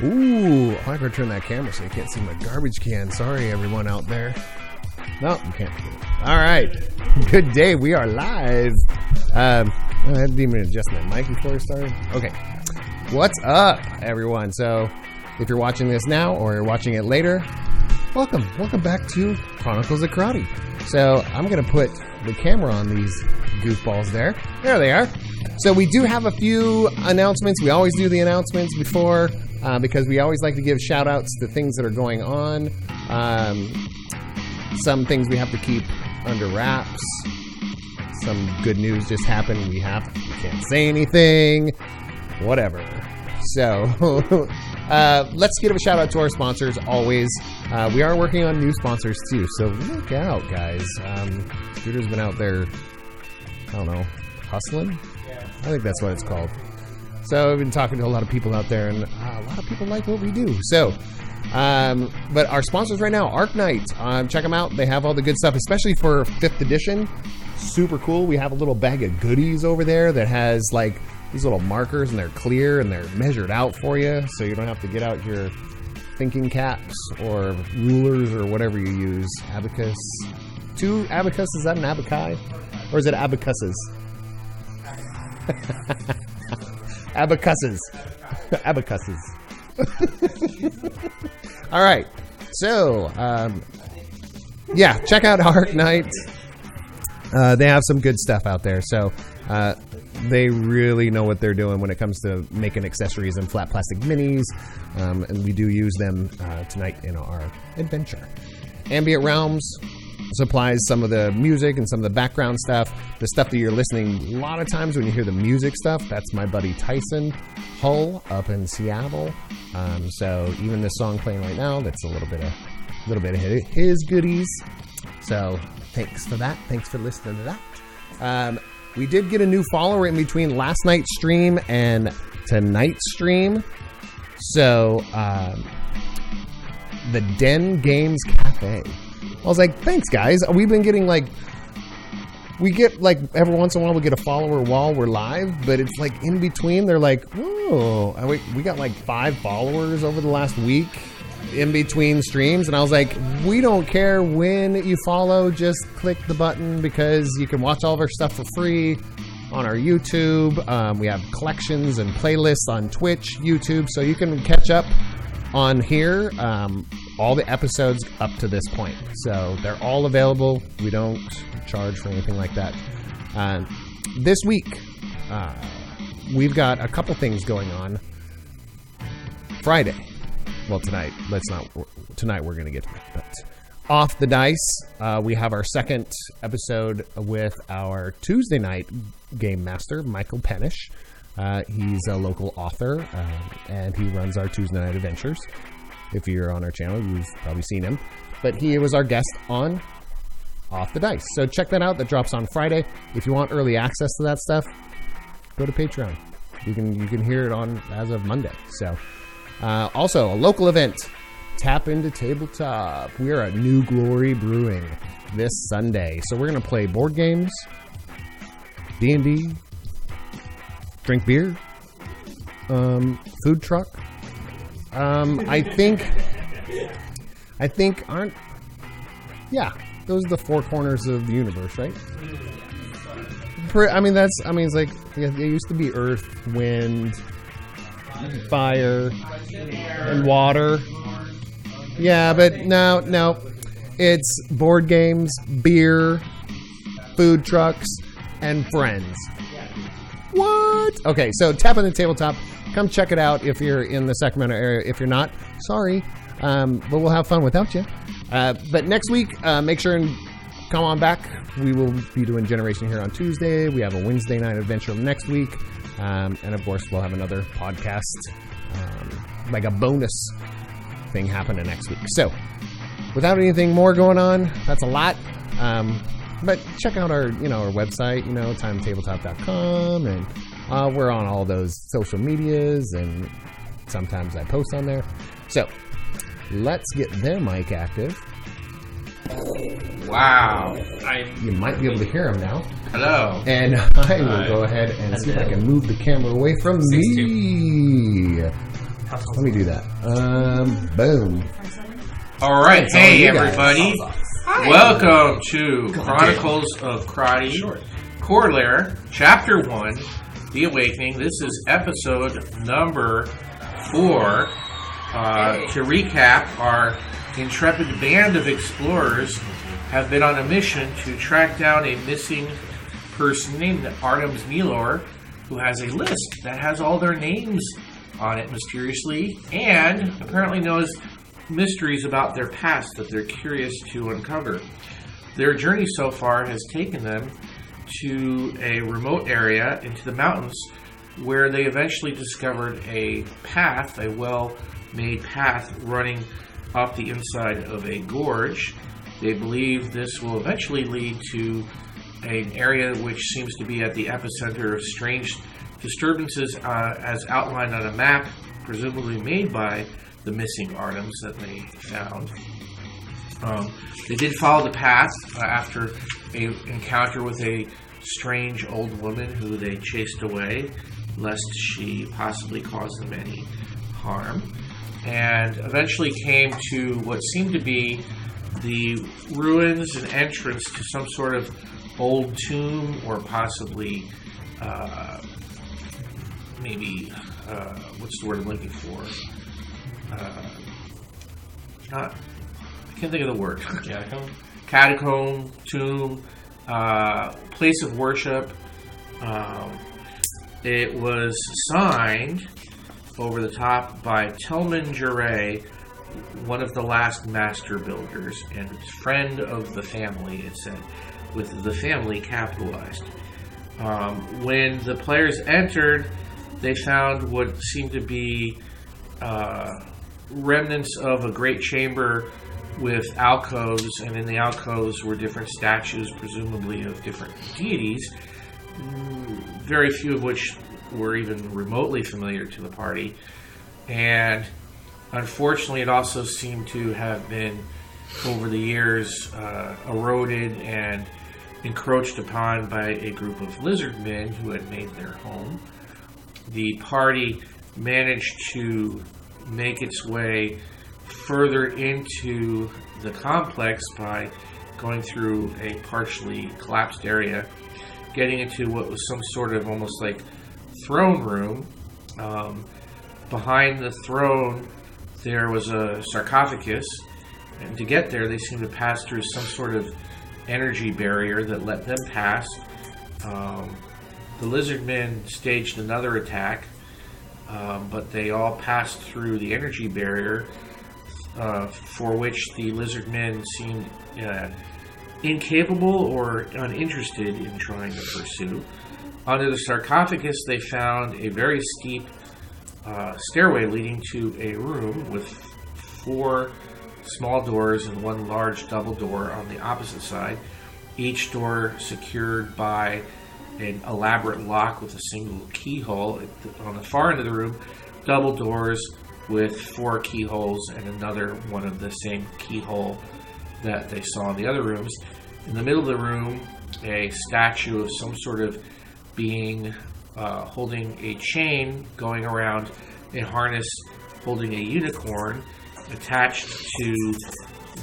Ooh, I'm going to turn that camera so you can't see my garbage can. Sorry, everyone out there. No, you can't. All right. Good day. We are live. I didn't even adjust my mic before we started. Okay. What's up, everyone? So, if you're watching this now or you're watching it later, welcome. Welcome back to Chronicles of Crotty. So, I'm going to put the camera on these goofballs there. There they are. So, we do have a few announcements. We always do the announcements before because we always like to give shout-outs to things that are going on. Some things we have to keep under wraps. Some good news just happened. We can't say anything. Whatever. So, let's give a shout out to our sponsors always. We are working on new sponsors too. So look out, guys. Scooter's been out there, I don't know, hustling? Yeah. I think that's what it's called. So I've been talking to a lot of people out there, and a lot of people like what we do. So, but our sponsors right now, Arc Knight, check them out. They have all the good stuff, especially for 5th edition. Super cool. We have a little bag of goodies over there that has like these little markers, and they're clear and they're measured out for you, so you don't have to get out your thinking caps or rulers or whatever you use. Abacus. 2 abacus, is that an abaci? Or is it abacuses? Abacuses. Abacuses. All right. So, yeah, check out Arc Knight. They have some good stuff out there. So, they really know what they're doing when it comes to making accessories and flat plastic minis. And we do use them tonight in our adventure. Ambient Realms supplies some of the music and some of the background stuff. The stuff that you're listening, a lot of times when you hear the music stuff, that's my buddy Tyson Hull up in Seattle. So even this song playing right now, that's a little bit of his goodies. So thanks for that. Thanks for listening to that. We did get a new follower in between last night's stream and tonight's stream. So the Den Games Cafe. I was like, thanks, guys. We've been getting we get every once in a while we get a follower while we're live, but it's like in between. They're like, oh, we got 5 followers over the last week in between streams. And I was like, we don't care when you follow, just click the button because you can watch all of our stuff for free on our YouTube. We have collections and playlists on Twitch, YouTube, so you can catch up on here. All the episodes up to this point. So they're all available. We don't charge for anything like that. This week, we've got a couple things going on. Friday. Well, tonight. Tonight we're going to get to it. But Off the Dice, we have our second episode with our Tuesday night game master, Michael Pennish. He's a local author, and he runs our Tuesday night adventures. If you're on our channel, you've probably seen him. But he was our guest on Off the Dice. So check that out. That drops on Friday. If you want early access to that stuff, go to Patreon. You can hear it on as of Monday. So also, a local event, Tap Into Tabletop. We are at New Glory Brewing this Sunday. So we're going to play board games, D&D, drink beer, food truck. I think those are the 4 corners of the universe, right? It's like, it used to be earth, wind, fire, and water. Yeah, but no, it's board games, beer, food trucks, and friends. What? Okay, so Tap on the Tabletop. Come check it out if you're in the Sacramento area. If you're not, sorry. But we'll have fun without you. But next week, make sure and come on back. We will be doing Generation here on Tuesday. We have a Wednesday night adventure next week. And of course, we'll have another podcast, like a bonus thing happening next week. So, without anything more going on, that's a lot. But check out our website, timetabletop.com, and we're on all those social medias, and sometimes I post on there. So, let's get their mic active. Wow. You might be able to hear them now. Hello. And I will go ahead and see if I can move the camera away from me. Let me do that. Boom. All right. That's all Hey, you guys. everybody. Welcome to Chronicles of Crotty, Corollary, Chapter 1, The Awakening. This is episode number 4. To recap, our intrepid band of explorers have been on a mission to track down a missing person named Artemis Milor, who has a list that has all their names on it mysteriously, and apparently knows mysteries about their past that they're curious to uncover. Their journey so far has taken them to a remote area into the mountains where they eventually discovered a path, a well-made path running up the inside of a gorge. They believe this will eventually lead to an area which seems to be at the epicenter of strange disturbances as outlined on a map, presumably made by the missing Artemis that they found. They did follow the path after an encounter with a strange old woman who they chased away, lest she possibly cause them any harm, and eventually came to what seemed to be the ruins and entrance to some sort of old tomb, or possibly maybe what's the word I'm looking for? I can't think of the word. Catacomb, tomb, place of worship. It was signed over the top by Tillman Jure, one of the last master builders, and friend of the family, it said, with the family capitalized. When the players entered, they found what seemed to be remnants of a great chamber with alcoves, and in the alcoves were different statues, presumably of different deities, very few of which were even remotely familiar to the party. And unfortunately, it also seemed to have been, over the years, eroded and encroached upon by a group of lizard men who had made their home. The party managed to make its way further into the complex by going through a partially collapsed area, getting into what was some sort of almost like throne room. Behind the throne there was a sarcophagus, and to get there they seemed to pass through some sort of energy barrier that let them pass. The lizard men staged another attack, but they all passed through the energy barrier, for which the lizard men seemed incapable or uninterested in trying to pursue. Under the sarcophagus, they found a very steep stairway leading to a room with 4 small doors and 1 large double door on the opposite side, each door secured by an elaborate lock with a single keyhole. On the far end of the room, double doors with 4 keyholes and another one of the same keyhole that they saw in the other rooms. In the middle of the room, a statue of some sort of being holding a chain going around a harness, holding a unicorn. Attached to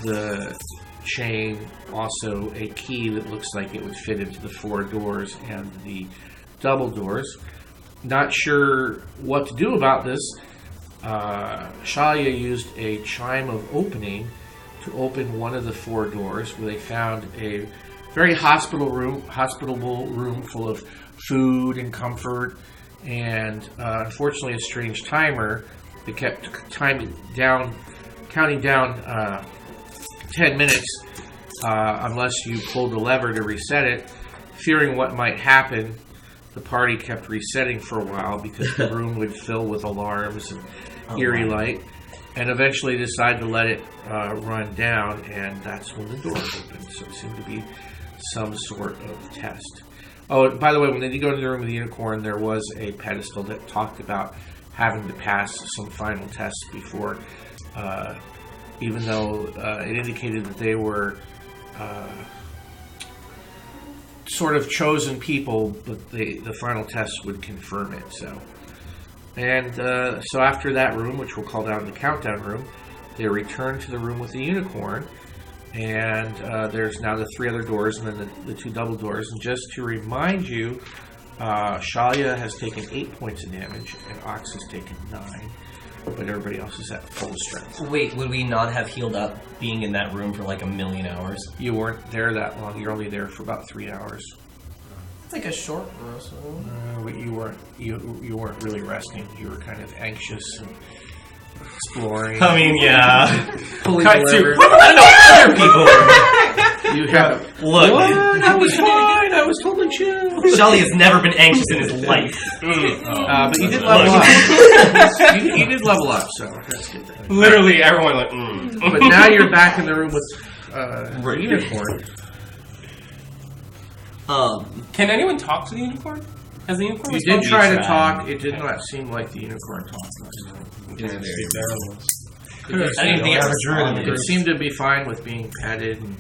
the chain, also a key that looks like it would fit into the 4 doors and the double doors. Not sure what to do about this, Shalia used a chime of opening to open one of the 4 doors, where they found a very hospitable room full of food and comfort, and unfortunately a strange timer that kept counting down 10 minutes unless you pulled the lever to reset it. Fearing what might happen, the party kept resetting for a while because the room would fill with alarms and eerie light, and eventually decided to let it run down, and that's when the doors opened. So it seemed to be some sort of test. Oh, by the way, when they did go into the room with the unicorn, there was a pedestal that talked about having to pass some final tests before, even though it indicated that they were sort of chosen people, but the final test would confirm it. So And so after that room, which we'll call down the countdown room, they return to the room with the unicorn. And there's now the 3 other doors and then the 2 double doors. And just to remind you, Shalia has taken 8 points of damage and Ox has taken 9. But everybody else is at full strength. Wait, would we not have healed up being in that room for like a million hours? You weren't there that long. You're only there for about 3 hours. It's like a short rest. But you weren't really resting. You were kind of anxious and exploring. I mean, yeah. Cut to I don't know other people. You have Look, what? I was fine. I was totally chill. Shelly has never been anxious in his life. But you did level up. You did level up, so that's good. Literally, everyone went, But now you're back in the room with unicorn. Can anyone talk to the unicorn? Has the unicorn You did try to talk. It did not seem like the unicorn talked. I didn't think it responded. It seemed to be fine with being petted and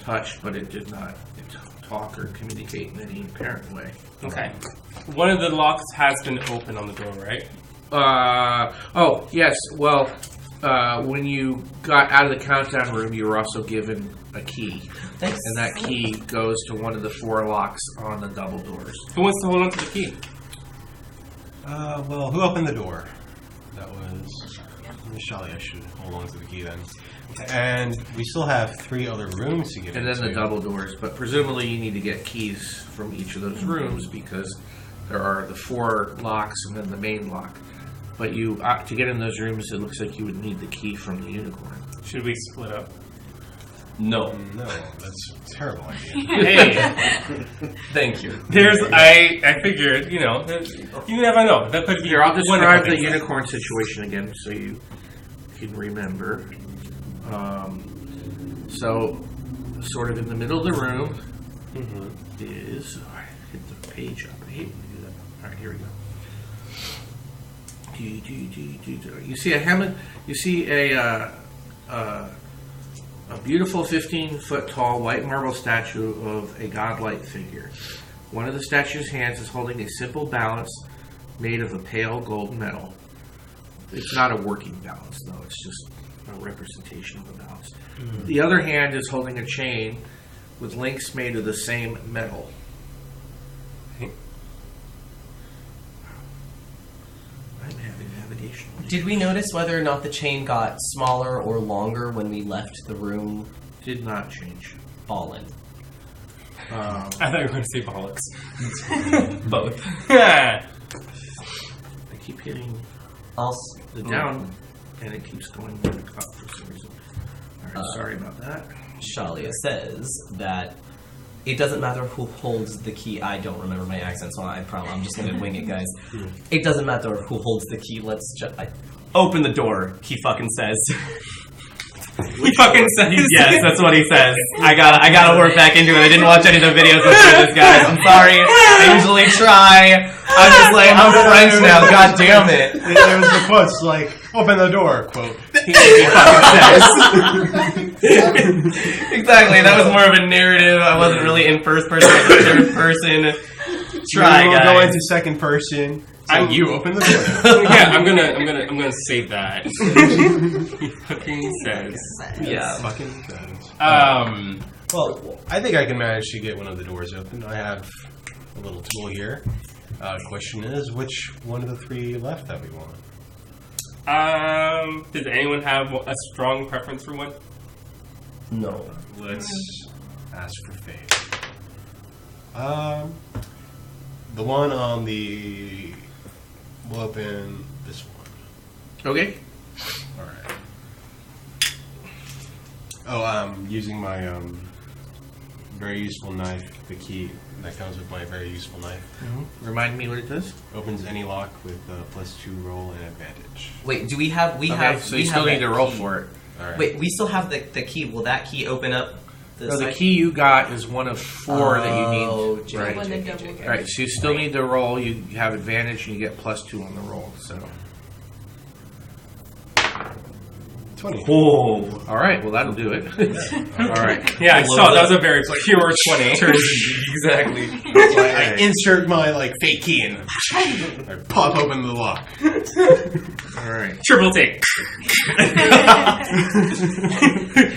touched, but it did not talk or communicate in any apparent way. Okay. One of the locks has been open on the door, right? Oh, yes. Well, when you got out of the countdown room, you were also given a key. Thanks. And that key goes to one of the 4 locks on the double doors. Who wants to hold on to the key? Well, who opened the door? That was Shalia. I should hold on to the key then. And we still have 3 other rooms to get And into. then the double doors. But presumably you need to get keys from each of those rooms because there are the 4 locks and then the main lock. But you to get in those rooms, it looks like you would need the key from the unicorn. Should we split up? No. No, that's a terrible idea. Hey, Thank you. I figured, you never know. That could be Here, I'll describe the thing. unicorn situation again so you can remember. So, sort of in the middle of the room is... Oh, I hit the page up. I hate when you do that. Alright, here we go. You see a Hammond. You see a beautiful 15-foot tall white marble statue of a godlike figure. One of the statue's hands is holding a simple balance made of a pale gold metal. It's not a working balance, though. It's just a representation of a balance. The other hand is holding a chain with links made of the same metal. I'm having navigation. Did we notice whether or not the chain got smaller or longer when we left the room? Did not change. Fallen. I thought you were going to say bollocks. Both. I keep hitting Also, the down, and it keeps going back up for some reason. Alright, sorry about that. Shalia says that it doesn't matter who holds the key. I don't remember my accent, so I promise I'm just going to wing it, guys. It doesn't matter who holds the key. Let's just open the door. He fucking says. He fucking says. Yes, that's what he says. I gotta work back into it. I didn't watch any of the videos before this, guys. I'm sorry. I usually try. I'm just like, I'm French now. God damn it. There was the quotes like, open the door, quote. He fucking says. Exactly. That was more of a narrative. I wasn't really in first person. I was third person. Try, We'll guys. go into second person. So you open the door. Yeah, I'm gonna save that. He fucking says. Yeah. Fucking guns. Well, I think I can manage to get one of the doors open. I have a little tool here. Question is, which one of the 3 left that we want? does anyone have a strong preference for one? No. Let's ask for fate. The one on the... We'll open this one. Okay. Alright. Oh, I'm using my very useful knife, the key that comes with my very useful knife. Remind me what it does. Opens any lock with a +2 roll and advantage. Wait, do we have... So you still need to roll for it. Alright. Wait, we still have the key. Will that key open up the No, the side? key you got is one of 4 that you need. JK, Right. JK, JK. All right, so you still need to roll. You have advantage, and you get +2 on the roll. So 20. Oh. All right, well, that'll do it. All right. Yeah, I saw. That was a very pure 20. Exactly. I insert my fake key in. I pop open the lock. All right. Triple take.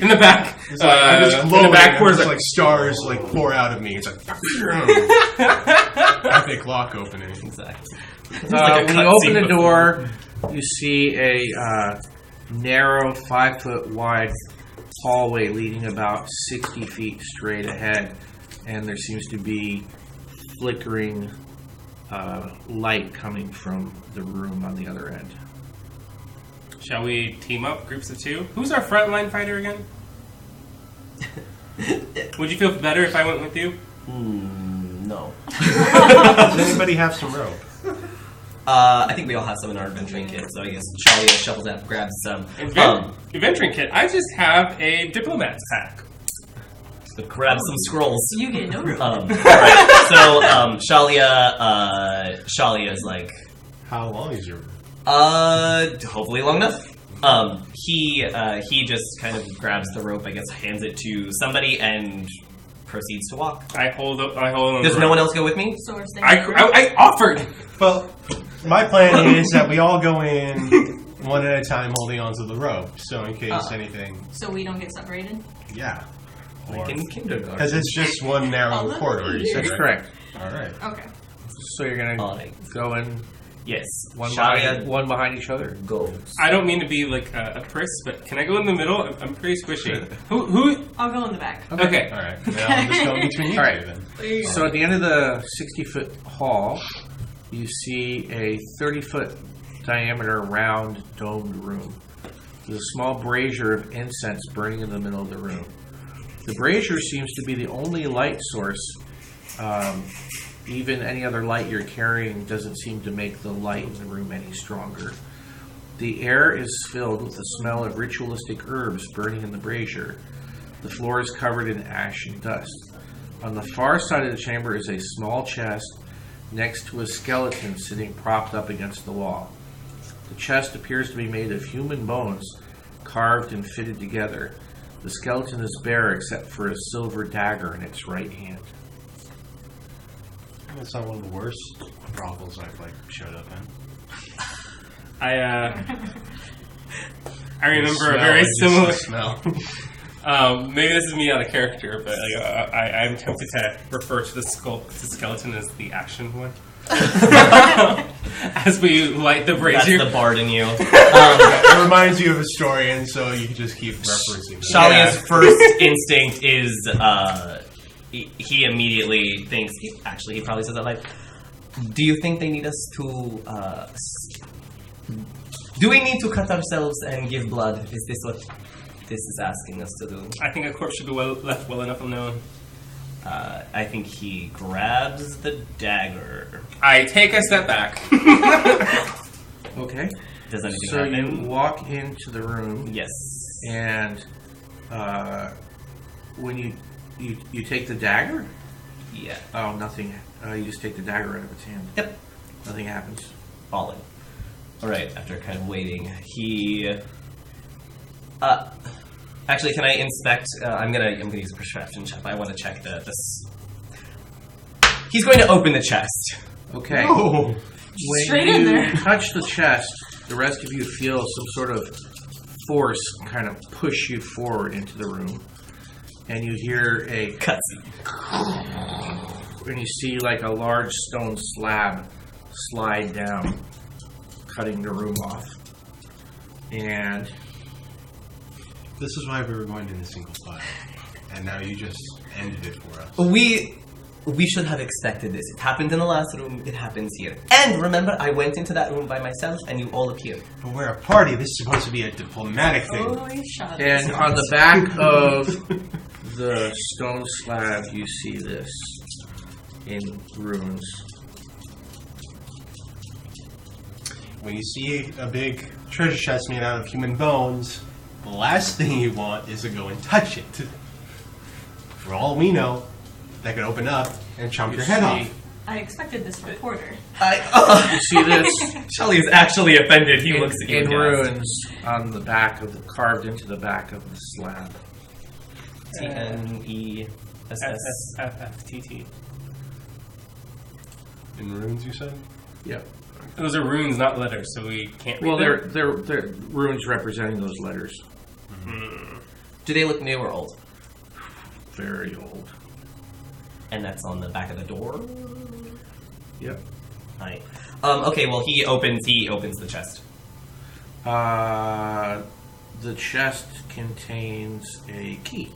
In the back. I'm just in glowing. the back corner. Just, stars pour out of me. It's like epic lock opening. Exactly. When you open the door, you see a narrow 5-foot wide hallway leading about 60 feet straight ahead, and there seems to be flickering light coming from the room on the other end. Shall we team up, groups of 2? Who's our frontline fighter again? Would you feel better if I went with you? No. Does anybody have some rope? I think we all have some in our adventuring kit, so I guess Charlie shovels out, grabs some. Adventuring kit. I just have a diplomat's pack. So grab some scrolls. You get no room. Alright, so Shalia is like, How long is your rope? hopefully long enough. He just kind of grabs the rope, I guess, hands it to somebody, and proceeds to walk. I hold on. Does no one else go with me? So we're staying I offered. Well, my plan is that we all go in one at a time holding onto the rope. So in case anything... So we don't get separated? Yeah. Like in kindergarten. Because it's just one narrow corridor, you said, That's right? correct. All right. Okay. So you're going to go in Yes. one Shalia one behind each other? goes. I don't mean to be like a priss, but can I go in the middle? I'm pretty squishy. Who? I'll go in the back. Okay. All right. Now I'll just go between you All right. two then. There you go. So at the end of the 60-foot hall, you see a 30-foot diameter round domed room. There's a small brazier of incense burning in the middle of the room. The brazier seems to be the only light source. Even any other light you're carrying doesn't seem to make the light in the room any stronger. The air is filled with the smell of ritualistic herbs burning in the brazier. The floor is covered in ash and dust. On the far side of the chamber is a small chest next to a skeleton sitting propped up against the wall. The chest appears to be made of human bones, carved and fitted together. The skeleton is bare except for a silver dagger in its right hand. That's not one of the worst brothels I've showed up in. I remember a Smell, very I just similar smell. Maybe this is me out of character, but I'm tempted to refer to the skeleton as the action one. As we light the That's brazier. the bard in you. It reminds you of a story, and so you can just keep referencing that. Shalia's first instinct is, he immediately thinks, actually he probably says that do you think they need us to, do we need to cut ourselves and give blood? Is this what this is asking us to do? I think a corpse should be left well enough unknown. I think he grabs the dagger. I take a step back. Okay. Does anything So happen? you walk into the room, Yes. and when you take the dagger? Yeah. Oh, nothing. You just take the dagger out of its hand. Yep. Nothing happens. Falling. Alright, after kind of waiting, he... actually, can I inspect... I'm gonna use a perception check. I want to check this... He's going to open the chest. Okay. Oh, When Straight you in there. touch the chest, the rest of you feel some sort of force kind of push you forward into the room. And you hear a Cutscene. and you see like a large stone slab slide down, cutting the room off. And this is why we were going in a single file, and now you just ended it for us. We should have expected this. It happened in the last room, it happens here. And remember, I went into that room by myself and you all appeared. But we're a party. This is supposed to be a diplomatic thing. Holy shot. And on the back of the stone slab, you see this in runes. When you see a big treasure chest made out of human bones, the last thing you want is to go and touch it. For all we know, that could open up and chomp You your head see off. I expected this from Porter. You see this Charlie is actually offended. He looks at you in aghast. runes on the back of carved into the back of the slab. TNESS. FFTT. In runes, you said? Yep. Those are runes, not letters, so we can't read Well, them. they're runes representing those letters. Do they look new or old? Very old. And that's on the back of the door. Yep. Right. Okay. Well, he opens the chest. The chest contains a key.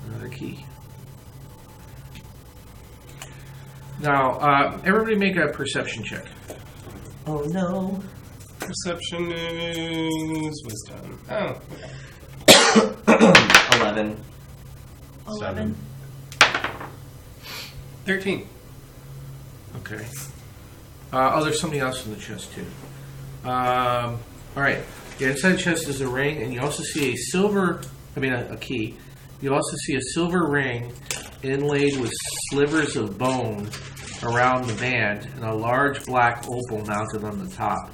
Another key. Now, everybody make a perception check. Oh no. Perception is wisdom. Oh, okay. 11. 11. 13. Okay. There's something else in the chest, too. All right. Yeah, inside the chest is a ring, and you also see a key. You also see a silver ring inlaid with slivers of bone around the band and a large black opal mounted on the top.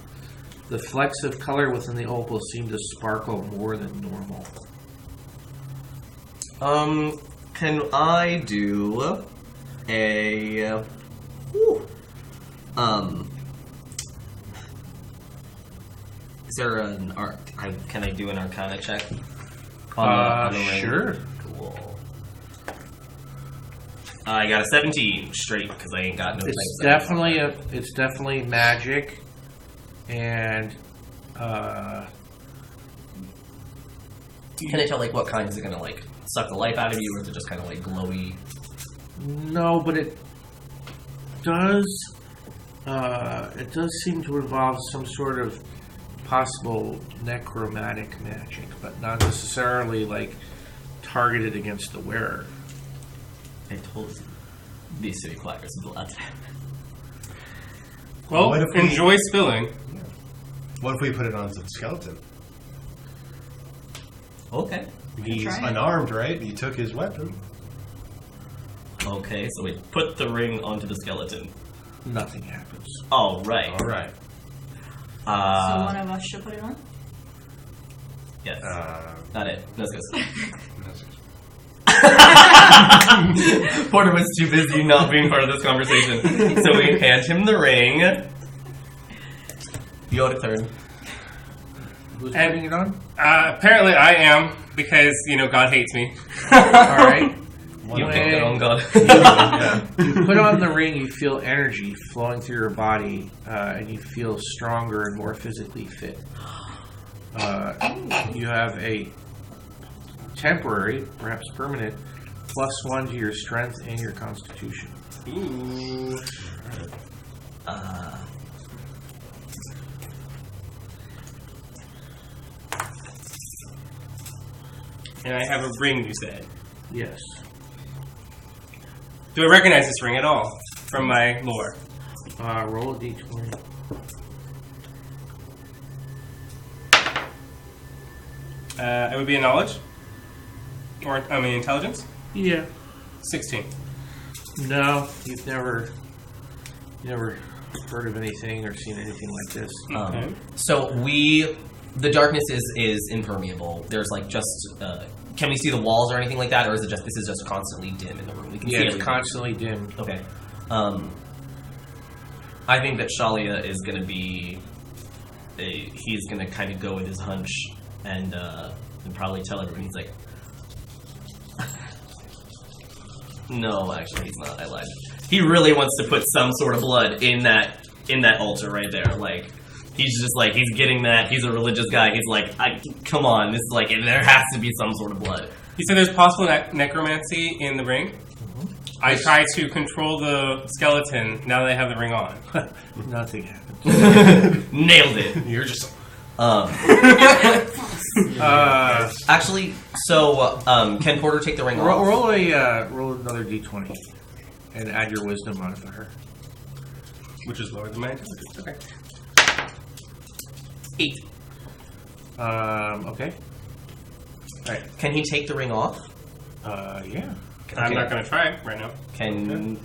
The flecks of color within the opal seem to sparkle more than normal. Can I do a is there an can I do an Arcana check? On the ring? Sure. Cool. I got a 17 straight because I ain't got no. It's things definitely magic, and Can I tell like what kind? Is it gonna like suck the life out of you, or is it just kind of like glowy? no, but it does. It does seem to involve some sort of possible necromantic magic, but not necessarily like targeted against the wearer. I told you, this requires blood. Well, What if we- enjoy spilling. What if we put it on the skeleton? Okay. He's try it. unarmed, right? He took his weapon. Okay, so we put the ring onto the skeleton. Nothing happens. All right. All right. So one of us should put it on? Yes. Not it. No, it's good. Porter was too busy not being part of this conversation. So we hand him the ring. Your turn. Who's And- putting it on? Apparently I am, because, God hates me. All right. You pick your own god. You put on the ring, you feel energy flowing through your body, and you feel stronger and more physically fit. You have a temporary, perhaps permanent, +1 to your strength and your constitution. Ooh. And I have a ring, you said. Yes. Do I recognize this ring at all from my lore? Roll a d20. It would be a knowledge? Or, intelligence? Yeah. 16. No, you've never heard of anything or seen anything like this. Okay. So the darkness is impermeable. There's like just, can we see the walls or anything like that, or is it just this is just constantly dim in the room? We can Yeah, see it's everything. constantly dim. Okay. I think that Shalia is going to be. He's going to kind of go with his hunch and probably tell everybody. He's like, no, actually, he's not. I lied. He really wants to put some sort of blood in that altar right there. Like, he's just like he's getting that. He's a religious guy. He's like, come on, this is like there has to be some sort of blood. You said there's possible necromancy in the ring? I try to control the skeleton now that I have the ring on. Nothing happens. Nailed it. You're just. Actually, so can Porter take the ring off? Roll another d20 and add your wisdom modifier. Which is lower than my intelligence. Okay. 8. Okay. All right. Can he take the ring off? Yeah. I'm Okay. not going to try right now. Can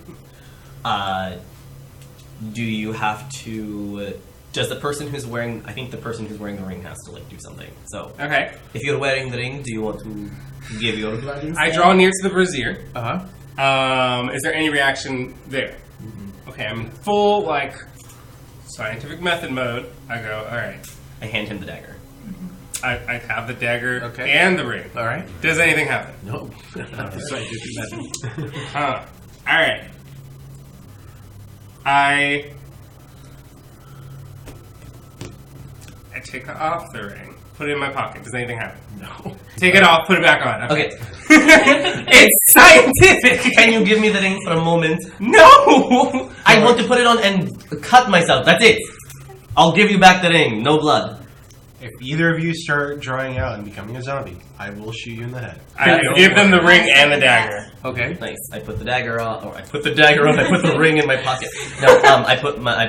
do you have to? Does the person who's wearing? I think the person who's wearing the ring has to like do something. So Okay. if you're wearing the ring, do you want to give your blood instead? I draw near to the brazier. Uh-huh. Is there any reaction there? Okay, I'm in full, like, scientific method mode. I go, alright. I hand him the dagger. I have the dagger Okay. and the ring. All right. Does anything happen? No. Alright. I take off the ring, put it in my pocket. Does anything happen? No. Take it off, put it back on. Okay. It's scientific! Can you give me the ring for a moment? No! I want to put it on and cut myself. That's it. I'll give you back the ring. No blood. If either of you start drying out and becoming a zombie, I will shoot you in the head. I give them the ring and the dagger. Okay. Nice. I put the dagger on. Or I put the dagger on. I put the ring in my pocket. No. I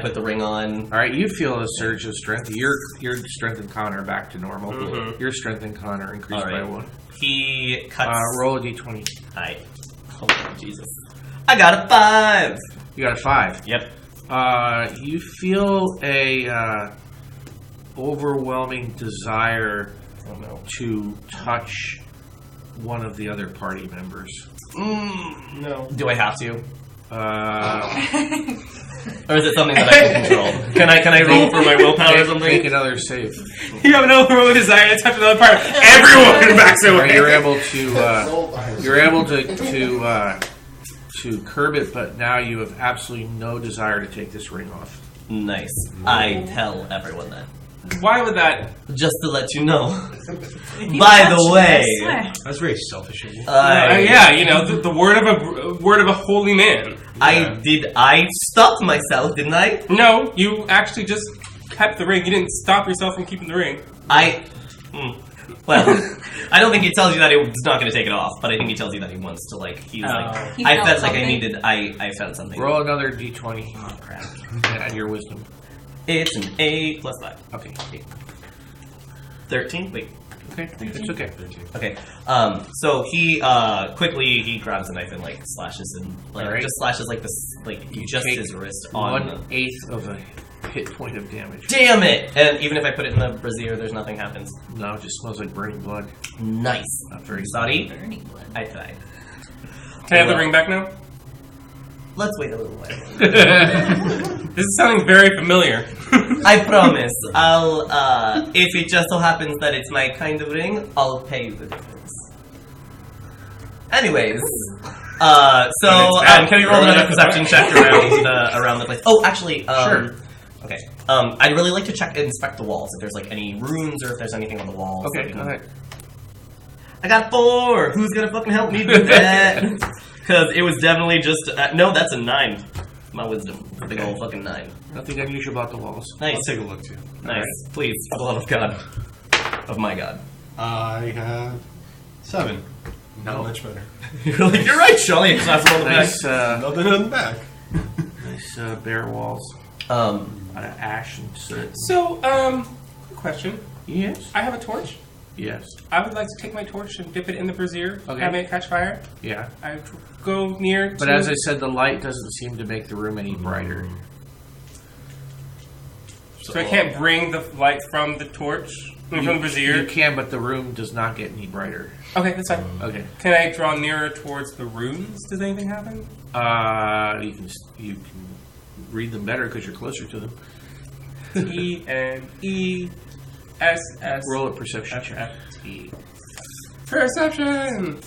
put the ring on. All right, you feel a surge of strength. Your strength and con are back to normal. Mhm. Your strength and con are increased All right. by 1. He cuts. Roll a d20. Oh Jesus! I got a 5. You got a 5. Yep. You feel a overwhelming desire Oh no. to touch one of the other party members. No. Do I have to? Uh, Or is it something that I can control? Can I roll for my willpower or make something? another save. You have an overwhelming desire to touch another part. Everyone backs away. You're able to curb it, but now you have absolutely no desire to take this ring off. Nice. I tell everyone that. Why would that? Just to let you know. By the way, That's very selfish of you. Yeah, you know the word of a holy man. I stopped myself, didn't I? No, you actually just kept the ring. You didn't stop yourself from keeping the ring. Well, I don't think he tells you that he's not going to take it off, but I think he tells you that he wants to, like, he's like, He I felt felt like I something. needed, I felt something. Roll another d20. Oh, crap. Add your wisdom. It's an 8 plus 5. Okay. 13? Wait. Okay. It's okay. Okay. So he, quickly, he grabs a knife and, like, slashes him, like, Alright. just slashes, like, this, like, just take his wrist on the... 1/8 of a hit point of damage. Damn it! And even if I put it in the brazier, there's nothing happens. No, it just smells like burning blood. Nice. Not very Sorry? Burning blood. I tried. Can I have the ring back now? Let's wait a little while. This is sounding very familiar. I promise. I'll, if it just so happens that it's my kind of ring, I'll pay you the difference. Anyways, can we roll another perception check around the place? Oh, actually, Sure. Okay. I'd really like to inspect the walls, if there's like any runes or if there's anything on the walls. Okay, go ahead. I got 4! Who's gonna fucking help me do that? Because it was definitely just, no, that's a 9. My wisdom. Big old fucking 9. Nothing unusual about the walls. Nice. I'll take a look too. Nice. Please, for the love of God. Of my God. I have 7. Not No. much better. You're like, you're right, Shelly. It's not on the Nice, Nothing on the back. nice bare walls back. out of ash and soot. So, quick question. Yes. I have a torch. Yes. I would like to take my torch and dip it in the brazier, Okay. have it catch fire. Yeah. I go near. But to as I said, the light doesn't seem to make the room any brighter. so I can't bring the light from the torch from the brazier. You can, but the room does not get any brighter. Okay, that's fine. Okay. Can I draw nearer towards the runes? Does anything happen? You can read them better because you're closer to them. E-N-E-S-S. Roll a perception check. F-F-T. Perception!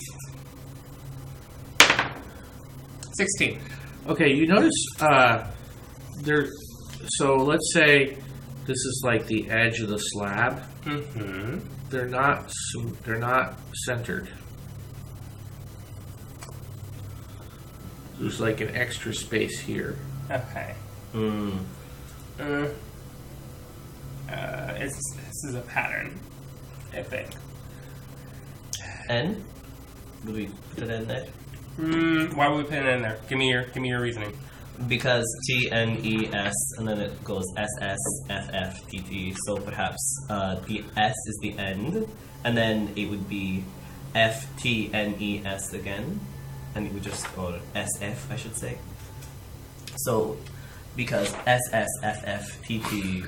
16. Okay, you notice there. So let's say this is like the edge of the slab. Mm-hmm. They're not centered. There's like an extra space here. Okay. This is a pattern, I think. N? Would we put it in there? Why would we put it in there? Give me your reasoning. Because T-N-E-S, and then it goes S-S-F-F-T-T, so perhaps the S is the end, and then it would be F-T-N-E-S again, and it would just, or S-F, I should say. So, Because SSFFPP.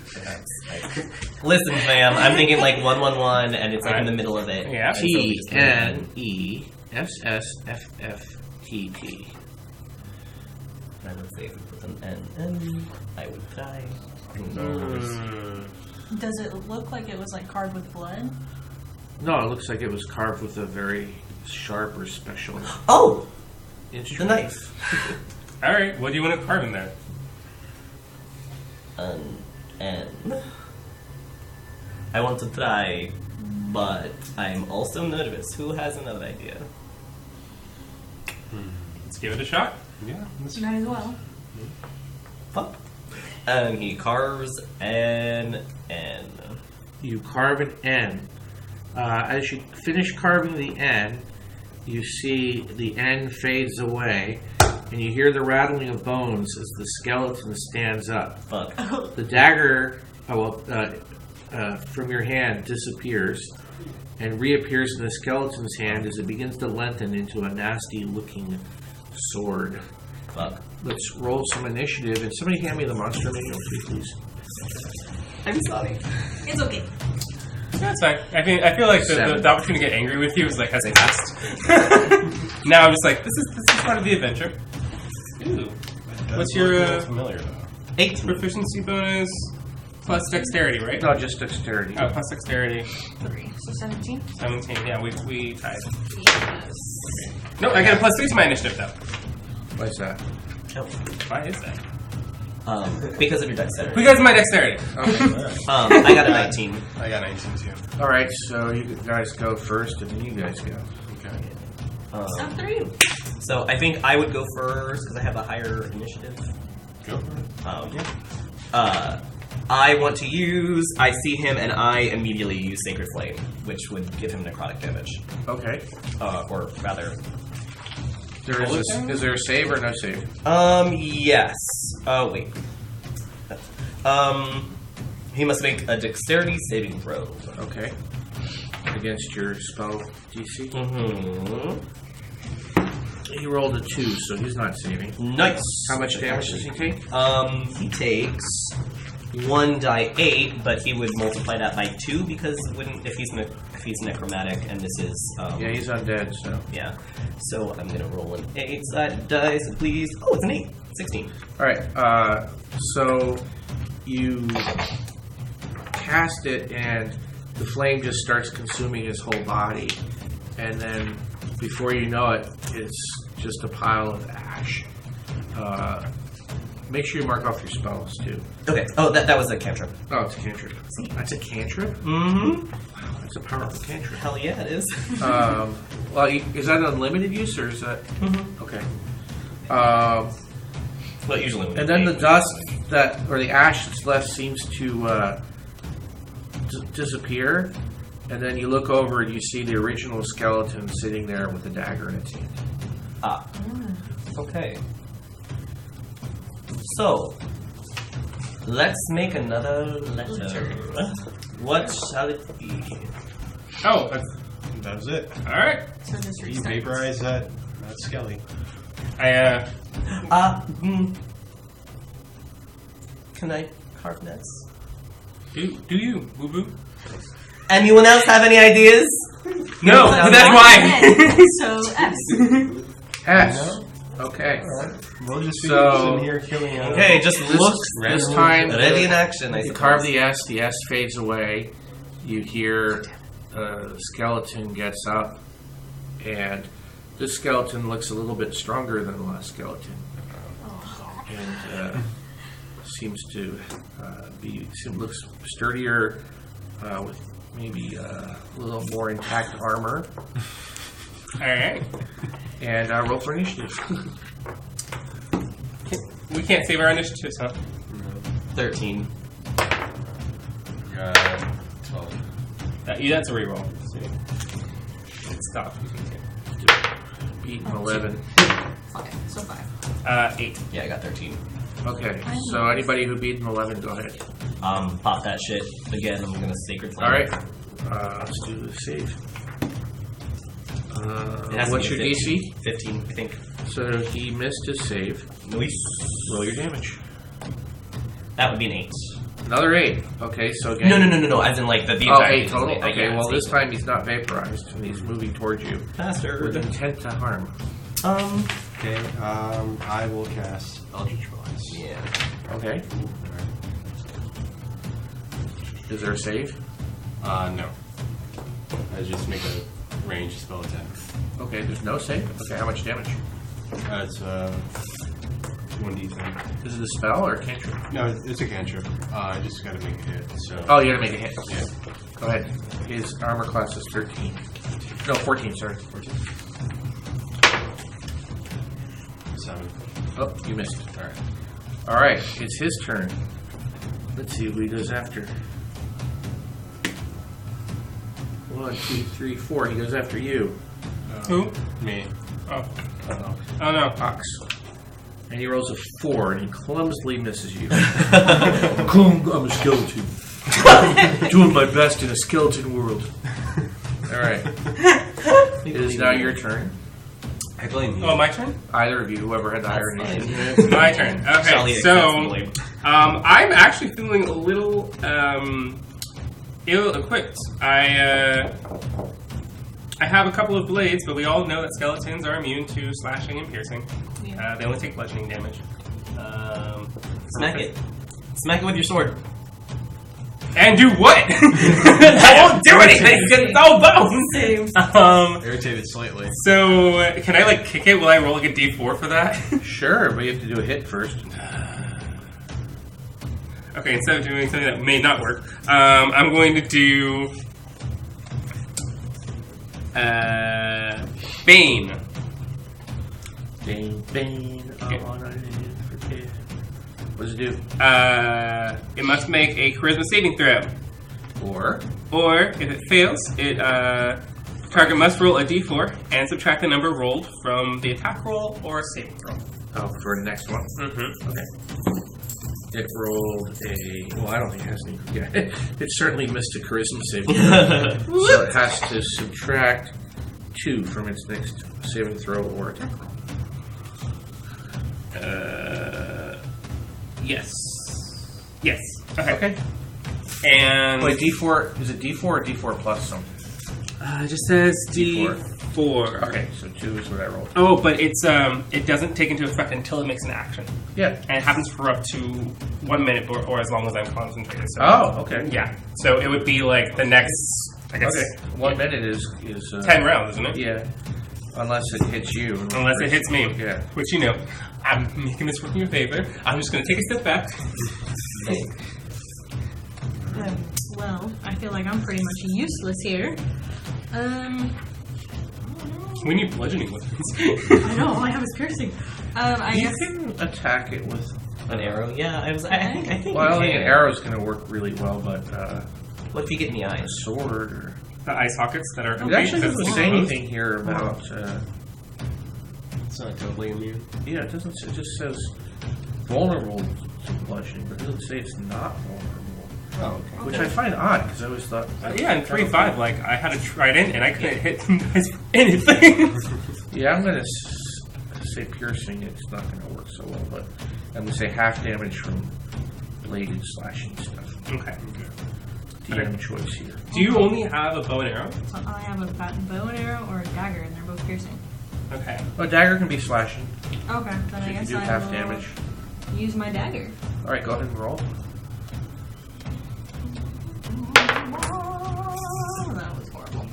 Listen, fam, I'm thinking like 111, and it's like in the middle of it. Yeah. And so we just do it. TNESSFFTT. I would say if we put an N, I would try. Does it look like it was like carved with blood? No, it looks like it was carved with a very sharp or special Oh! instrument. The knife! Alright, what do you want to carve in there? An N. I want to try, but I'm also nervous. Who has another idea? Let's give it a shot. Yeah. Might as well. Fuck. And he carves an N. You carve an N. As you finish carving the N, you see the N fades away, and you hear the rattling of bones as the skeleton stands up. Fuck. The dagger from your hand disappears and reappears in the skeleton's hand as it begins to lengthen into a nasty-looking sword. Fuck. Let's roll some initiative, and somebody hand me the monster manual, please. I'm sorry. It's okay. That's fine. I feel like Seven. the opportunity to get angry with you is like has passed. Now I'm just like, this is part of the adventure. Ooh. What's your familiar though? 8 proficiency bonus plus dexterity, right? No, just dexterity. Oh, plus dexterity. 3. So 17? 17. Yeah, we tied. Yes. No, I got a plus 3 to my initiative though. Why is that? Why is that? Because of your dexterity. Because of my dexterity. I got a 19. I got 19 too. All right, so you guys go first, and then you guys go. Okay. Up 3. So I think I would go first because I have a higher initiative. Go for it. I want to use. I see him and I immediately use Sacred Flame, which would give him necrotic damage. Okay. Or rather. Is there a save or no save? Yes. Oh, wait. He must make a dexterity saving throw. Okay. Against your spell DC? Mm-hmm. He rolled a 2, so he's not saving. Nice. How much damage does he take? He takes 1d8, but he would multiply that by 2 because if he's necromantic and this is Yeah, he's undead, so. yeah. So I'm gonna roll an 8 side dice, please. Oh, it's an 8. 16. Alright, so you cast it and the flame just starts consuming his whole body. And then before you know it, it's just a pile of ash. Make sure you mark off your spells too. Okay. Oh, that was a cantrip. Oh, it's a cantrip. That's a cantrip? Mm-hmm. Wow, that's a powerful cantrip. Hell yeah, it is. Well, is that unlimited use or is that? Mm-hmm. Okay. Well, usually. And then the dust or the ash that's left seems to disappear, and then you look over and you see the original skeleton sitting there with a dagger in its hand. Ah. Okay. So, let's make another letter. What shall it be? Oh, That was it. all right. So just You restart. vaporize that skelly. Can I carve next? Do you, boo boo? Anyone else have any ideas? No, But that's not why. N, so S. S. Okay. We'll just be So- sitting here killing Okay, just look. This time, Ready in action, I you suppose. carve the S fades away. You hear the skeleton gets up, and this skeleton looks a little bit stronger than the last skeleton. And seems to looks sturdier, with maybe a little more intact armor. All right. And roll for initiative. We can't save our initiatives, huh? 13. 12. That's a reroll. Stop. Beat an 11. 5. So 5. 8. Yeah, I got 13. Okay, so anybody who beat an 11, go ahead. Pop that shit again. I'm gonna Sacred Flame. All right, let's do the save. It has to What's be your 15. DC? 15, I think. So he missed his save. Nice. Roll your damage. That would be an 8. Another 8. Okay, so again. No. As in, like, the Oh, attack 8 is total? an 8. Okay, Yeah, well, it's this time he's not vaporized, and he's moving towards you. faster. With intent to harm. Okay, I will cast Eldritch Blast. Yeah. Okay. Is there a save? No. I just make a ranged spell attack. Okay, there's no save? Okay, how much damage? It's 1d10. Is it a spell or a cantrip? No, it's a cantrip. I just gotta make a hit, so... Oh, you gotta make a hit. Yeah. Go ahead. His armor class is 13. No, 14, sorry. 14. 7. Oh, you missed. Alright. Alright, it's his turn. Let's see who he goes after. 1, 2, 3, 4. He goes after you. Who? Me. Oh. Uh-oh. Oh no. Ox. And he rolls a 4, and he clumsily misses you. I'm a skeleton. Doing my best in a skeleton world. Alright. It is now your turn. I blame you. Oh, my turn? Either of you, whoever had the higher That's initiative. My turn. Okay, Shelly so accepts the blame. I'm actually feeling a little ill-equipped. I have a couple of blades, but we all know that skeletons are immune to slashing and piercing. Yeah. They only take bludgeoning damage. Smack it. Smack it with your sword. And do what? I won't do anything because it's all bones. Saves. Irritated slightly. So can I like kick it? Will I roll like a d4 for that? Sure, but you have to do a hit first. Okay, instead of doing something that may not work, I'm going to do Bane. Bane. Okay. What does it do? It must make a charisma saving throw. Or Or, if it fails, target must roll a d4 and subtract the number rolled from the attack roll or saving throw. oh, for the next one. Mm-hmm. Okay. It rolled a. Well, I don't think it has any. Yeah, it certainly missed a charisma saving throw. So it has to subtract 2 from its next saving throw or attack roll. Yes. Yes. Okay. Okay. And Wait, D4 is it D4 or D4 plus something? it just says D4. D4. Okay, so 2 is what I rolled. Oh, but it's it doesn't take into effect until it makes an action, Yeah. and it happens for up to 1 minute or as long as I'm concentrated. So, Oh, okay. yeah. So it would be like the next, I guess, Okay. 1 minute is 10 rounds, isn't it? Yeah. Unless it hits you. Unless it hits me. Yeah. Which, you know, I'm making this work in your favor. I'm just going to take a step back. Well, I feel like I'm pretty much useless here. We need bludgeoning weapons. I know, all I have is piercing. I You guess. can attack it with. An arrow? Yeah, I think Well, I don't you think an can. arrow's going to work really well, but What if you get in the a eyes? sword or. The eye sockets that are It actually because doesn't it's say closed. anything here about. It's not totally immune. Yeah, it doesn't. It just says vulnerable to bludgeoning, but it doesn't say it's not vulnerable. Oh, okay. Which I find odd because I always thought. Yeah, in 3-5, like, I had a trident and I couldn't hit them guys for anything. Yeah, I'm gonna say piercing. It's not gonna work so well, but I'm gonna say half damage from bladed slashing stuff. Okay. DM choice here. Do you only have a bow and arrow? So I have a bow and arrow or a dagger, and they're both piercing. Okay. Oh, dagger can be slashing. Okay, then So I you can guess do I half will damage. use my dagger. All right, go ahead and roll. Oh, that was horrible.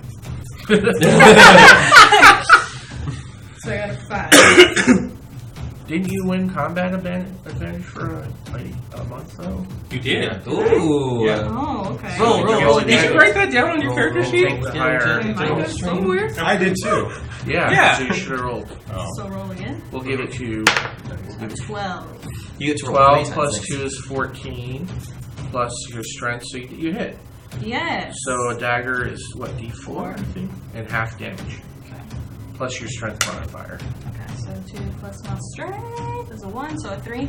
So I got a 5. Didn't you win combat advantage for a month though? You did. Ooh. Yeah. Oh, okay. Roll. Did you write that down on your character sheet? Take the higher. Am I good somewhere? I did too. Yeah, so you should have rolled. So roll again. We'll give it to 12. You get to roll 12 3 plus times 2 is 14, plus your strength, so you hit. Yes. So a dagger is what, D4, I think? And half damage. Okay. Plus your strength modifier. Okay, so 2 plus my strength is a 1, so a 3.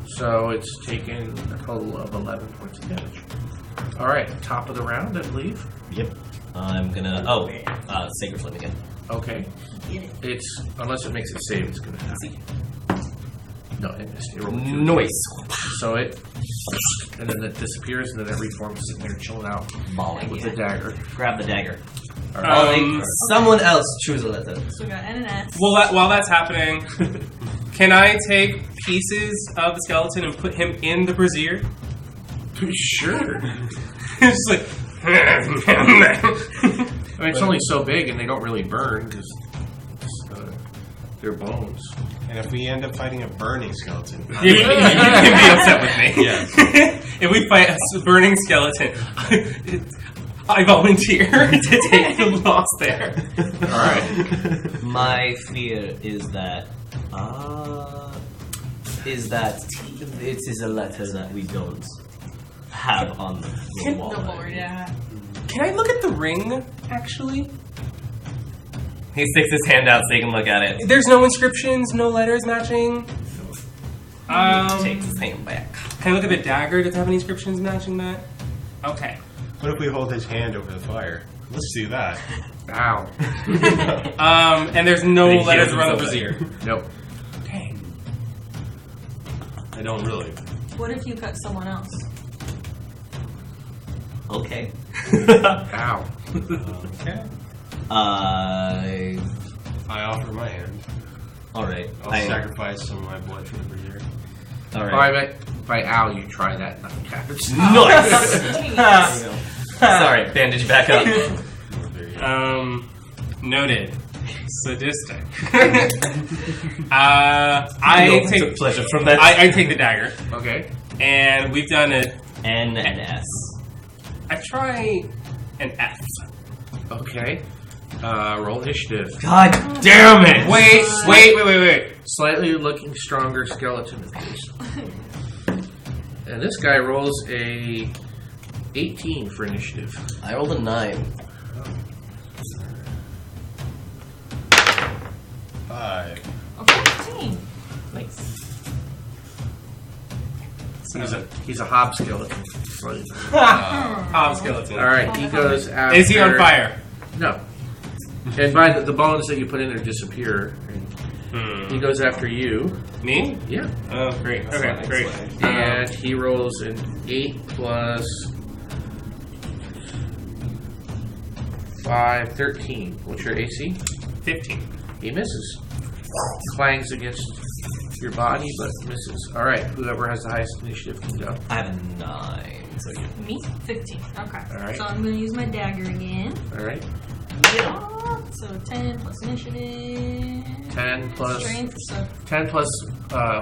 So it's taken a total of 11 points of damage. Alright, top of the round, I believe. Yep. I'm gonna. Sacred Flame again. Okay. Get it. It's, unless it makes it save, it's going to happen. No, it missed. It rolled 2. Noise. So it and then it disappears, and then it reforms sitting there chilling out Balling. with the dagger. Grab the dagger. Um, Someone else choose a letter. So we got N and S. Well, while that's happening, can I take pieces of the skeleton and put him in the brazier? Sure. It's like. I mean, it's only so big, and they don't really burn because they're bones. And if we end up fighting a burning skeleton, You can be upset with me. Yes. If we fight a burning skeleton, I volunteer to take the loss there. All right. My fear is that it is a letter that we don't have on the wall. The board, yeah. Can I look at the ring, actually? He sticks his hand out so he can look at it. There's no inscriptions, no letters matching. Takes his hand back. Can I look at the dagger? Does it have any inscriptions matching that? Okay. what if we hold his hand over the fire? Let's do that. Ow. And there's no He letters doesn't around the feel brazier. Nope. Dang. I don't really. What if you cut someone else? Okay. Ow. Okay. I. I offer my hand. Alright. I'll sacrifice some of my blood for the brazier. Alright. By ow, you try that. Nothing happens. Nice! Sorry, bandage back up. Noted. Sadistic. I take pleasure from that. I take the dagger, Okay. and we've done it. N and S. I try an F. Okay. Roll initiative. God damn it! Wait. Slightly looking stronger skeleton appears. And this guy rolls a 18 for initiative. I rolled a 9. 5. Okay, 15. Nice. He's a hob skeleton. Hob skeleton. All right, he goes after. Is he on fire? No. And by the bones that you put in there disappear. And he goes after you. Me? Yeah. Oh, great. Okay, Nice. great. And he rolls an 8 plus 5, 13. What's your AC? 15. He misses. Clangs against your body, but misses. All right, whoever has the highest initiative can go. I have a 9. So you. Me? 15. Okay. All right. So I'm going to use my dagger again. All right. So 10 plus initiative. 10 plus Strength, so 10 plus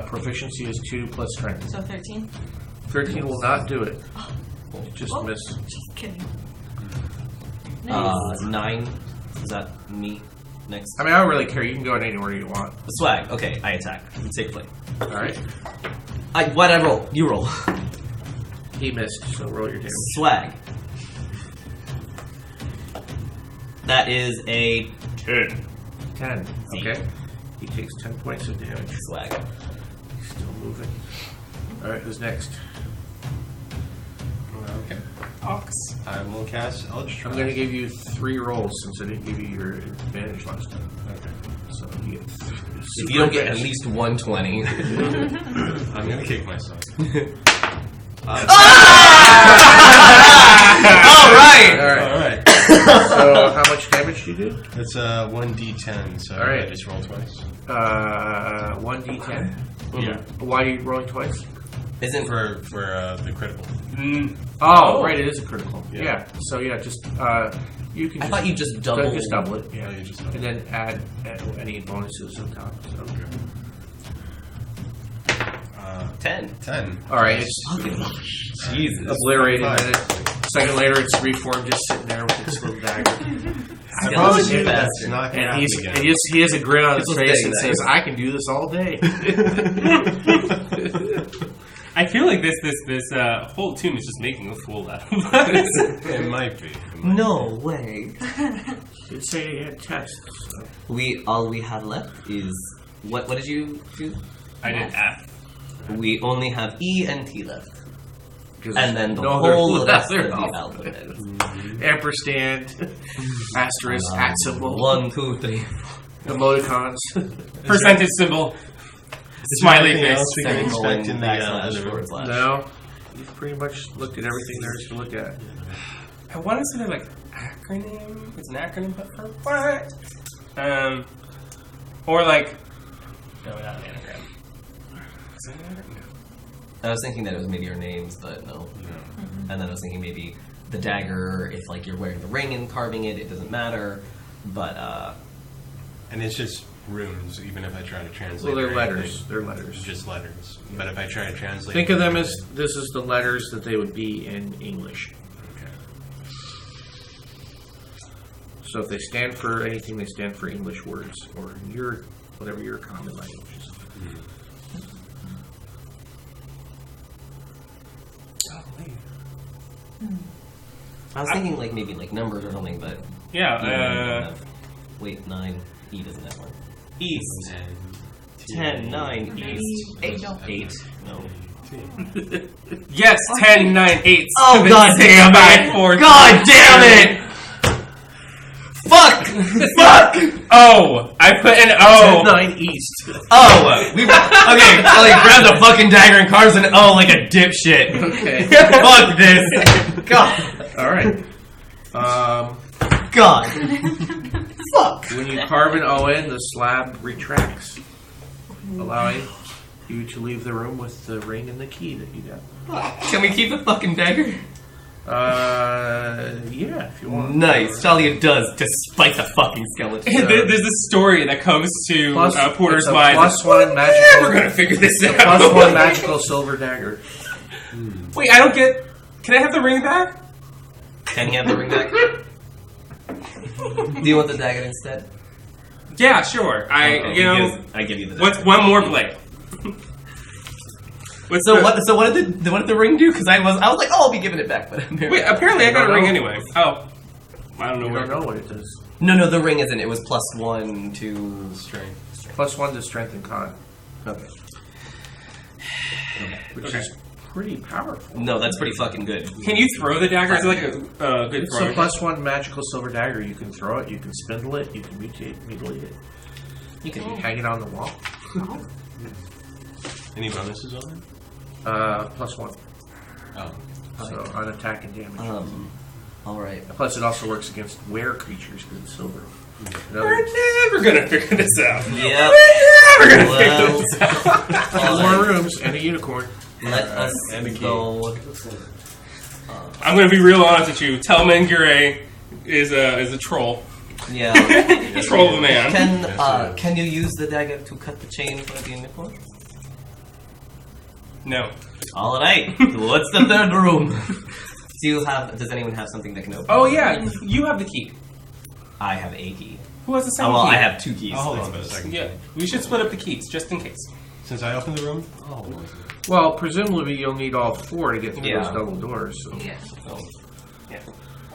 proficiency is 2 plus strength. 13. 13 will not do it. Just Oh. miss. Just kidding. Nice. 9. Is that me? Next. I mean, I don't really care. You can go in any order you want. Swag. Okay, I attack. You take play. All right. Why'd I roll? You roll. He missed, so roll your damage. Swag. That is a 10. 10. Okay. He takes 10 points of damage. Swag. He's still moving. All right, who's next? Okay. Ox. I will cast Eldritch I'm Blast. going to give you 3 rolls since I didn't give you your advantage last time. Okay. So you get If you don't get at least 120. I'm gonna kick myself. Alright! Alright. So how much damage do you do? It's a 1d10, so All right. I just roll twice. 1d10. Yeah. Why are you rolling twice? Isn't For the critical. Oh, right, it is a critical. Yeah. Yeah. So yeah, just you can. I thought you just double. Just double it. Yeah. Yeah, you just double and then add any bonuses on top. So. 10. 10. All right, it's Jesus. obliterated. Fine. And then a second later, it's reformed, just sitting there with its little dagger. I Skeleton promise you bastard. that's not gonna And happen he's, again. and he has a grin on his It's face staying and there. says, "I can do this all day." I feel like this whole tomb is just making a fool out of us. It might be. No way. You'd say he had tests. So. All we have left is what did you do? I did F. We only have E and T left. 'Cause And then the no whole other rest of other the alphabet. alphabet. Ampersand, asterisk, at symbol, 1, 2, 3. emoticons. Percentage symbol. Smiley anything face. else we can Semicolon, expect in the backslash, room? forward slash. No, You've pretty much looked at everything there is to look at. I want to say they're like acronym. It's an acronym, but for what? Or like, no, not an anagram. Is it an anagram? No. I was thinking that it was maybe your names, but no. And then I was thinking maybe the dagger, if like you're wearing the ring and carving it, it doesn't matter. But And it's just runes, even if I try to translate. Well, they're or letters. anything. They're letters. Just letters. But if I try to translate, Think of them as this is the letters that they would be in English. Okay. So if they stand for anything, they stand for English words or your whatever your common language is. Oh, wait. I was thinking like maybe like numbers or something, but Yeah, wait, 9. E doesn't have one. East. 10, 9, East. 8, no. 8, no. Yes, 10, 9, 8. Oh, 7, God 6, damn 5, it! 4, God damn it! Fuck! Fuck! Oh, I put an O. 9 East. Oh, we okay. I like grabbed a fucking dagger and carves an O like a dipshit. Okay. Fuck this. God. All right. God. Fuck. When you carve an O in, the slab retracts, allowing you to leave the room with the ring and the key that you got. Can we keep the fucking dagger? Yeah, if you want. Nice. Charlie, it does, despite the fucking skeleton. There's this story that comes to Porter's it's a mind. +1 We're magical. gonna figure this out. +1 magical silver dagger. Wait, I don't get. Can I have the ring back? Can you have the ring back? Do you want the dagger instead? Yeah, sure. I give you the dagger. What's one more blade? So what did the ring do? Because I was like, oh, I'll be giving it back, but Wait, apparently I got a don't ring know. anyway. Oh, I don't know You where. don't know what it does. no, the ring isn't. It was +1 to strength. +1 to strength and con. Okay. Which Okay. is pretty powerful. No, that's pretty fucking good. Can you throw the dagger? Is it like a good It's throw? a +1 magical silver dagger. You can throw it, you can spindle it, you can mutilate it. You can hang it on the wall. Any bonuses on it? +1. Oh. So on attack and damage. All right. Plus, it also works against were creatures with silver. We're never gonna figure this out. Yep. We're never gonna figure this out. Two more rooms and a unicorn. Let us and a key. go. I'm gonna be real honest with you. Telman Gure is a troll. Yeah. Troll of a man. Can you use the dagger to cut the chain for the unicorn? No. All right. What's the third room? Does anyone have something that can open? Oh yeah, you have the key. I have a key. Who has the second Well, key? I have 2 keys. I'll hold on for a second. Yeah, we should split up the keys just in case. Since I opened the room, I'll hold on to it. Well, presumably you'll need all 4 to get through Yeah. those double doors. So. Yeah. So, yeah.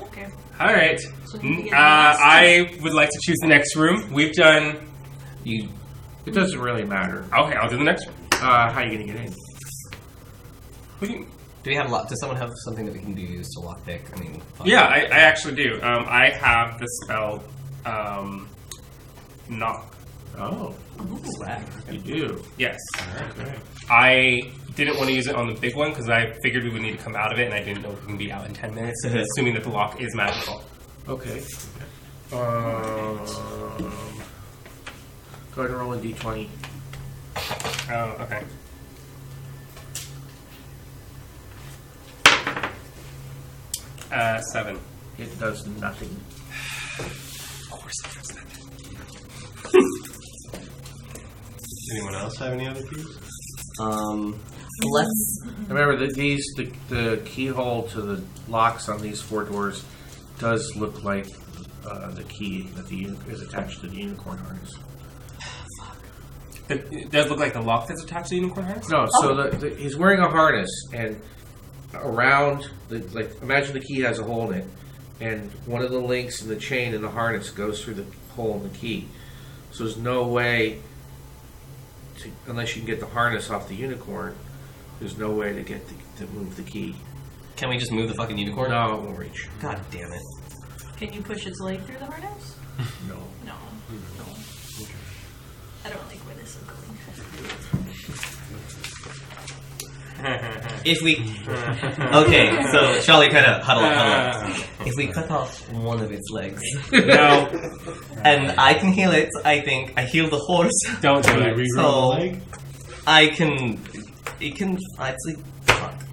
Okay. All right. So we can get the last I would like to choose the next room. We've done. You. It doesn't really matter. Okay, I'll do the next one. How are you going to get in? We can, Do we have Does someone have something that we can use to lockpick? I mean. Fuck. yeah, I actually do. I have the spell. Knock. Oh, Swag. you do. Yes. Okay. I didn't want to use it on the big one because I figured we would need to come out of it, and I didn't know it can be out in 10 minutes, assuming that the lock is magical. Okay. Go ahead and roll a d20. Oh, okay. Seven. It does nothing. Does anyone else have any other keys? Let's. Remember that the keyhole to the locks on these 4 doors does look like the key that is attached to the unicorn harness. It does look like the lock that's attached to the unicorn harness? No, so he's wearing a harness, and around imagine the key has a hole in it, and one of the links in the chain in the harness goes through the hole in the key. So there's no way unless you can get the harness off the unicorn. There's no way to get to move the key. Can we just move the fucking unicorn? No, it won't reach. God damn it. Can you push its leg through the harness? No. No. I don't like where this is going. If we... Okay, so Charlie kind of huddle up. If we cut off one of its legs, No, and I can heal it, I think. I heal the horse. don't do Can it. we regrow So- the leg? I can... It can actually... Fuck.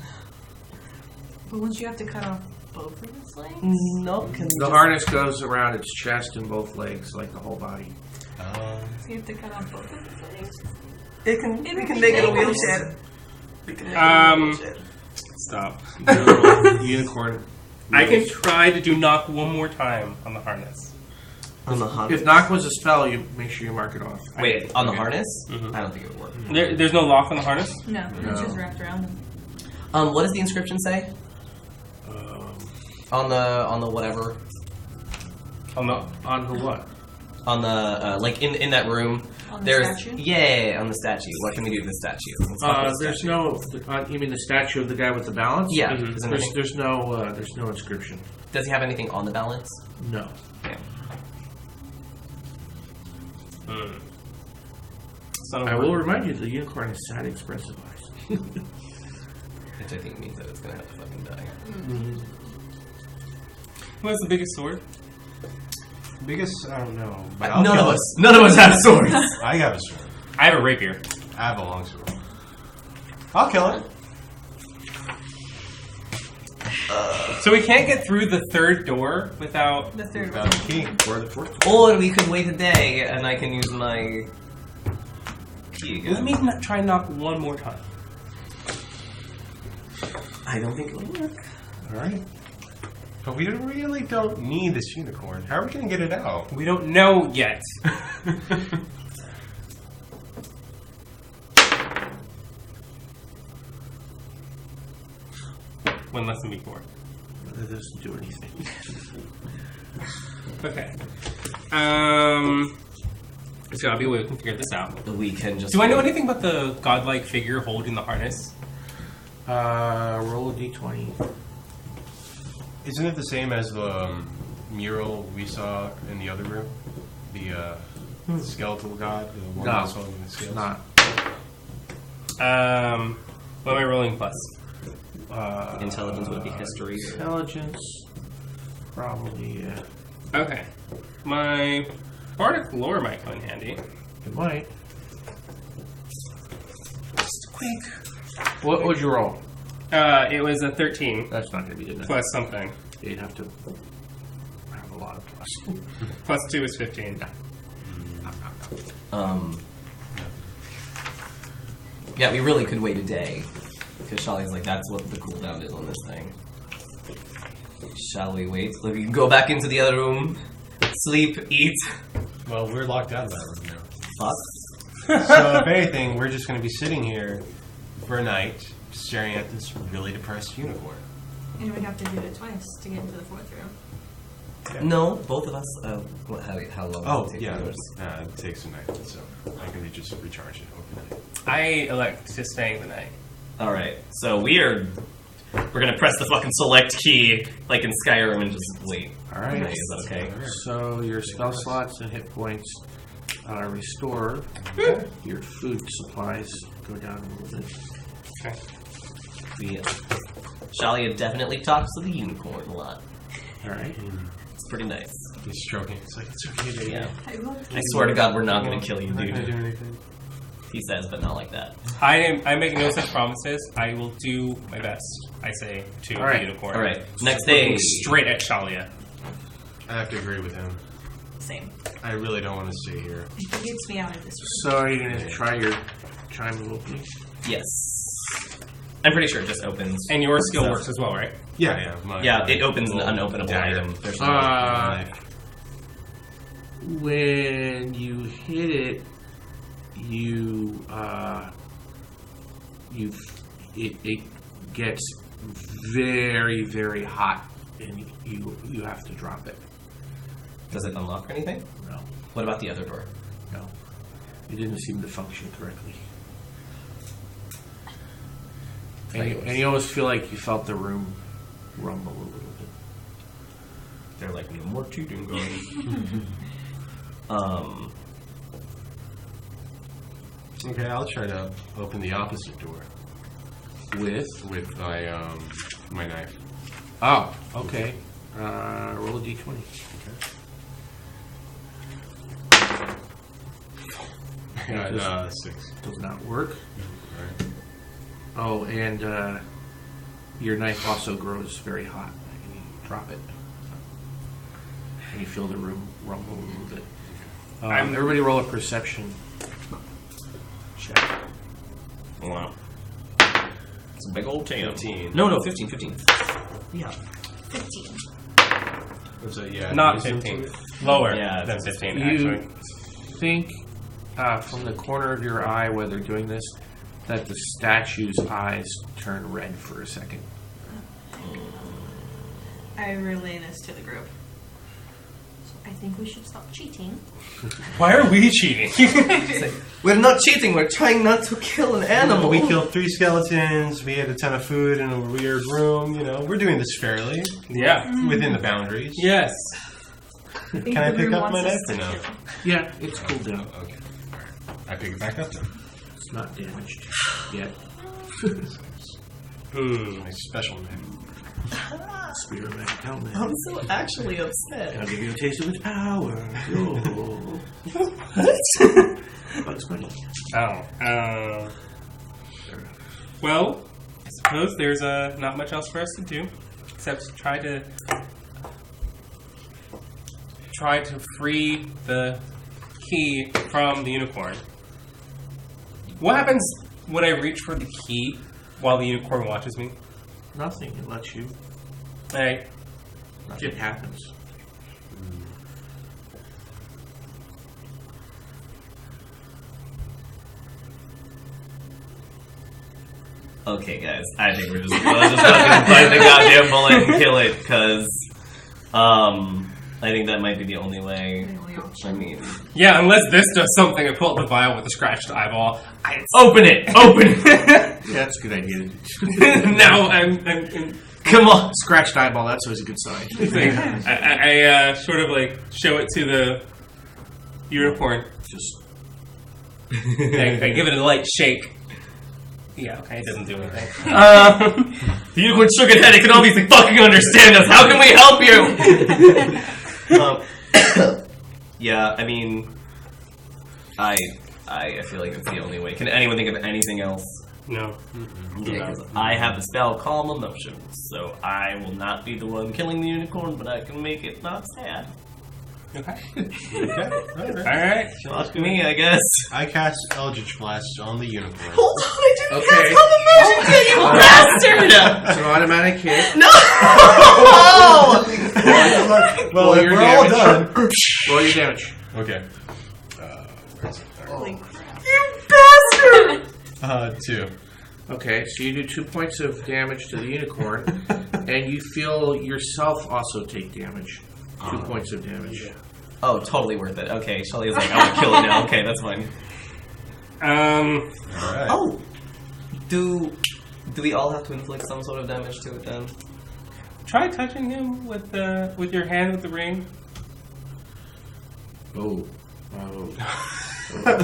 But once you have to cut off both of its legs? No, can The harness goes around its chest and both legs, like the whole body. So you have to cut off both of its legs? It can make it a wheelchair. Stop. Unicorn. I can try to do knock one more time on the harness. On the harness? If knock was a spell, you make sure you mark it off. Wait, on the Okay. harness? Mhm. I don't think it would work. There's no lock on the harness? No, No. it's just wrapped around them. What does the inscription say? On the whatever? On the what? On the, like, in that room. On the There's statue? Yeah, on the statue. What can we do to the statue? Let's talk about the There's statue. no. You mean the statue of the guy with the balance? Yeah. Mhm. Is there anything- There's no inscription. Does he have anything on the balance? No. Yeah. Son of I a- will remind you, the unicorn has sad, expressive eyes. Which I think means that it's gonna have to fucking die. Who has the biggest sword? Biggest, I don't know. But I'll None kill of it. us have swords. I got a sword. I have a rapier. I have a long sword. I'll kill it. So we can't get through the third door without... The third Without one. a key. Or the fourth. Or we could wait a day and I can use my key Let again. me try and knock one more time. I don't think it'll work. Alright. But we really don't need this unicorn. How are we going to get it out? We don't know yet. One less than before. That doesn't do anything. Okay. There's gotta be a way we can figure this out. We can just. Do I know anything about the godlike figure holding the harness? Roll a d20. Isn't it the same as the mural we saw in the other room? The skeletal god? The one No, that's holding the it's scales? not. What am I rolling plus? Intelligence would be history. Intelligence. Probably, yeah. Okay. My bardic lore might come in handy. It might. Just quick. What would you roll? It was a 13 That's not going to be enough. plus something. You'd have to have a lot of plus. Plus 2 is 15. Yeah, we really could wait a day. Because Shali's like, that's what the cooldown is on this thing. Shall we wait? Look, we can go back into the other room, sleep, eat. Well, we're locked out of that room now. Fuck. So, if anything, we're just going to be sitting here for a night, staring at this really depressed unicorn. And we'd have to do it twice to get into the fourth room. No, both of us. How long? Oh, does it take yeah. for yours? It takes a night, so I can just recharge it overnight. I elect to stay the night. All right. So we're gonna press the fucking select key like in Skyrim and just wait. All right. Okay, is that okay? So your spell slots and hit points are restored. Your food supplies go down a little bit. Okay. Shalia definitely talks to the unicorn a lot. All right. It's pretty nice. He's stroking. It's like, it's okay, baby. Yeah. I will. I swear to God, we're not gonna kill you, I'm not going to do dude. anything. He says, but not like that. I make no such promises. I will do my best. I say to All right. the unicorn. All right. Next day. Looking straight at Shalia. I have to agree with him. Same. I really don't want to stay here. He gets me out of this room. So are you going to try your chime opening? Yes. I'm pretty sure it just opens. And your skill So- works as well, right? Yeah. Yeah, it opens an unopenable dagger. item. There's no Knife. When you hit it, it gets very, very hot, and you have to drop it. Does it unlock anything? No, What about the other door? no, it didn't seem to function correctly. And you almost feel like you felt the room rumble a little bit. They're like, no more cheating, guys. Okay, I'll try to open the opposite door with my knife. Oh, okay. Roll a d20. Got 6. Does not work. Right. Oh, and your knife also grows very hot. And you drop it. And you feel the room rumble a little bit. Everybody roll a perception check. Wow. It's a big old 10. 15. No, 15. Yeah. 15. So, yeah, Not wisdom 15. to it? Lower Yeah, than 15, You actually. think from the corner of your eye while they're doing this that the statue's eyes turn red for a second. I relay this to the group. So I think we should stop cheating. Why are we cheating? We're not cheating, we're trying not to kill an animal. We killed 3 skeletons. We had a ton of food in a weird room. You know, we're doing this fairly Yeah. within the boundaries. Yes. Can I pick up my knife or no? Yeah, it's cooled down. Okay. I pick it back up then. It's not damaged yet. My special knife. Spearman helmet. I'm so actually upset. I'll give you a taste of its power. Bugs Bunny. Oh. Well, I suppose there's not much else for us to do except try to free the key from the unicorn. What happens when I reach for the key while the unicorn watches me? Nothing. It lets you. Hey, Nothing happens. Okay, guys, I think we're just fucking fight the goddamn bullet and kill it, because, I think that might be the only way. I mean, yeah, unless this does something and pull up the vial with a scratched eyeball. open it! Yeah, that's a good idea. Now I'm Come on! Scratched eyeball, that's always a good sign. I sort of like show it to the unicorn. Just I give it a light shake. Yeah, okay, it doesn't do anything. The unicorn shook its head, it can obviously fucking understand us! How can we help you? Yeah, I mean, I feel like it's the only way. Can anyone think of anything else? No. Yeah, 'cause I have the spell Calm Emotions, so I will not be the one killing the unicorn, but I can make it not sad. Okay. Okay. Alright. Fuck me, I guess. I cast Eldritch Blast on the unicorn. Hold on, I didn't Okay. cast Calm Emotions yet, you bastard! it's an automatic hit. No! Well, Roll if your we're all damage. done. Roll your damage. Okay. Where is it? Holy crap. You bastard! 2. Okay, so you do 2 points of damage to the unicorn, and you feel yourself also take damage. 2 points of damage. Oh, totally worth it. Okay, Shelly is like, I want to kill it now. Okay, that's fine. Alright. Oh! Do we all have to inflict some sort of damage to it then? Try touching him with your hand with the ring. Oh. That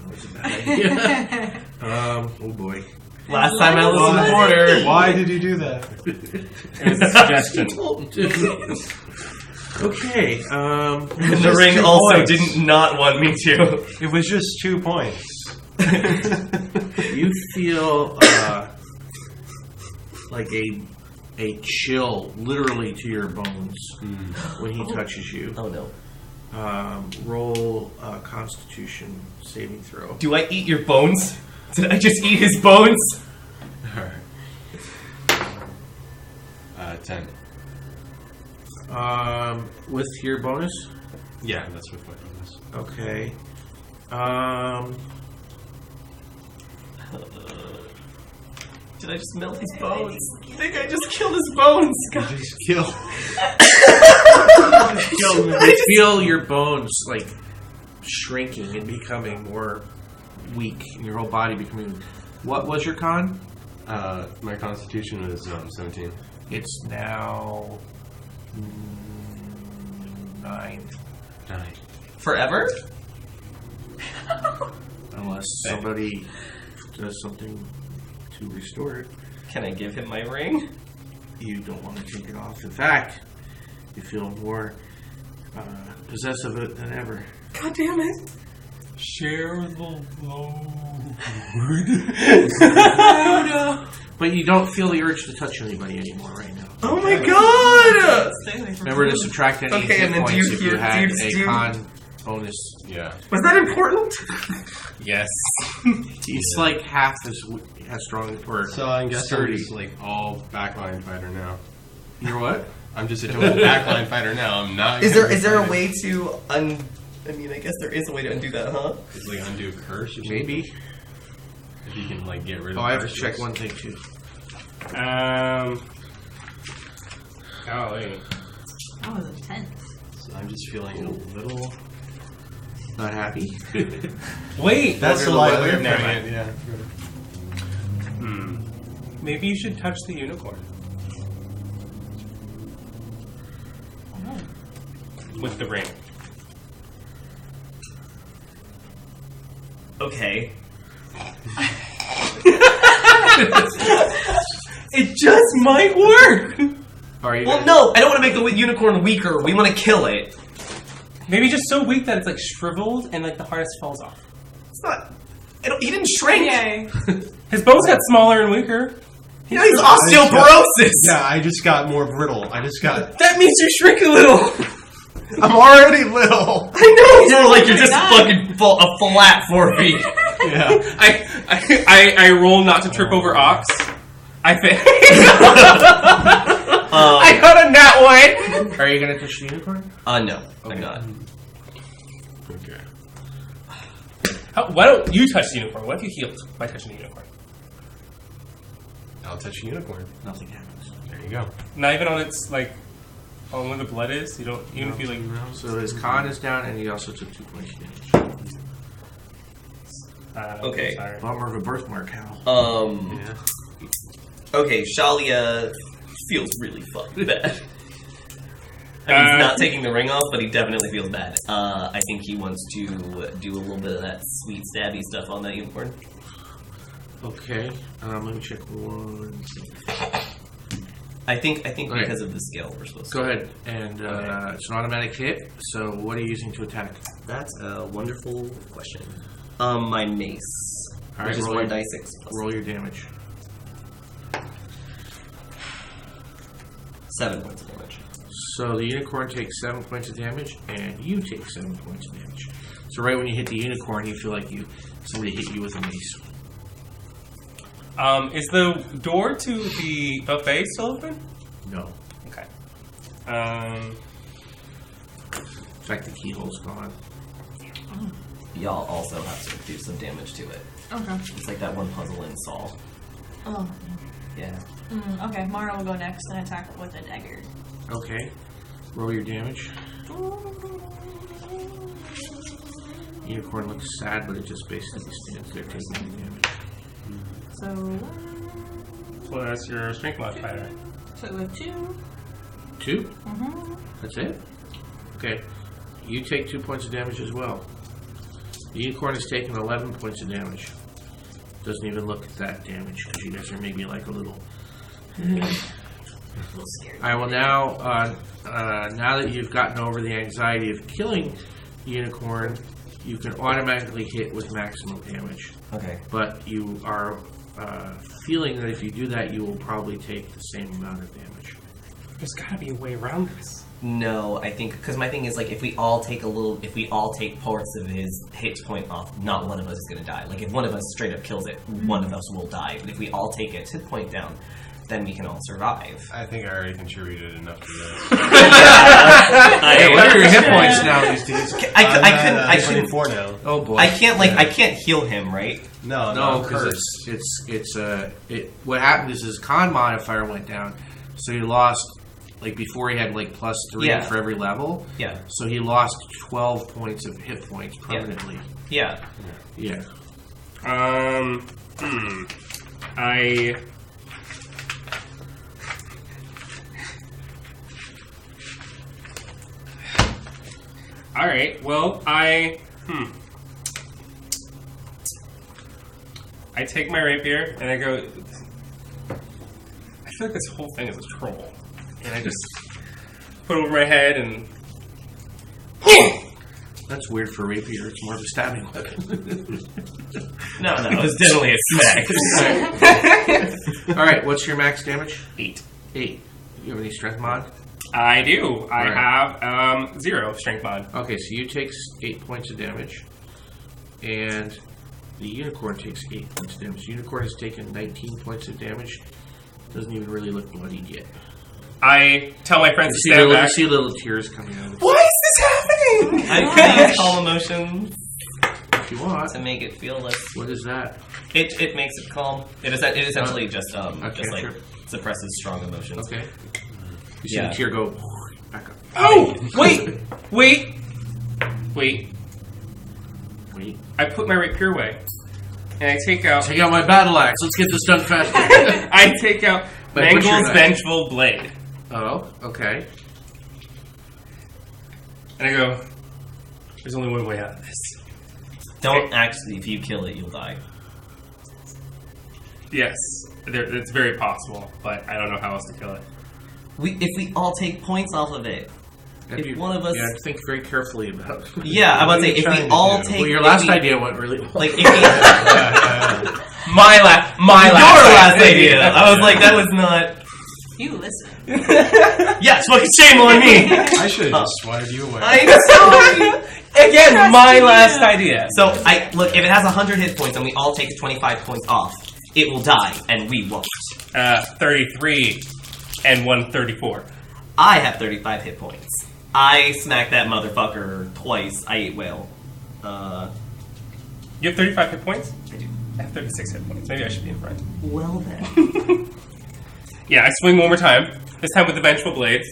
was a bad idea. Oh boy. Last time I was on the border. Why did you do that? It was a suggestion. Okay. The ring Just 2 also points. didn't not want me to. It was just 2 points. You feel like a chill, literally to your bones, when he touches you. Oh no. Roll a Constitution saving throw. Do I eat your bones? Did I just eat his bones? Alright. 10. With your bonus? Yeah, that's with my bonus. Okay. Did I just melt his bones? I think I just killed his bones. God. Just kill. You feel your bones like shrinking and becoming more weak, and your whole body becoming. What was your con? My constitution was 17. It's now 9. 9. Forever? Unless somebody does something to restore it. Can I give him my ring? You don't want to take it off. In fact, you feel more possessive of it than ever. God damn it! Share the load. But you don't feel the urge to touch anybody anymore right now. Oh my god! Stay away from Remember to food. subtract any Okay, hit and then do points you if you hear- had do a you- con bonus. Yeah. Was that important? Yes. It's like half as strong or So I guess I'm sturdy. just like all backline fighter now. You're what? I'm just a total backline fighter now. I'm not. Is gonna there be a fighting. way to I mean, I guess there is a way to undo that, huh? It's like undo curse or something? Maybe. If you can like get rid of. Oh, I have to curses. check one thing too. Golly. That was intense. So I'm just feeling a little. Not happy. Wait. That's the the light weather, way never from mind. it. Yeah. Maybe you should touch the unicorn. With the ring. Okay. It just might work! Are you? Well, no, I don't want to make the unicorn weaker. We want to kill it. Maybe just so weak that it's like shriveled and like the harness falls off. It's not. He didn't shrink. Yay. His bones got smaller and weaker. You know, he's osteoporosis. Yeah, I just got more brittle. I just got. That means you shrink a little. I'm already little. I know. You're like you're just God. fucking a flat 4 feet. Yeah. I roll not to trip over ox. I think. I got a nat one. Are you gonna touch the unicorn? No, I'm not. Okay. Why don't you touch the unicorn? What if you healed by touching the unicorn? I'll touch the unicorn. Nothing happens. There you go. Not even on its like on where the blood is. You don't even if you like. So his con is down, and he also took 2 points of damage. Okay. Sorry. Bummer of a birthmark, Hal. Yeah. Okay, Shalia feels really fucking bad. I mean, he's not taking the ring off, but he definitely feels bad. I think he wants to do a little bit of that sweet stabby stuff on that unicorn. Okay. Let me check one thing. I think Okay. because of the skill we're supposed to. Go ahead, and it's an automatic hit. So, what are you using to attack? That's a wonderful question. My mace, All right, which is roll 1d6 your- plus Roll your damage. 7 points of damage. So the unicorn takes 7 points of damage, and you take 7 points of damage. So right when you hit the unicorn, you feel like somebody hit you with a mace. Is the door to the buffet still open? No. Okay. In fact, the keyhole's gone. Y'all also have to do some damage to it. Okay. It's like that one puzzle in Saul. Oh. Yeah. Okay, Mara will go next and attack with a dagger. Okay. Roll your damage. Unicorn looks sad, but it just basically stands there taking the damage. So, Well, that's your strength modifier. so we have 2. 2? Mm-hmm. That's it? Okay. You take 2 points of damage as well. The unicorn has taken 11 points of damage. Doesn't even look that damage because you guys are maybe like a little. A little scared. I will now, now that you've gotten over the anxiety of killing the unicorn, you can automatically hit with maximum damage. Okay. But you are feeling that if you do that, you will probably take the same amount of damage. There's gotta be a way around this. No, I think because my thing is like if we all take parts of his hit point off, not one of us is gonna die. Like if one of us straight up kills it, one of us will die. But if we all take its hit point down, then we can all survive. I think I already contributed enough to this. Hey, what are your hit points now these days? I couldn't. 24 now. Oh boy. I can't heal him, right? No, No, because what happened is his con modifier went down, so he lost. Like before, he had like +3 Yeah. for every level. Yeah. So he lost 12 points of hit points permanently. Yeah. Yeah. I. All right. Well, I take my rapier and I go. I feel like this whole thing is a troll, and I just put it over my head and. That's weird for a rapier. It's more of a stabbing weapon. No, it was definitely a smack. All right, what's your max damage? 8. 8. You have any strength mod? I do. I Right. have 0 strength mod. Okay, so you take 8 points of damage, and the unicorn takes 8 points of damage. The unicorn has taken 19 points of damage. Doesn't even really look bloodied yet. I tell my friends to You stand back. see little tears coming out. Why is this happening? I use calm emotions If you want. to make it feel less. What is that? It makes it calm. It essentially just like sure. suppresses strong emotions. Okay. You see Yeah. the tear go back up. Oh, wait. I put my rapier away, and I take out. Take out my battle axe. Let's get this done faster. I take out My butcher Mangle's knife. vengeful blade, Oh, okay. and I go. There's only one way out of this. Don't actually. If you kill it, you'll die. Yes, it's very possible, but I don't know how else to kill it. If we all take points off of it. If one of us- Yeah, think very carefully about it. Yeah, I'm about to say if we all take. Well, your if last we- idea went really well. Like if we, My last your last idea. I was like, that was not. You listen. Yes, fucking shame on me. I should have just swatted you away. I'm sorry. Again, my last idea. So I look. If it has 100 hit points and we all take 25 points off, it will die, and we won't. 33 and 134. I have 35 hit points. I smacked that motherfucker twice. I ate whale. You have 35 hit points? I do. I have 36 hit points. Maybe I should be in front. Well then. Yeah, I swing one more time. This time with the vengeful blades.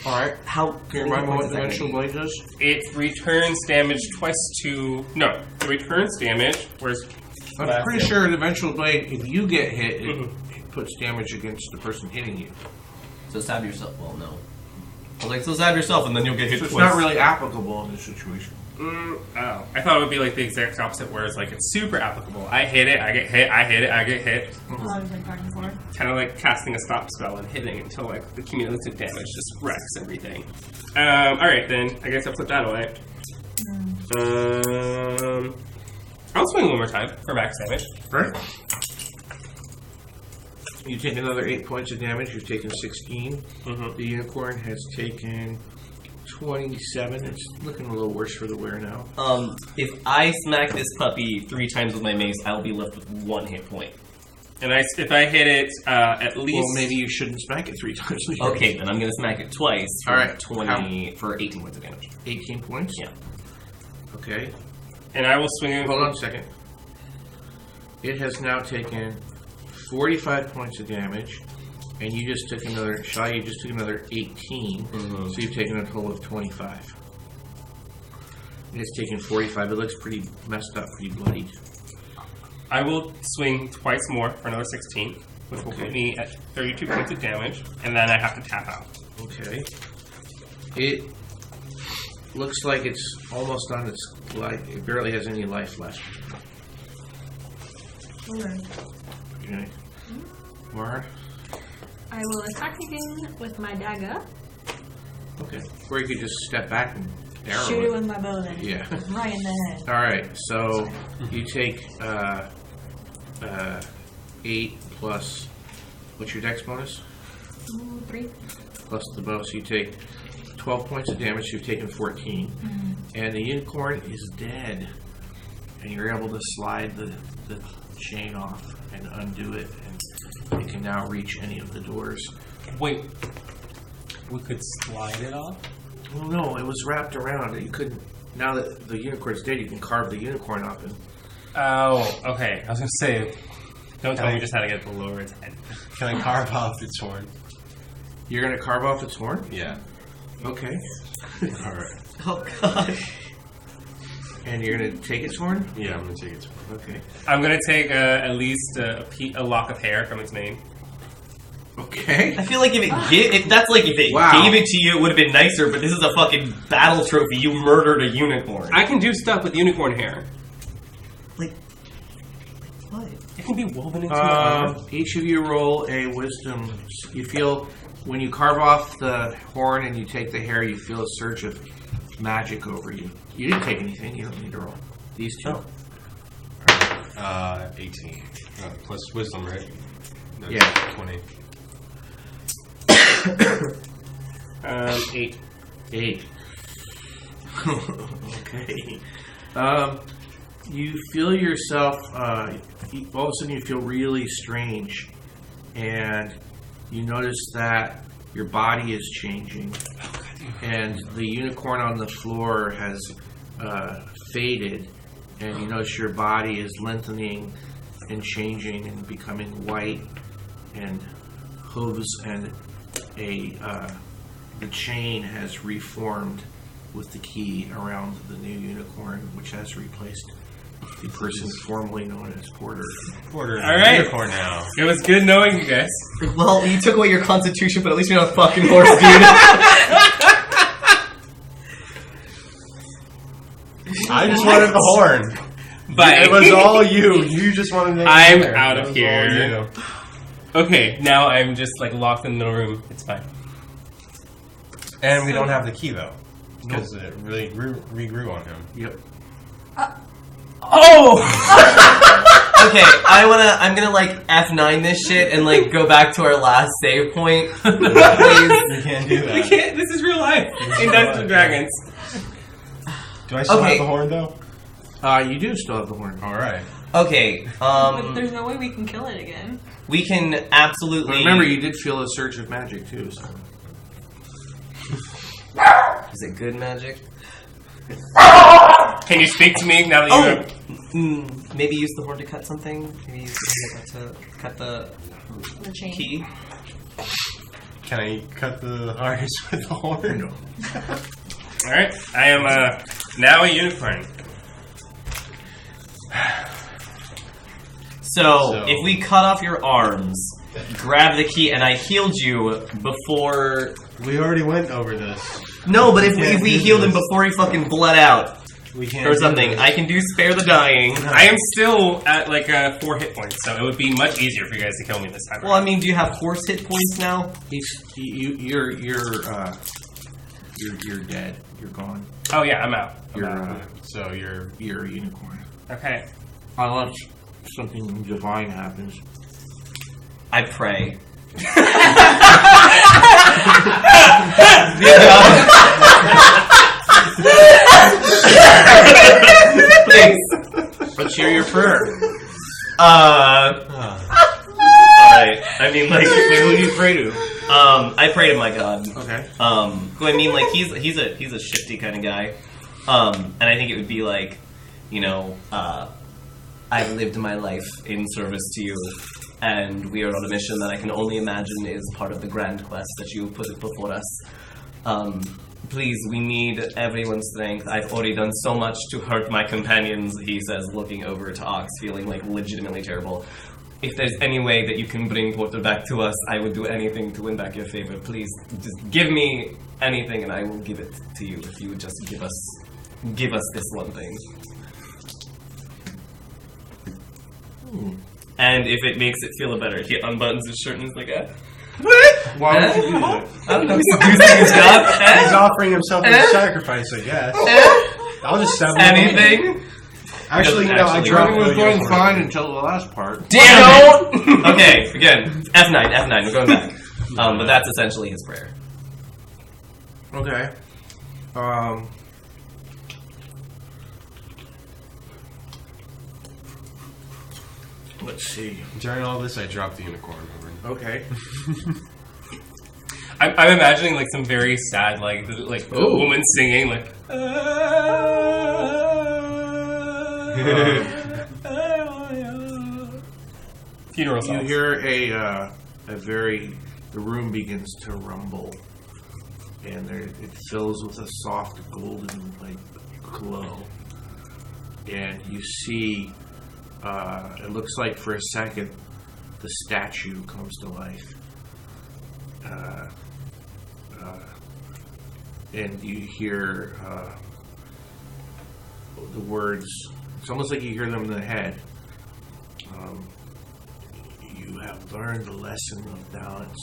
Alright. How? Can you remind me what the vengeful blade does? It returns damage twice to... No, it returns damage, whereas... I'm pretty sure the vengeful blade, if you get hit, Mhm. it puts damage against the person hitting you. So stab yourself. Well, no. I was like, so stab yourself, and then you'll get hit So it's twice. not really applicable in this situation. Oh. I thought it would be like the exact opposite, where it's like it's super applicable. I hit it, I get hit, I hit it, I get hit. That's what I was like talking for. Kind of like casting a stop spell and hitting until like the cumulative damage just wrecks everything. Alright then, I guess I'll put that away. I'll swing one more time for max damage. Right? You take another 8 points of damage. You've taken 16. Mm-hmm. The unicorn has taken 27. It's looking a little worse for the wear now. If I smack this puppy 3 times with my mace, I will be left with 1 hit point. And if I hit it at least... Well, maybe you shouldn't smack it 3 times. Okay, then I'm gonna smack it twice. For All right. 20 for 18 points of damage. 18 points? Yeah. Okay. And I will swing it... Hold on a second. It has now taken 45 points of damage, and you just took another... Shai, you just took another 18, so you've taken a total of 25. It's taken 45. It looks pretty messed up, pretty bloodied. I will swing twice more for another 16, which will put me at 32 points of damage, and then I have to tap out. Okay. It looks like it's almost on its life. It barely has any life left. Okay. Mara? I will attack again with my dagger. Okay. Or you could just step back and arrow Shoot it with my bow then. Yeah. Right in the head. Alright, so you take 8 plus, what's your dex bonus? 3. Plus the bow, so you take 12 points of damage, you've taken 14. And the unicorn is dead. And you're able to slide the chain off and undo it, and it can now reach any of the doors. Wait, we could slide it off? Well, no, it was wrapped around. You couldn't, now that the unicorn's dead, you can carve the unicorn up and... Oh, okay. I was going to say, don't tell me just how to get below its head. Can I carve off its horn? You're going to carve off its horn? Yeah. Okay. Alright. Oh god. And you're going to take its horn? Yeah, I'm gonna take its horn. Okay. I'm going to take at least a lock of hair from its mane. Okay. I feel like if that's like if it Wow. gave it to you, it would have been nicer. But this is a fucking battle trophy. You murdered a unicorn. I can do stuff with unicorn hair. Like what? can be woven into my armor? Each of you roll a wisdom. You feel when you carve off the horn and you take the hair, you feel a surge of magic over you. You didn't take anything. You don't need to roll. These two. 18. Plus wisdom, right? That's Yeah. 20. 8. 8. Okay. You feel yourself, all of a sudden you feel really strange, and you notice that your body is changing, and the unicorn on the floor has faded, and you notice your body is lengthening and changing and becoming white, and hooves and the chain has reformed with the key around the new unicorn, which has replaced the person formerly known as Porter. Porter is All right. a unicorn now. It was good knowing you guys. Well, you took away your constitution, but at least you're not a fucking horse, dude. I just wanted the horn. But It was all you. You just wanted to. I'm out of It was here. all you. Okay, now I'm just like locked in the middle room. It's fine. And we don't have the key though, because it really regrew on him. Yep. Oh! Okay, I'm gonna like F9 this shit and like go back to our last save point. Please. We can't do that. We can't. This is real life in Dungeons and Dragons. Do I still Okay. have the horn though? You do still have the horn. All right. Okay, But there's no way we can kill it again. we can absolutely. But remember, you did feel a surge of magic too. So. Is it good magic? Can you speak to me now that you have... Maybe use the horn to cut something. Maybe use the horn to cut the The chain. key. Can I cut the harness with the horn? Alright, I am now a unicorn. So, if we cut off your arms, grab the key, and I healed you before... We already went over this. No, but if can't we do healed him this. before he fucking bled out We can't or do something, this. I can do spare the dying. I am still at like 4 hit points, so it would be much easier for you guys to kill me this time. Well, I mean, do you have horse hit points now? You're dead. You're gone. Oh yeah, I'm out. So you're You're a unicorn. Okay. Unless something divine happens. I pray. Please. Let's hear your prayer. Alright. I mean, like, Who do you pray to? I pray to my god. Okay. Who I mean, like, he's a shifty kind of guy. And I think it would be like, you know, I've lived my life in service to you, and we are on a mission that I can only imagine is part of the grand quest that you put before us. Please, we need everyone's strength. I've already done so much to hurt my companions, he says, looking over to Ox, feeling like legitimately terrible. If there's any way that you can bring Porter back to us, I would do anything to win back your favor. Please, just give me anything and I will give it to you if you would just give us this one thing. And if it makes it feel better, he unbuttons his shirt and is like, Why would you do that? I don't know, seducing his god. He's offering himself as a sacrifice, I guess. I'll just stab him. Anything? Actually, no, I Actually, dropped Everything was the going unicorn. fine until the last part. Damn it! Okay, again, F9, we're going back. But that's essentially his prayer. Okay. Let's see. During all this, I dropped the unicorn. Okay. I'm imagining like some very sad, like a Ooh. woman singing, like. Funeral You songs. hear the room begins to rumble, and it fills with a soft golden like glow, and you see. It looks like for a second the statue comes to life. And you hear the words. It's almost like you hear them in the head. have learned the lesson of balance.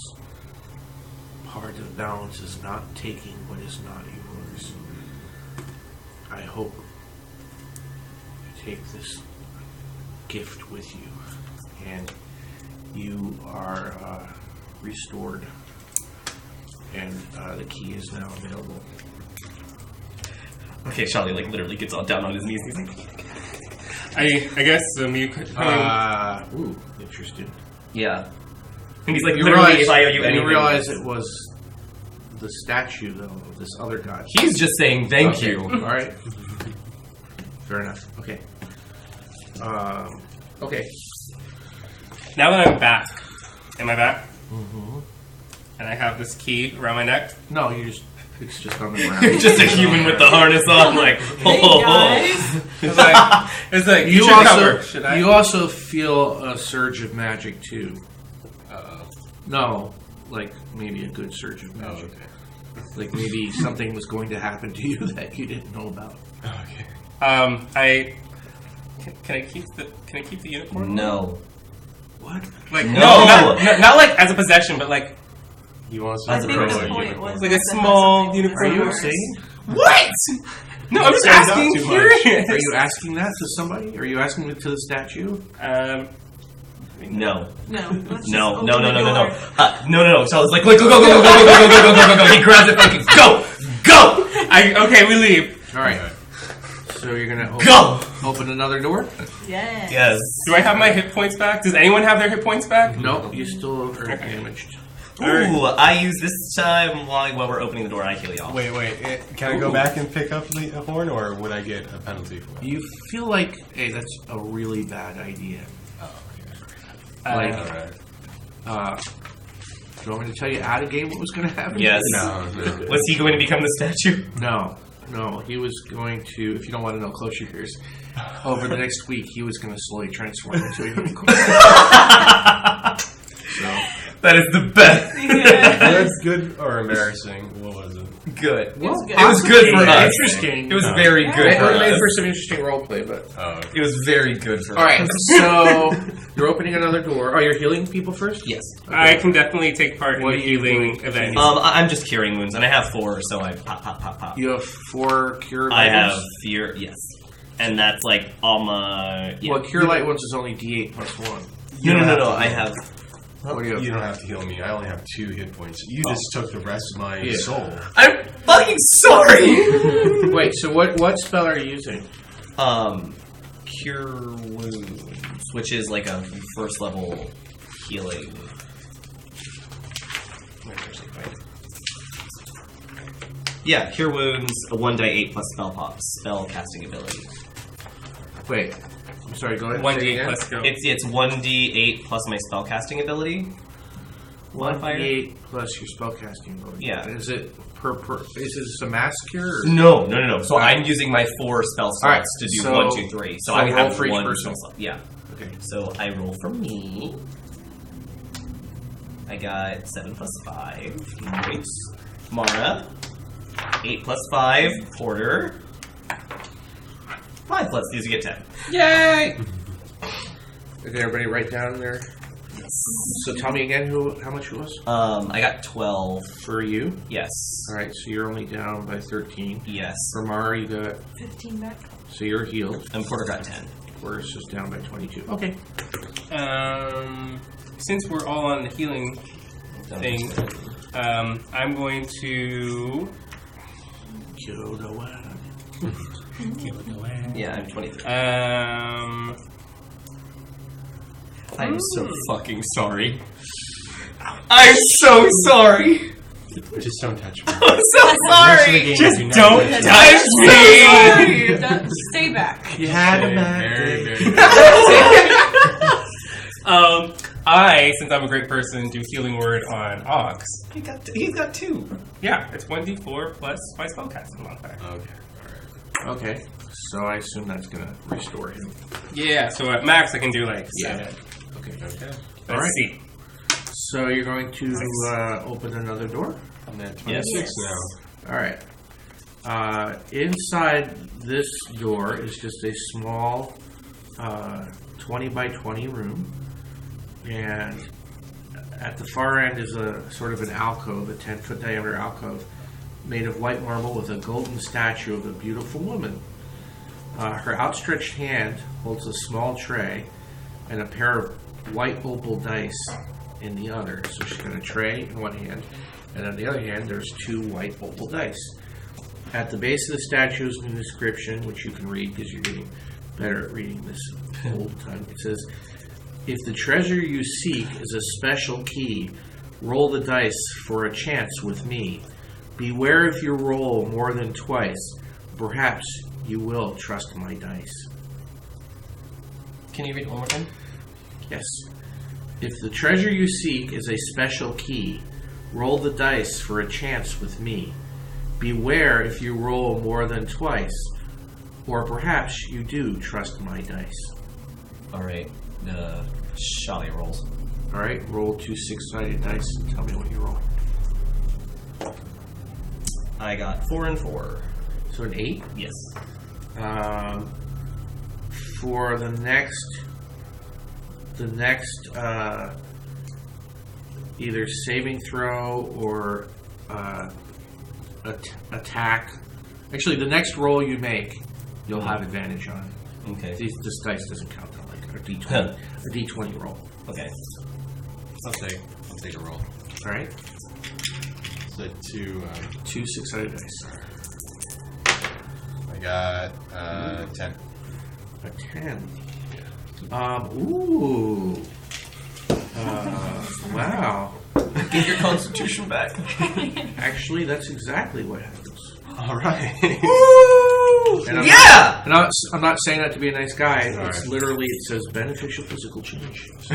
Part of balance is not taking what is not yours. I hope you take this gift with you, and you are restored, and the key is now available. Okay, Charlie literally gets all down on his knees. He's like, I guess you could. Ooh, interesting. yeah. And he's like, You literally, realize, if I owe you anything. you realize it was the statue, though, of this other god. He's just saying thank Okay, you. All right. Fair enough. Okay. Okay. Now that I'm back, am I back? Mm-hmm. And I have this key around my neck. No, it's just on the ground. Just a human with the harness on, like, Hey guys. It's like You should cover. Should I? you also feel a surge of magic too. No, like maybe a good surge of magic. Like maybe something was going to happen to you that you didn't know about. Okay. Can I keep the unicorn? No. What? Like No. not like as a possession, but like He wants to I think throw the a point unicorn. was like a that has small something to do with unicorn. Are you yours. insane? what? No, I'm just Stand up asking. too much. Curious. Are you asking that to somebody? Are you asking it to the statue? No. No. Let's just No. open No. the door. No. Charlie's like, go. He grabs it, fucking go. Okay, we leave. All right. So you're gonna open another door? Yes. Yes. Do I have my hit points back? Does anyone have their hit points back? No, you still are damaged. Ooh, I use this time while we're opening the door. I heal y'all. Wait. Can I go back and pick up the horn, or would I get a penalty for it? You feel like, hey, that's a really bad idea. Like, Do you want me to tell you out of game what was going to happen? Yes. No. Was he going to become the statue? No, he was going to, if you don't want to know close your ears, over the next week, he was going to slowly transform into a unicorn. So, That is the best. That's good or embarrassing? What was it? Good. It was good. It was good for us. interesting. It was very good It for made us. for some interesting roleplay, but... It was very good for us. All right, so you're opening another door. Oh, you're healing people first? Yes. I can definitely take part What in are the you healing doing? event. I'm just curing wounds, and I have 4, so I pop. You have 4 cure I items? have fear, yes. And that's like all my... Yeah. Well, cure light ones is only D8 plus 1. No, I have... What do you have? You don't have to heal me. I only have 2 hit points. You just took the rest of my soul. I'm fucking sorry! Wait, so what spell are you using? Cure wounds, which is like a first level healing. Yeah, cure wounds, a 1d8 plus spell casting ability. Wait, I'm sorry, go ahead. 1d8 plus go. It's 1d8 plus my spell casting ability. Modifier? 1d8 plus your spellcasting ability. Yeah. Is it is this a mass cure? Or? No. So I'm using my 4 spell slots Alright, to do so- 1, 2, 3. So I roll have for each 1 person. spell slot. Yeah. Okay. So I roll for me. I got 7 plus 5. Great. Mara. 8 plus 5. Porter. 5 plus these, you get 10. Yay! Did everybody write down there? So tell me again how much it was? I got 12. For you? Yes. Alright, so you're only down by 13. Yes. For Mara, you got... 15 back. So you're healed. And Porter got 10. Worse is down by 22. Okay. Since we're all on the healing thing, I'm going to Kill the wagon. kill it away. Yeah, I'm 23. I'm so fucking sorry. I'm so sorry. Just don't touch me. I'm so sorry. Just do not don't touch touch me. Don't- Stay back. You had a Very, bad very, I, since I'm a great person, do healing word on Ox. He's got 2. Yeah, it's 1d4 plus my spellcasting modifier. Okay. Okay. So I assume that's going to restore him. Yeah, so at max I can do like 7. Okay. Let's Alright. see. So you're going to open another door? I'm at Yes. 26 now. Alright. Inside this door is just a small 20 by 20 room. And at the far end is a sort of an alcove, a 10-foot diameter alcove, made of white marble with a golden statue of a beautiful woman. Her outstretched hand holds a small tray and a pair of white opal dice in the other. So she's got a tray in one hand, and on the other hand, there's 2 white opal dice. At the base of the statue is an inscription, which you can read because you're getting better at reading this old time. It says, "If the treasure you seek is a special key, roll the dice for a chance with me. Beware if you roll more than twice. Perhaps you will trust my dice." Can you read it one more time? Yes. "If the treasure you seek is a special key, roll the dice for a chance with me. Beware if you roll more than twice, or perhaps you do trust my dice." Alright, Shali rolls. All right, roll 2 6-sided dice and tell me what you roll. I got 4 and 4. So an 8. Yes. For the next either saving throw or attack. Actually, the next roll you make, you'll have advantage on. Okay. This dice doesn't count though, like a D20, a D20 roll. Okay. I'll take a roll. All right, So 2. 2 6-sided dice. I got 10. A 10. Ooh. Wow. Get your constitution back. Actually, that's exactly what happens. All right. And Yeah! I'm not saying that to be a nice guy. All It's right. literally, it says beneficial physical change. So.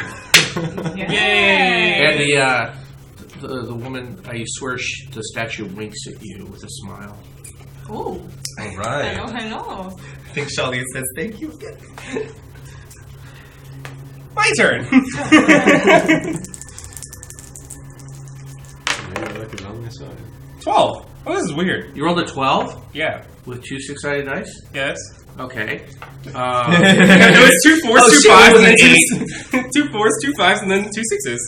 Yay! And the woman, I swear, the statue winks at you with a smile. Ooh. All Hello, right. hello. I think Shali says thank you again. My turn. Maybe luck is on my side. 12. Oh, this is weird. You rolled a 12 Yeah. with 2 6-sided dice? Yes. Okay. It was 2 4s, Oh, 2 shit, 5s, it was and an then 2 4s, 2 5s, and then 2 6s.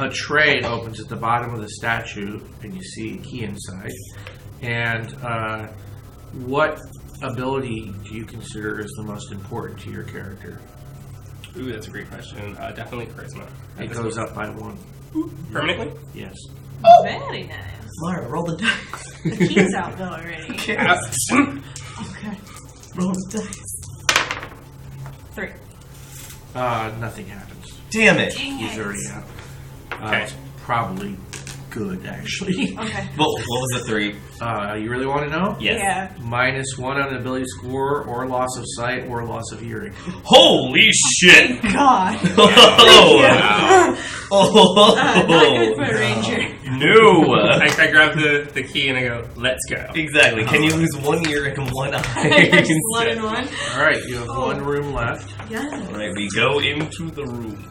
A tray opens at the bottom of the statue, and you see a key inside. And what ability do you consider is the most important to your character? Ooh, that's a great question. Definitely charisma. It goes up by 1. Permanently? Yes. Very nice. Mara, roll the dice. The key's out though already. Okay. Okay. Roll the dice. 3. Nothing happens. Damn it. Dang He's it. already out. Okay. It's probably good, actually. Okay. What was the 3? You really want to know? Yes. Yeah. -1 on an ability score, or loss of sight, or loss of hearing. Holy shit! God. Oh, wow. Oh, Not good for a ranger. no. I grab the key and I go, let's go. Exactly. Can you lose 1 ear and 1 eye? Just 1 and 1. All right, you have 1 room left. Yes. Alright, we go into the room.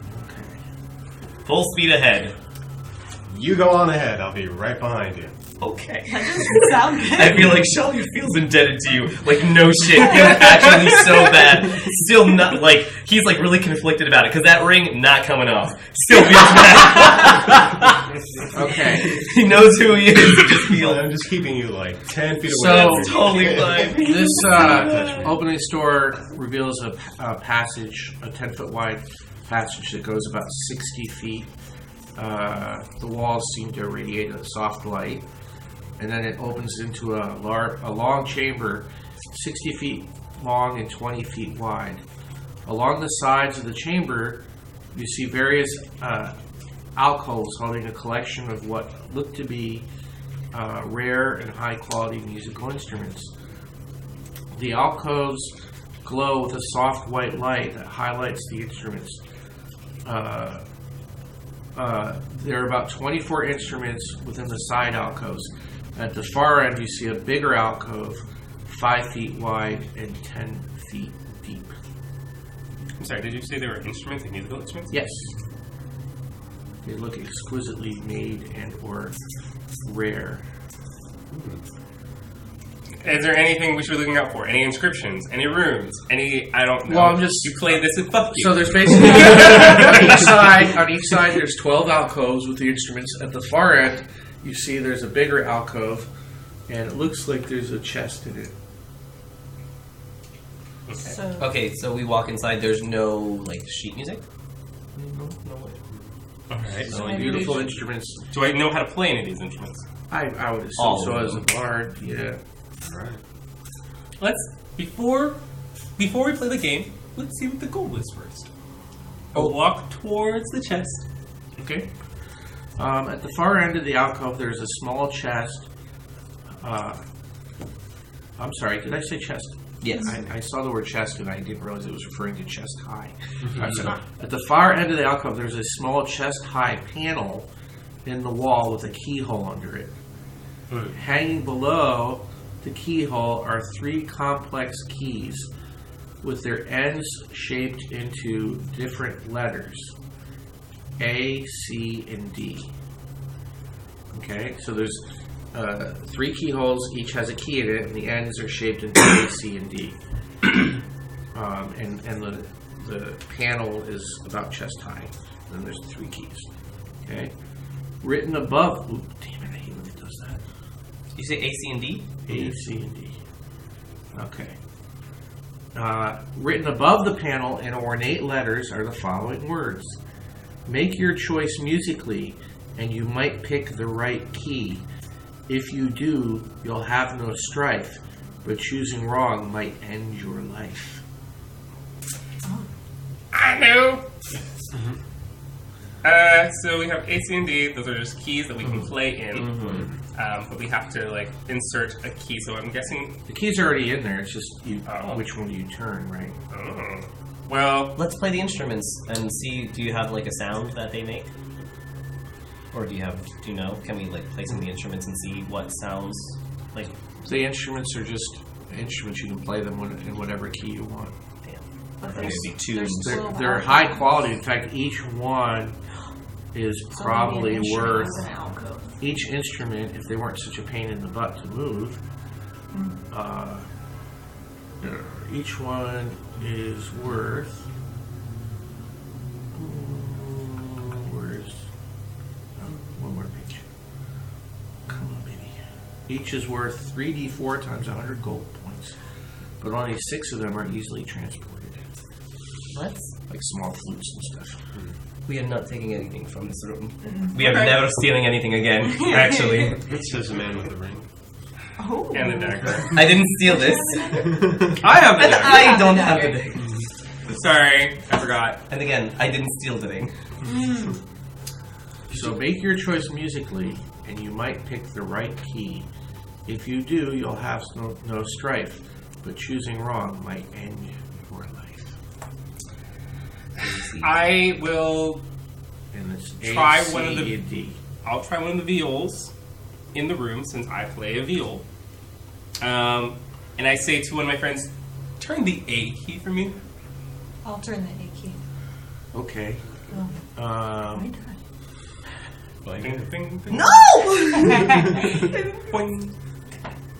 Full speed ahead. You go on ahead. I'll be right behind you. Okay. That doesn't sound good. I feel like Shelby feels indebted to you. Like, no shit. Feels actually so bad. Still not, like, he's, like, really conflicted about it. Because that ring, not coming off. Still feels bad. Okay. He knows who he is. He just feels I'm just keeping you like 10 feet So- away. that's totally fine. This opening store reveals a passage, a 10-foot wide passage that goes about 60 feet. The walls seem to radiate a soft light, and then it opens into a long chamber, 60 feet long and 20 feet wide. Along the sides of the chamber, you see various alcoves holding a collection of what look to be rare and high-quality musical instruments. The alcoves glow with a soft white light that highlights the instruments. There are about 24 instruments within the side alcoves. At the far end, you see a bigger alcove, 5 feet wide and 10 feet deep. I'm sorry, did you say there were instruments, like musical instruments? Yes. They look exquisitely made and or rare. Is there anything we should be looking out for? Any inscriptions? Any runes? Any? I don't know. Well, I'm just- You play this and fuck you. So there's basically on each side there's 12 alcoves with the instruments. At the far end, you see there's a bigger alcove, and it looks like there's a chest in it. So, Okay, so we walk inside. There's no like sheet music. No way. All right. So beautiful instruments. Do I know how to play any of these instruments? I would assume All so of as a them. bard. Yeah. Let's before we play the game. Let's see what the goal is first. I'll walk towards the chest. Okay. At the far end of the alcove, there's a small chest. I'm sorry, did I say chest? Yes. I saw the word chest and I didn't realize it was referring to chest high. At the far end of the alcove, there's a small chest high panel in the wall with a keyhole under it. Hanging below the keyhole are 3 complex keys with their ends shaped into different letters. A, C, and D. Okay, so there's 3 keyholes, each has a key in it, and the ends are shaped into A, C, and D. And the panel is about chest high. And then there's 3 keys. Okay? Written above... Ooh, damn it, I hate when it does that. You say A, C, and D? A, C, and D. Okay. Written above the panel in ornate letters are the following words. Make your choice musically, and you might pick the right key. If you do, you'll have no strife, but choosing wrong might end your life. I know. So we have A, C, and D. Those are just keys that we can play in. But we have to like insert a key. So I'm guessing. The key's already in there. It's just Oh. which one do you turn, right? Oh. Well, Let's play the instruments and see. Do you have like a sound that they make, or do you know? Can we like play some of the instruments and see what sounds like? The instruments are just instruments. You can play them in whatever key you want. but Maybe there's, tunes. there's They're, 12 they're alcoves. high quality. In fact, each one is So probably maybe an instrument worth... has an alcove. Each instrument, if they weren't such a pain in the butt to move, each one is worth... Where's... one more page. Come on, baby. Each is worth 3d4 times 100 gold points, but only 6 of them are easily transported. What? Like small flutes and stuff. We are not taking anything from this room. We are never stealing anything again. Actually, It says the man with the ring. Oh. and the dagger. I didn't steal this. I have the And dagger. I don't have the thing. Sorry, I forgot. And again, I didn't steal the thing. So make your choice musically, and you might pick the right key. If you do, you'll have no strife, but choosing wrong might end your life. I will. And it's Try A, C, one of the- and D. I'll try one of the viols in the room since I play a viol. And I say to one of my friends, "Turn the A key for me." I'll turn the A key. Okay. Oh, Um, Ding, ding, ding. No! Boing,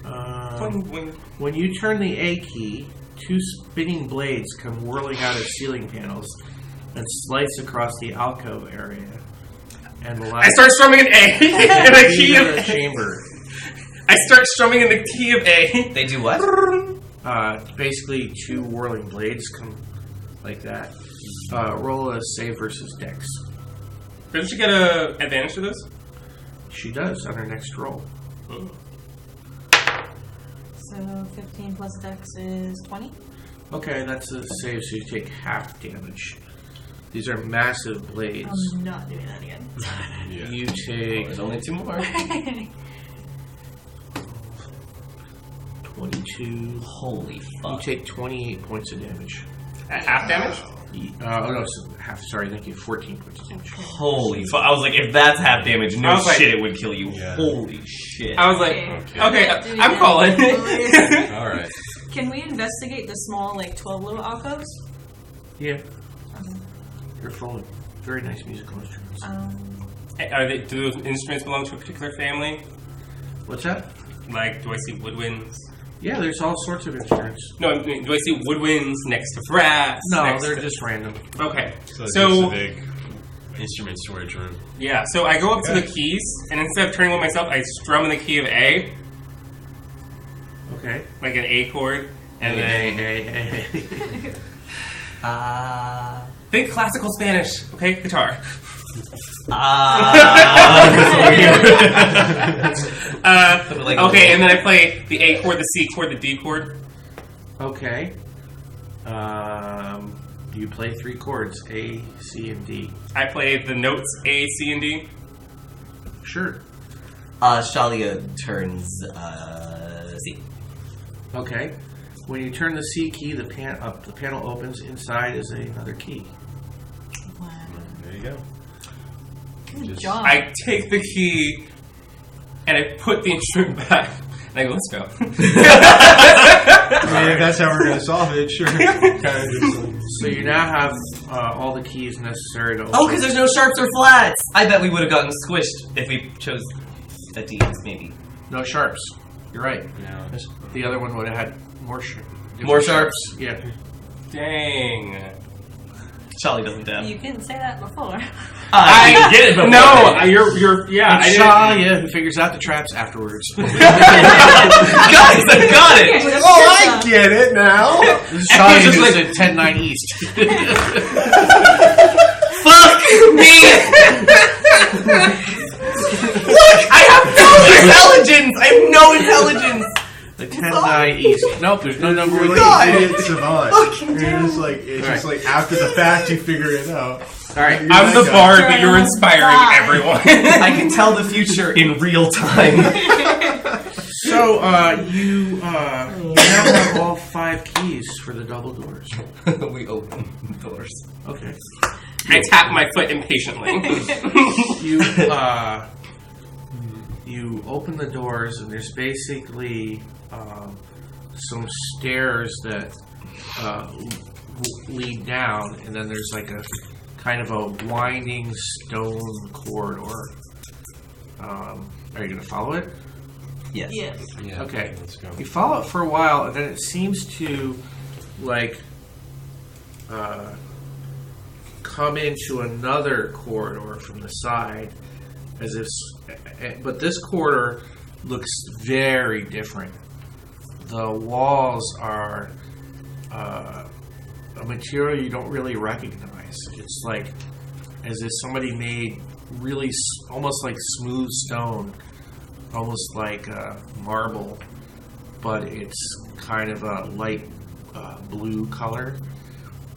um, boing, boing. when you turn the A key, 2 spinning blades come whirling out of ceiling panels and slice across the alcove area. And the I start strumming an A in the key of the A. chamber. I start strumming in the key of A. They do what? Basically, 2 whirling blades come like that. Roll a save versus dex. Doesn't she get an advantage to this? She does on her next roll. so 15 plus dex is 20. Okay, that's a save, so you take half damage. These are massive blades. I'm not doing that again. You take There's only 2 more. 22. Holy You fuck. take 28 points of damage. At half damage? Oh no, so half. Sorry, thank you. 14 points of damage. Holy fuck. I was like, if that's half damage, I no was like- shit, it would kill you. Yeah. Holy shit. I was like, okay, Doing I'm that. calling. All right. Can we investigate the small, like 12 little alcoves? Yeah, they're full of very nice musical instruments. Do those instruments belong to a particular family? What's that? Like, do I see woodwinds? Yeah, there's all sorts of instruments. No, I mean, do I see woodwinds next to brass? No, next they're to- just random. Okay. So it's So, just a big instrument storage room. yeah, so I go up to the keys, and instead of turning one myself, I strum in the key of A, Okay. like an A chord, and then Hey. think classical Spanish, okay? Guitar. Okay, and then I play the A chord, the C chord, the D chord. Okay. You play 3 chords, A, C, and D. I play the notes A, C, and D. Sure. Shalia turns C. Okay. When you turn the C key, the panel opens. Inside is another key. Wow. There you go. Good Just- job. I take the key and I put the instrument back. And I go, let's go. I mean, if that's how we're going to solve it, sure. So you now have all the keys necessary to open. Oh, because there's no sharps or flats. I bet we would have gotten squished if we chose a D, maybe. No sharps. You're right. Yeah. The other one would have had more More sharps? Yeah. Dang. Charlie doesn't dab. You didn't say that before. I get it, but No, yeah. It's Shalia who figures out the traps afterwards. guys, I got it. Oh, I get it now. This is Shalia who said 10-9 East. Fuck me. Look, I have no intelligence. I have no intelligence. The 10-9 East. Nope, there's no number with You're like E. an idiot savant. You're just like, it's just like after the fact you figure it out. Alright. I'm the You're bard, like, but you're inspiring everyone. I can tell the future in real time. So, you now have all 5 keys for the double doors. We open doors. Okay. I tap my foot impatiently. You open the doors, and there's basically some stairs that lead down, and then there's like a kind of a winding stone corridor. Are you going to follow it? Yes. Yes. Yeah, Okay. let's go. You follow it for a while, and then it seems to like come into another corridor from the side, as if. But this corridor looks very different. The walls are a material you don't really recognize. It's like as if somebody made really almost like smooth stone, almost like marble, but it's kind of a light blue color.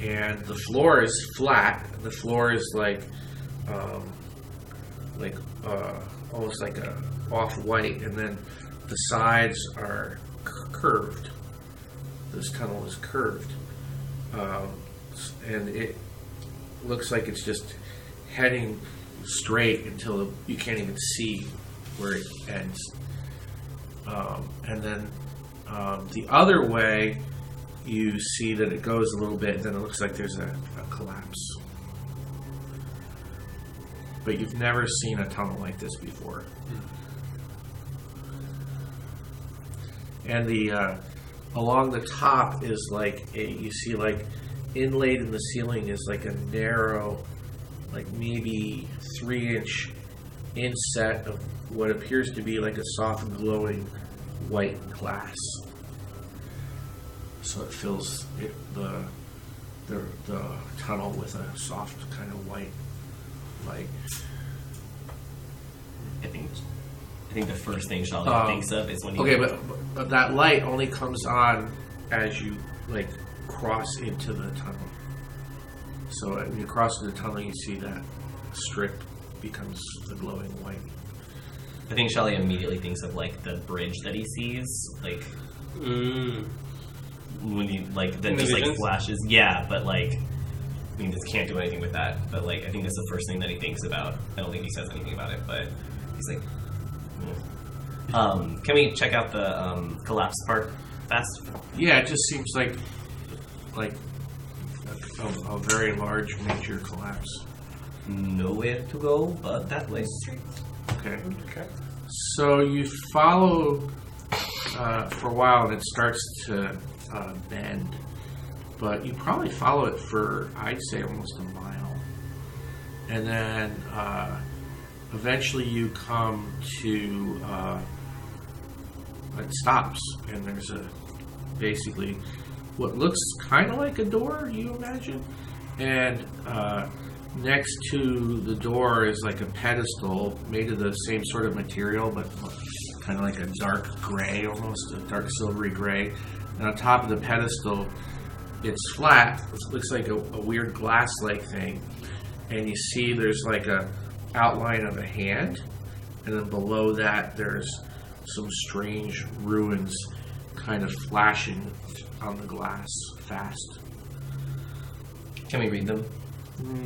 And the floor is flat. The floor is like almost like a off-white, and then the sides are curved. This tunnel is curved, and it looks like it's just heading straight until you can't even see where it ends. And then the other way, you see that it goes a little bit, then it looks like there's a collapse. But you've never seen a tunnel like this before. And the along the top is like you see like inlaid in the ceiling is like a narrow, like maybe 3-inch inset of what appears to be like a soft glowing white glass. So it fills the tunnel with a soft kind of white light. I think the first thing Charlie thinks of is when you... Okay, but that light only comes on as you like cross into the tunnel. So when you cross into the tunnel, you see that strip becomes the glowing white. I think Charlie immediately thinks of like the bridge that he sees, like when he like then In the just like visions? flashes. Yeah, but like I mean, just can't do anything with that. But like I think that's the first thing that he thinks about. I don't think he says anything about it, but he's like, can we check out the collapse part fast? Yeah, it just seems like a very large major collapse. Nowhere to go but that way. Okay. So you follow for a while, and it starts to bend. But you probably follow it for, I'd say, almost a mile. And then eventually you come to, it stops, and there's basically what looks kind of like a door, you imagine. And next to the door is like a pedestal made of the same sort of material, but kind of like a dark gray, almost a dark silvery gray. And on top of the pedestal, it's flat. It looks like a weird glass-like thing. And you see there's like a outline of a hand. And then below that, there's some strange ruins kind of flashing on the glass fast. Can we read them?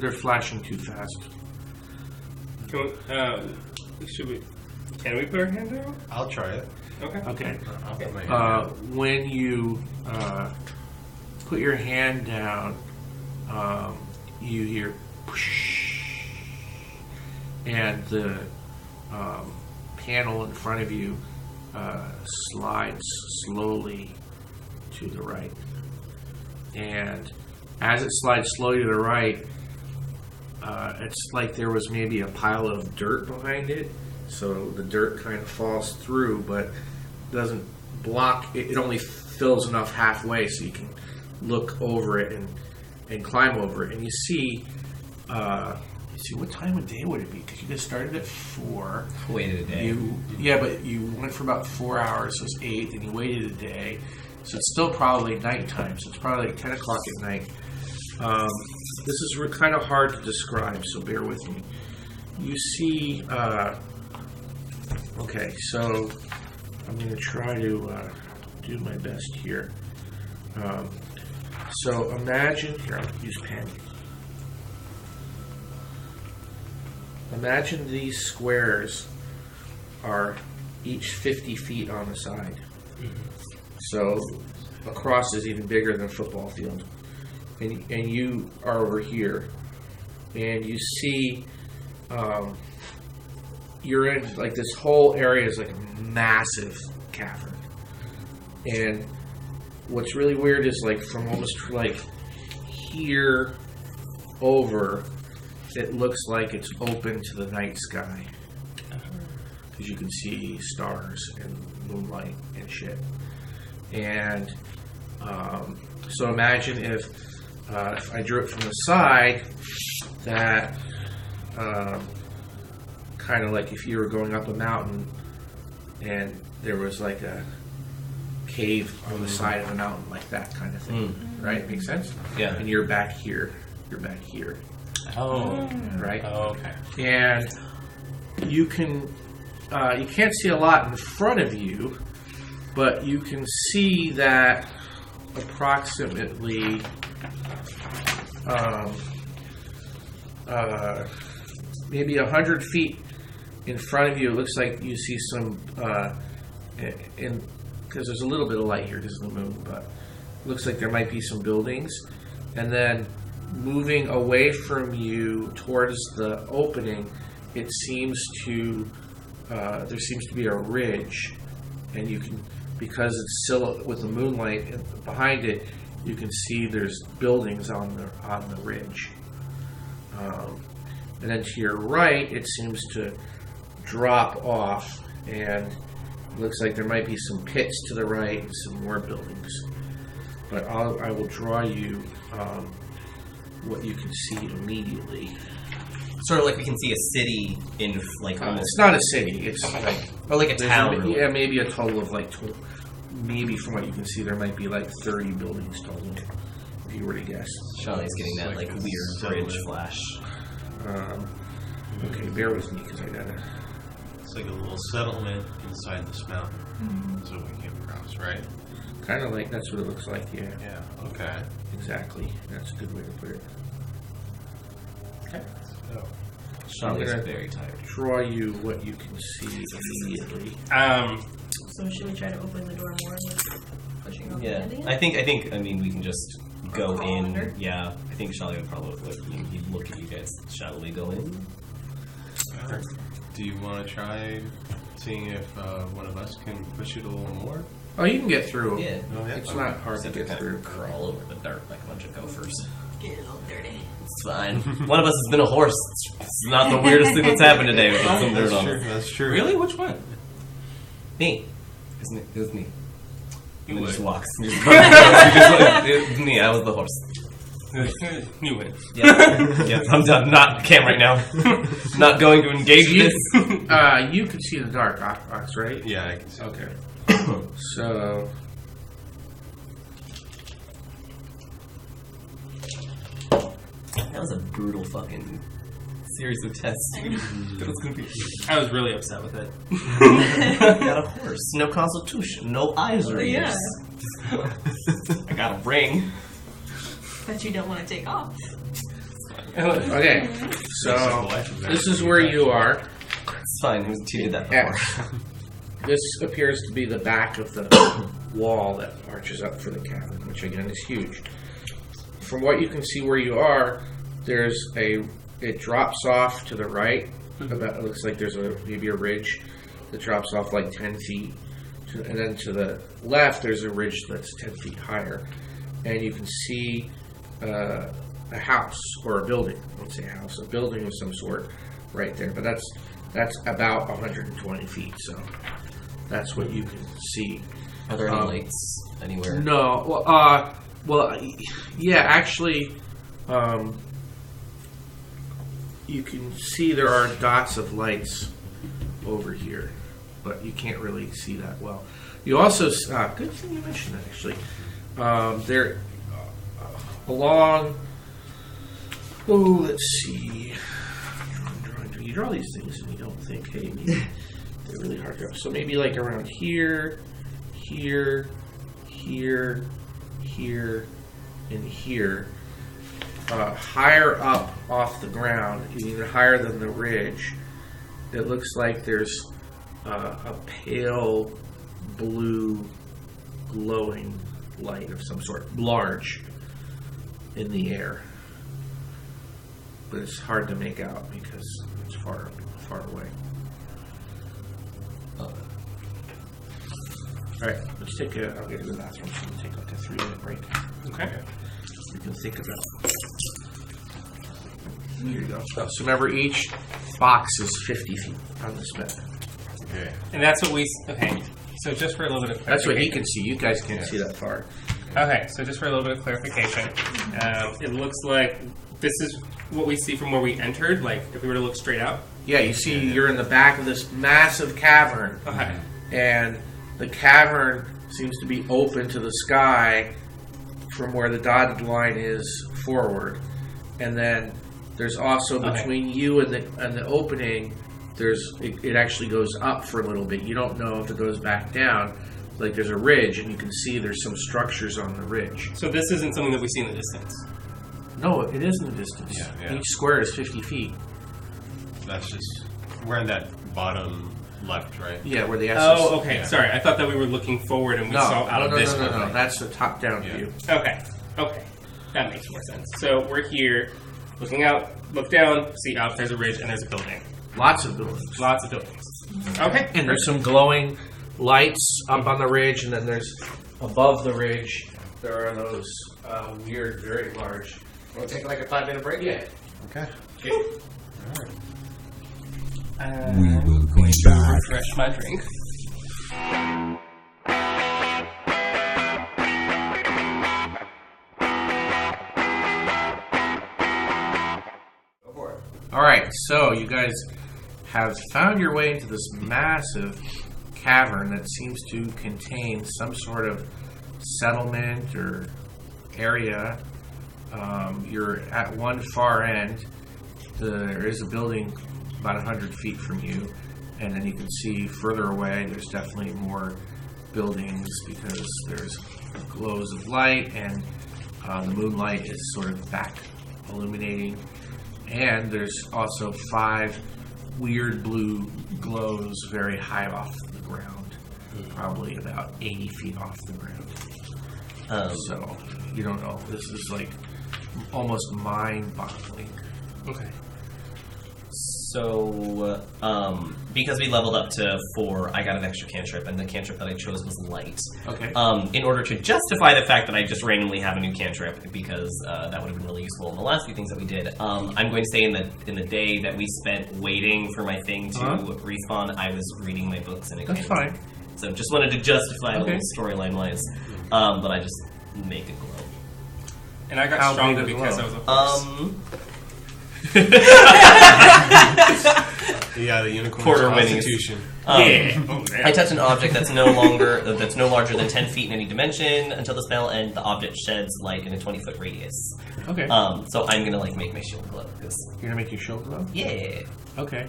They're flashing too fast. Can we put our hand out? I'll try it. Okay. Okay. I'll put my hand out. When you put your hand down, you hear whoosh, and the panel in front of you slides slowly to the right. And as it slides slowly to the right, it's like there was maybe a pile of dirt behind it. So the dirt kind of falls through, but doesn't block it. It only fills enough halfway so you can look over it and climb over it. And you see, what time of day would it be? Because you guys started at 4. Waited a day. But you went for about 4 hours, so it's 8, and you waited a day. So it's still probably nighttime, so it's probably like 10 o'clock at night. This is kind of hard to describe, so bear with me. You see, okay, so I'm going to try to do my best here. So imagine, here, I'll use pen. Imagine these squares are each 50 feet on the side. So across is even bigger than a football field. And you are over here. And you see you're in, like, this whole area is like a massive cavern. And what's really weird is, like, from almost like here over, it looks like it's open to the night sky. Because you can see stars and moonlight and shit. And so imagine if I drew it from the side, that kind of like if you were going up a mountain and there was like a cave on the side of the mountain, like that kind of thing. Right? Makes sense? Yeah. And you're back here. You're back here. Oh. Right? Oh, okay. And you can't see a lot in front of you, but you can see that approximately maybe 100 feet in front of you, it looks like you see some, because there's a little bit of light here because of the moon, but it looks like there might be some buildings. And then moving away from you towards the opening, it seems to, there seems to be a ridge, and you can, because it's still with the moonlight behind it, you can see there's buildings on the ridge. And then to your right, it seems to drop off, and it looks like there might be some pits to the right and some more buildings. But I will draw you what you can see immediately. Sort of like we can see a city in, like, almost... It's not a city. It's like... Or like a town. Yeah, maybe a total of like... Maybe from what you can see, there might be like 30 buildings total, if you were to guess. Charlie's getting that, like, weird bridge flash. Okay, bear with me, because I gotta... It's like a little settlement inside this mountain. That's what we came across, right? Kind of like, that's what it looks like, yeah. Yeah, okay. Exactly. That's a good way to put it. Okay. So, Charlie's gonna very tired. Draw you what you can see immediately. So should we try to open the door more, like pushing off the Yeah, landing? I think. I mean, we can just go Crawl in. under? Yeah, I think Charlie would probably he'd look at you guys. Shall we go in? do you want to try seeing if one of us can push it a little more? Oh, you can get through. Yeah. Oh, yeah. It's not hard to Except get kind through. of crawl over the dirt like a bunch of gophers. Get a little dirty. It's fine. One of us has been a horse. It's not the weirdest thing that's happened today. We put some dirt on us. That's true. Really? Which one? Me. It was me. You And it just would. walks. It was me. I was the horse. You win. Yes, I'm done. Not cam right now. Not going to engage You, this. you can see in the dark, Ox, right? Yeah, I can see. Okay. So, That was a brutal fucking series of tests, dude. That was gonna be. I was really upset with it. Got a horse, no constitution, no eyes or ears. Yeah. I got a ring. But you don't want to take off. okay. So, this is where you are. It's fine. He did that before. X. This appears to be the back of the wall that arches up for the cabin, which again is huge. From what you can see where you are, it drops off to the right. About, it looks like there's maybe a ridge that drops off like 10 feet. And then to the left, there's a ridge that's 10 feet higher. And you can see a house or a building. I won't say a house, a building of some sort right there. But that's about 120 feet, so that's what you can see. Are there any lights anywhere? No, well, yeah, actually, you can see there are dots of lights over here, but you can't really see that well. You also, good thing you mentioned that, actually. There, along, let's see. You draw these things and you don't think, hey, maybe they're really hard to draw. So maybe like around here, here, here, here, and here. Higher up off the ground, even higher than the ridge, it looks like there's a pale blue glowing light of some sort, large in the air. But it's hard to make out because it's far away. Alright, let's take I'll get to the bathroom, so we'll take like a 3-minute break. Okay. You can think about. Here you go. So remember, each box is 50 feet on this map. Okay. And that's what we. Okay. So just for a little bit of That's what he clarification. can see. You guys can't see that far. Okay, so just for a little bit of clarification, it looks like this is what we see from where we entered. Like if we were to look straight out. Yeah, you see, you're in the back of this massive cavern, Okay. and the cavern seems to be open to the sky from where the dotted line is forward, and then there's also between you and the opening, it actually goes up for a little bit. You don't know if it goes back down. Like there's a ridge, and you can see there's some structures on the ridge. So this isn't something that we see in the distance. No, it is in the distance. Yeah. Each square is 50 feet. That's just we're in that bottom left, right? Yeah, where the S is. Oh, okay. Yeah. Sorry, I thought that we were looking forward and we saw out of this. No. opening. That's the top-down Yeah. view. Okay. That makes more sense. So we're here, looking out, look down, see out, there's a ridge, and there's a building. Lots of buildings. Lots of buildings. Okay. And there's some glowing lights up on the ridge, and then there's above the ridge, there are those weird, very large. Want to take like a 5-minute break? Yeah. Okay. We will be back. Refresh my drink. All right, so you guys have found your way into this massive cavern that seems to contain some sort of settlement or area. You're at one far end. There is a building about 100 feet from you, and then you can see further away there's definitely more buildings because there's glows of light, and the moonlight is sort of back illuminating. And there's also 5 weird blue glows very high off the ground, probably about 80 feet off the ground. So you don't know. This is like almost mind-boggling. Okay. So, because we leveled up to 4, I got an extra cantrip, and the cantrip that I chose was light. Okay. In order to justify the fact that I just randomly have a new cantrip, because that would have been really useful in the last few things that we did, I'm going to say in the day that we spent waiting for my thing to respawn, I was reading my books and it That's fine. So just wanted to justify a little storyline-wise, but I just make it glow. And I got How stronger big is because low? I was a horse. Yeah, the unicorn Quarter winnings. constitution. Yeah. Oh, I man. touch an object that's no larger than 10 feet in any dimension until the spell ends. The object sheds light in a 20-foot radius. Okay. So I'm gonna make my shield glow because You're gonna make your shield glow? yeah. Okay.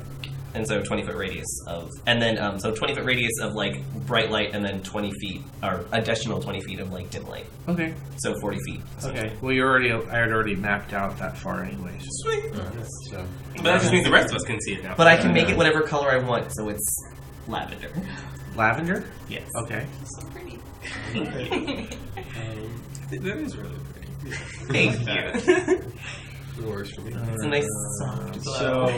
And so 20-foot radius of, and then so 20-foot radius of like bright light, and then 20 feet or additional 20 feet of like dim light. Okay. So 40 feet. Okay. Well, I had already mapped out that far anyways. Sweet. So, But that just means the rest of us can see it now. But I can make it whatever color I want, so it's lavender. Lavender? Yes. Okay. So pretty. That is really pretty. Thank you. it works for me. It's a nice soft glow. So,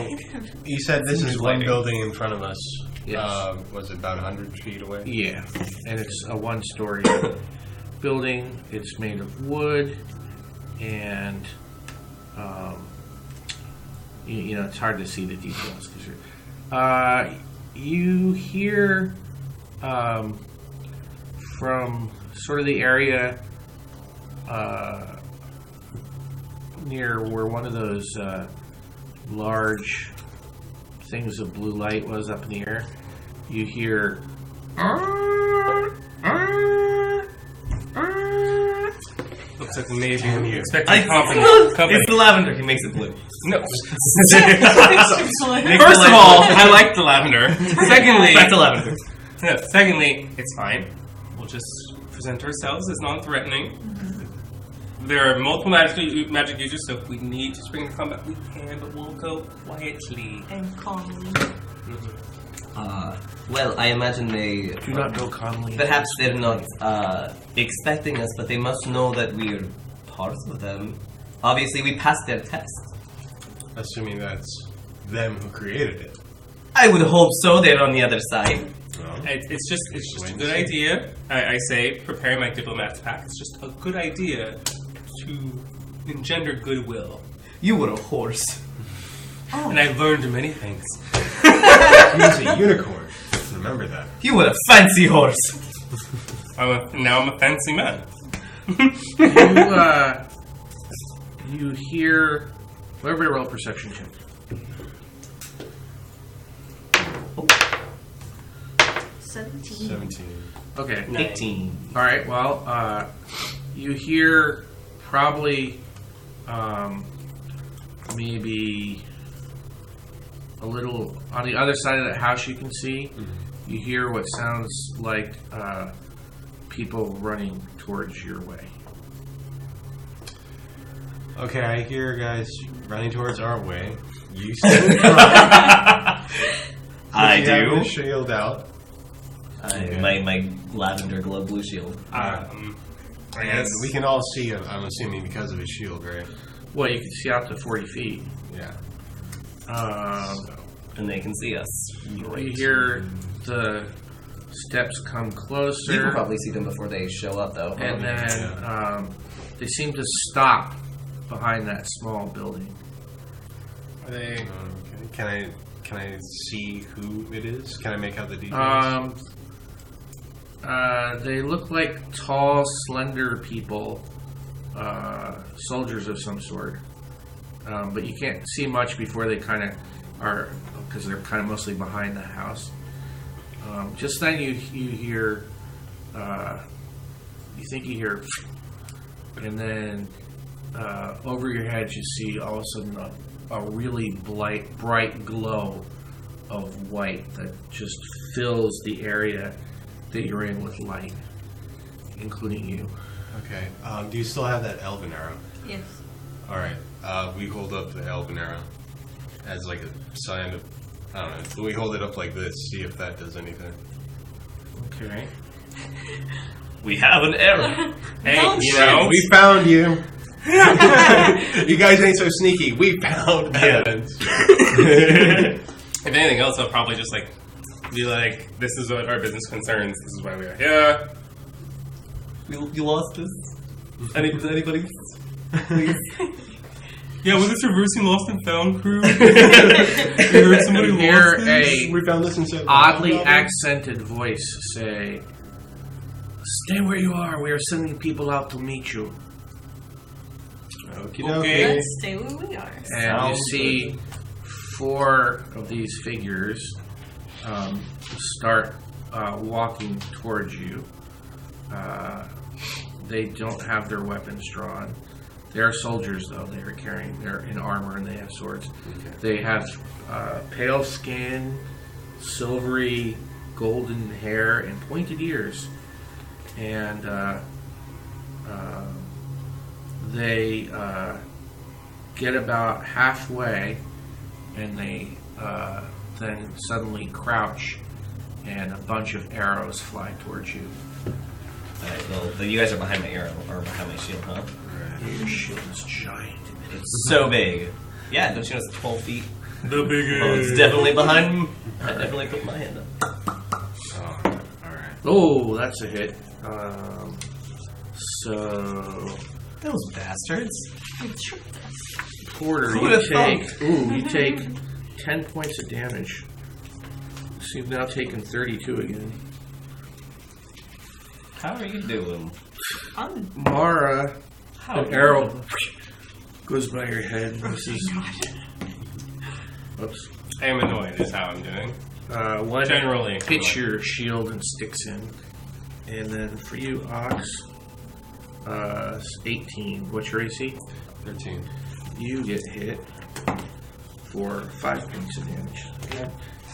you said this is one lighting. building in front of us. Yes. Was it about 100 feet away? Yeah. And it's a one-story building. It's made of wood, and you know it's hard to see the details because you hear from sort of the area near where one of those large things of blue light was up in the air. You hear. Looks like maybe we I expecting company. It's the lavender. He makes it blue. No. Makes First the of light all, blue. I like the lavender. Secondly, Back to lavender. yeah, secondly, it's fine. We'll just present ourselves as non-threatening. There are multiple magic users, so if we need to spring into combat, we can, but we'll go quietly. And calmly. Well, I imagine they. Do not go calmly. Perhaps they're not expecting us, but they must know that we're part of them. Obviously, we passed their test. Assuming that's them who created it. I would hope so. They're on the other side. Well, It's just a good idea. I say, preparing my diplomat's pack. It's just a good idea to engender goodwill. You were a horse. And I've learned many things. he's a unicorn. Remember that. You were a fancy horse. Now I'm a fancy man. You hear. Everybody roll a perception check. 17. Okay. 18. All right. Well, you hear probably maybe a little on the other side of that house. You can see. You hear what sounds like people running towards your way. Okay, I hear guys running towards our way. You stand in front. I You have do. the shield out. My lavender glow blue shield. I And guess we can all see him, I'm assuming, because of his shield, right? Well, you can see out to 40 feet. Yeah. And they can see us. You hear the steps come closer. You can probably see them before they show up, though. And then they seem to stop behind that small building. are they? Okay. Can I see who it is? Can I make out the details? They look like tall, slender people, soldiers of some sort. But you can't see much before they kind of are, because they're kind of mostly behind the house. Just then you hear, you think you hear, and then over your head you see all of a sudden a really bright glow of white that just fills the area that you're in with light, including you. Okay. Do you still have that elven arrow? Yes. Alright. We hold up the elven arrow as like a sign of, I don't know. We hold it up like this, see if that does anything. Okay. We have an error. Hey, Don't you shoot. know, We found you! You guys ain't so sneaky. We found evidence. If anything else, I'll probably just like be like, "This is what our business concerns. This is why we are here." You lost this? Anybody? Please. Yeah, was this reversing lost and found crew? You heard somebody You hear lost this? We found this inside. oddly accented voice say, "Stay where you are. We are sending people out to meet you." Okie Okay. dokie. Let's stay where we are. And you see 4 of these figures start walking towards you. They don't have their weapons drawn. They are soldiers, though. They're in armor and they have swords. Okay. They have pale skin, silvery, golden hair, and pointed ears. And they get about halfway, and they then suddenly crouch, and a bunch of arrows fly towards you. Alright, well, you guys are behind my arrow, or behind my shield, huh? Your shield is giant. It's so big. Yeah, don't you know it's 12 feet? The biggest. Well, it's definitely behind me. I definitely put my hand up. Oh, alright. Oh, that's a hit. So, Those bastards. Porter, Who you would've take. Ooh, you take 10 points of damage. So you've now taken 32 again. How are you doing? Mara, How an arrow goes by your head. This is. Oops. I am annoyed is how I'm doing. One Generally. hits your shield and sticks in. And then for you, Ox, 18. What's your AC? 13. You get hit for 5 points of damage.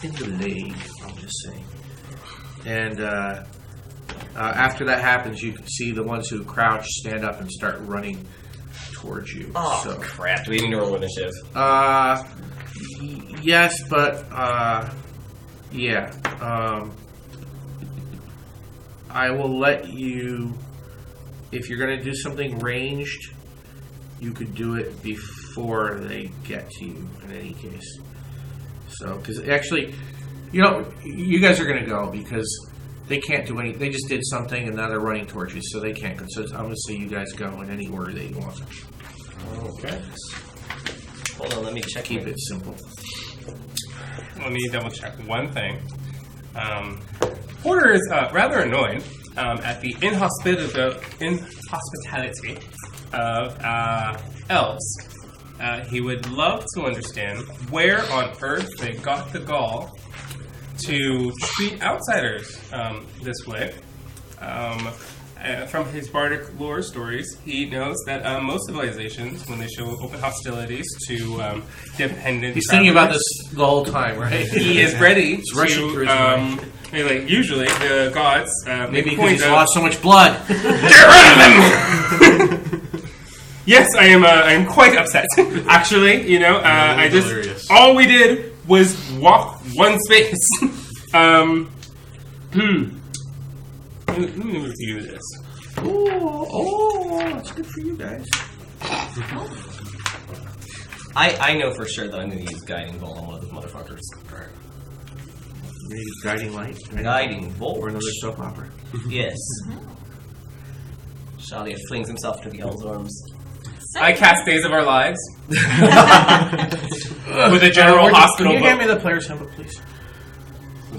In the leg, I'll just say. And after that happens, you can see the ones who crouch stand up and start running towards you. Oh, So, crap. Do we need to roll initiative? yes, but yeah. I will let you. If you're going to do something ranged, you could do it before they get to you. In any case, so because actually, you guys are going to go because they can't do anything. They just did something and now they're running towards you, so they can't go. So I'm going to say you guys go in any order that you want. Okay. Hold on, let me check. Keep it simple. Let me double check one thing. Porter is rather annoyed at the inhospitality of elves. He would love to understand where on earth they got the gall to treat outsiders this way. From his bardic lore stories, he knows that most civilizations, when they show open hostilities to dependent He's thinking about travelers, this the whole time, right? he is ready rushing through his mind. like usually the gods Maybe make because point he's of, lost so much blood. Get rid of them! Yes, I am quite upset. Actually, I just delirious. all we did was walk one space. Let me review this. Oh, that's good for you guys. I know for sure that I'm going to use Guiding Bolt on one of those motherfuckers. You're gonna use Guiding Light? Guiding Bolt. Or another soap opera. Yes. Shalia flings himself to the elves' arms. I cast Days of Our Lives with a general hospital. Can you hand book. me the player's handbook, please?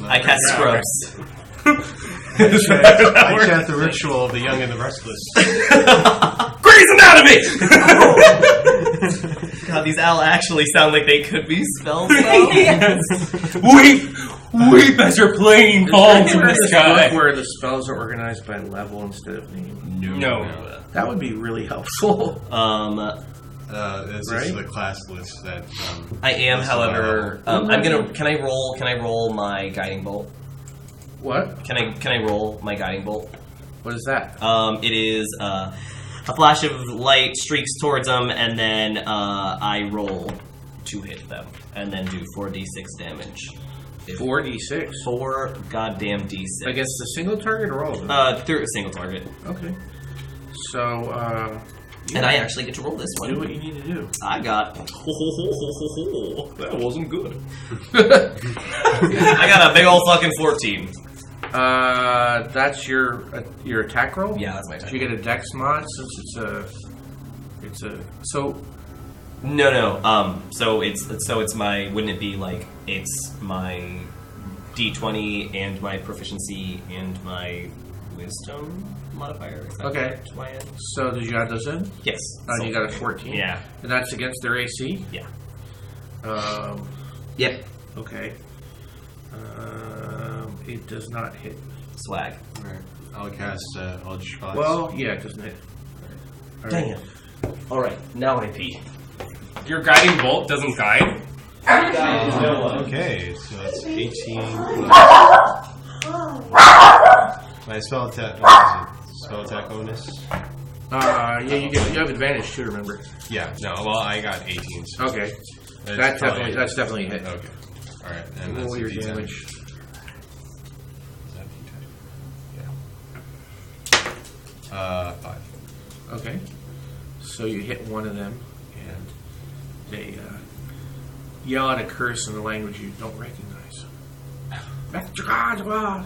I cast Scrubs. I chant the ritual of the young and the restless. Grey's Anatomy! God, these owl actually sound like they could be spells now. Yes. we better plane fall to the sky. Where the spells are organized by level instead of name. No. That would be really helpful. This is Right? the class list that. I am, lists however. I'm gonna. Can I roll my Guiding Bolt? What? Can I roll my Guiding Bolt? What is that? It is a flash of light streaks towards them, and then I roll to hit them, and then do 4d6 damage. 4d6. 4 goddamn d6. Against a single target or all of them? Through a single target. Okay. So, And I actually get to roll this one. Do what you need to do. I got... That wasn't good. I got a big old fucking 14. That's your attack roll? Yeah, that's my attack Do you get a dex mod since it's a so No. So it's my, wouldn't it be like, it's my D20 and my proficiency and my wisdom modifier? Is that Okay. correct, my end? So did you add those in? Yes. And you got a 14? Yeah. And that's against their AC? Yeah. Yep. Okay. It does not hit. Swag. Alright. I'll cast Eldritch Blast. Well, yeah, it doesn't hit. All right. Damn. Alright, now I pee. Your guiding bolt doesn't guide. Okay, so that's 18. My spell attack. Spell attack bonus. Yeah, you have advantage too. Remember? Yeah. No. Well, I got 18. So Okay. That's definitely a hit. Okay. All right. And that's Roll your a D10. damage. Is that D10? Yeah. 5. Okay. So you hit one of them, and they yell out a curse in the language you don't recognize. All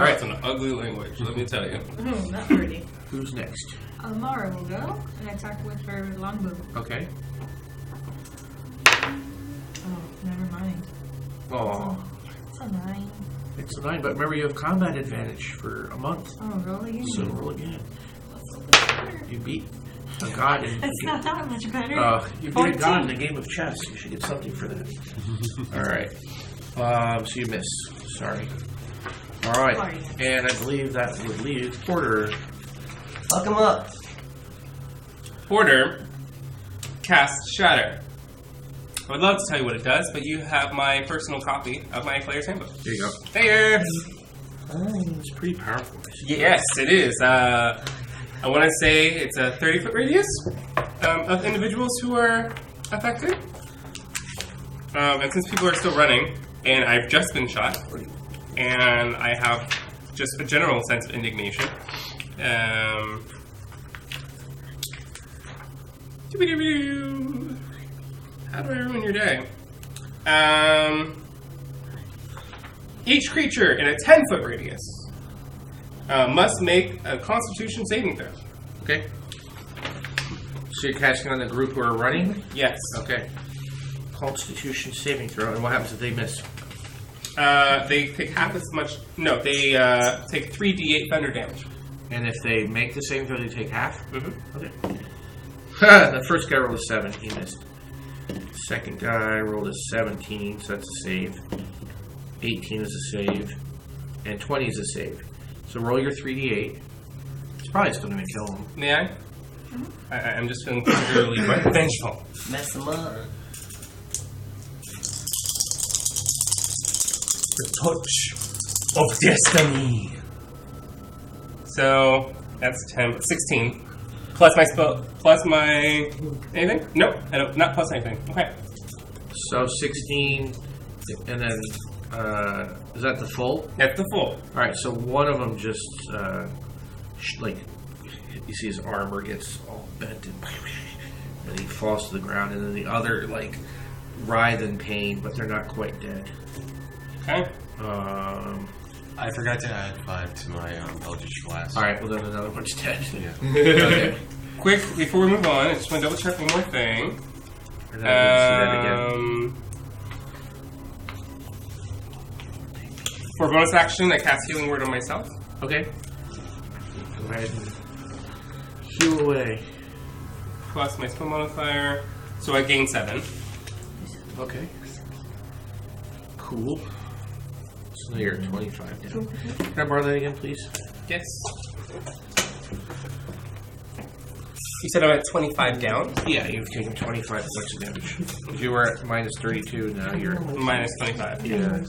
right. It's an ugly language, let me tell you. Oh, not pretty. Who's next? Mara will go and attack with her longbow. Okay. Oh, never mind. Oh, It's a 9. it's a 9. But remember, you have combat advantage for a month. Oh, roll again. So roll again. That's a bit better. You beat a god. It's not that much better. You beat a god in a game of chess. You should get something for that. All right. So you miss. Sorry. All right. Sorry. And I believe that would leave Porter. Fuck him up. Porter casts Shatter. I would love to tell you what it does, but you have my personal copy of my Player's Handbook. There you go. There! It's pretty powerful. Yes, it is. I want to say it's a 30-foot radius of individuals who are affected. And since people are still running, and I've just been shot, and I have just a general sense of indignation. How do I ruin your day? Each creature in a 10-foot radius must make a Constitution saving throw. Okay. So you're casting on the group who are running? Yes. Okay. Constitution saving throw. And what happens if they miss? They take half as much. No, they take 3d8 thunder damage. And if they make the saving throw, they take half? Mm-hmm. Okay. The first guy rolled a 7. He missed. Second guy rolled a 17, so that's a save. 18 is a save. And 20 is a save. So roll your 3d8. It's probably still going to kill him. May I? I'm just feeling particularly vengeful. Mess him up. The touch of destiny. So that's 10, 16. Plus my spell, plus my anything? Nope, I don't. Not plus anything. Okay. So 16, and then is that the full? That's the full. All right. So one of them just like you see his armor gets all bent and he falls to the ground, and then the other like writhe in pain, but they're not quite dead. Okay. I forgot to add 5 to my Eldritch Blast. All right. Well, then another one's dead. Yeah. Okay. Quick, before we move on, I just want to double check one more thing. And then we'll see that again. For bonus action, I cast Healing Word on myself. Okay. Go ahead and heal away. Plus my spell modifier, so I gain 7. Okay. Cool. So now you're at 25 down. Can I borrow that again, please? Yes. You said I'm at 25 down? Yeah, you've taken 25 points of damage. You were at minus 32, now you're at Minus 25. yeah.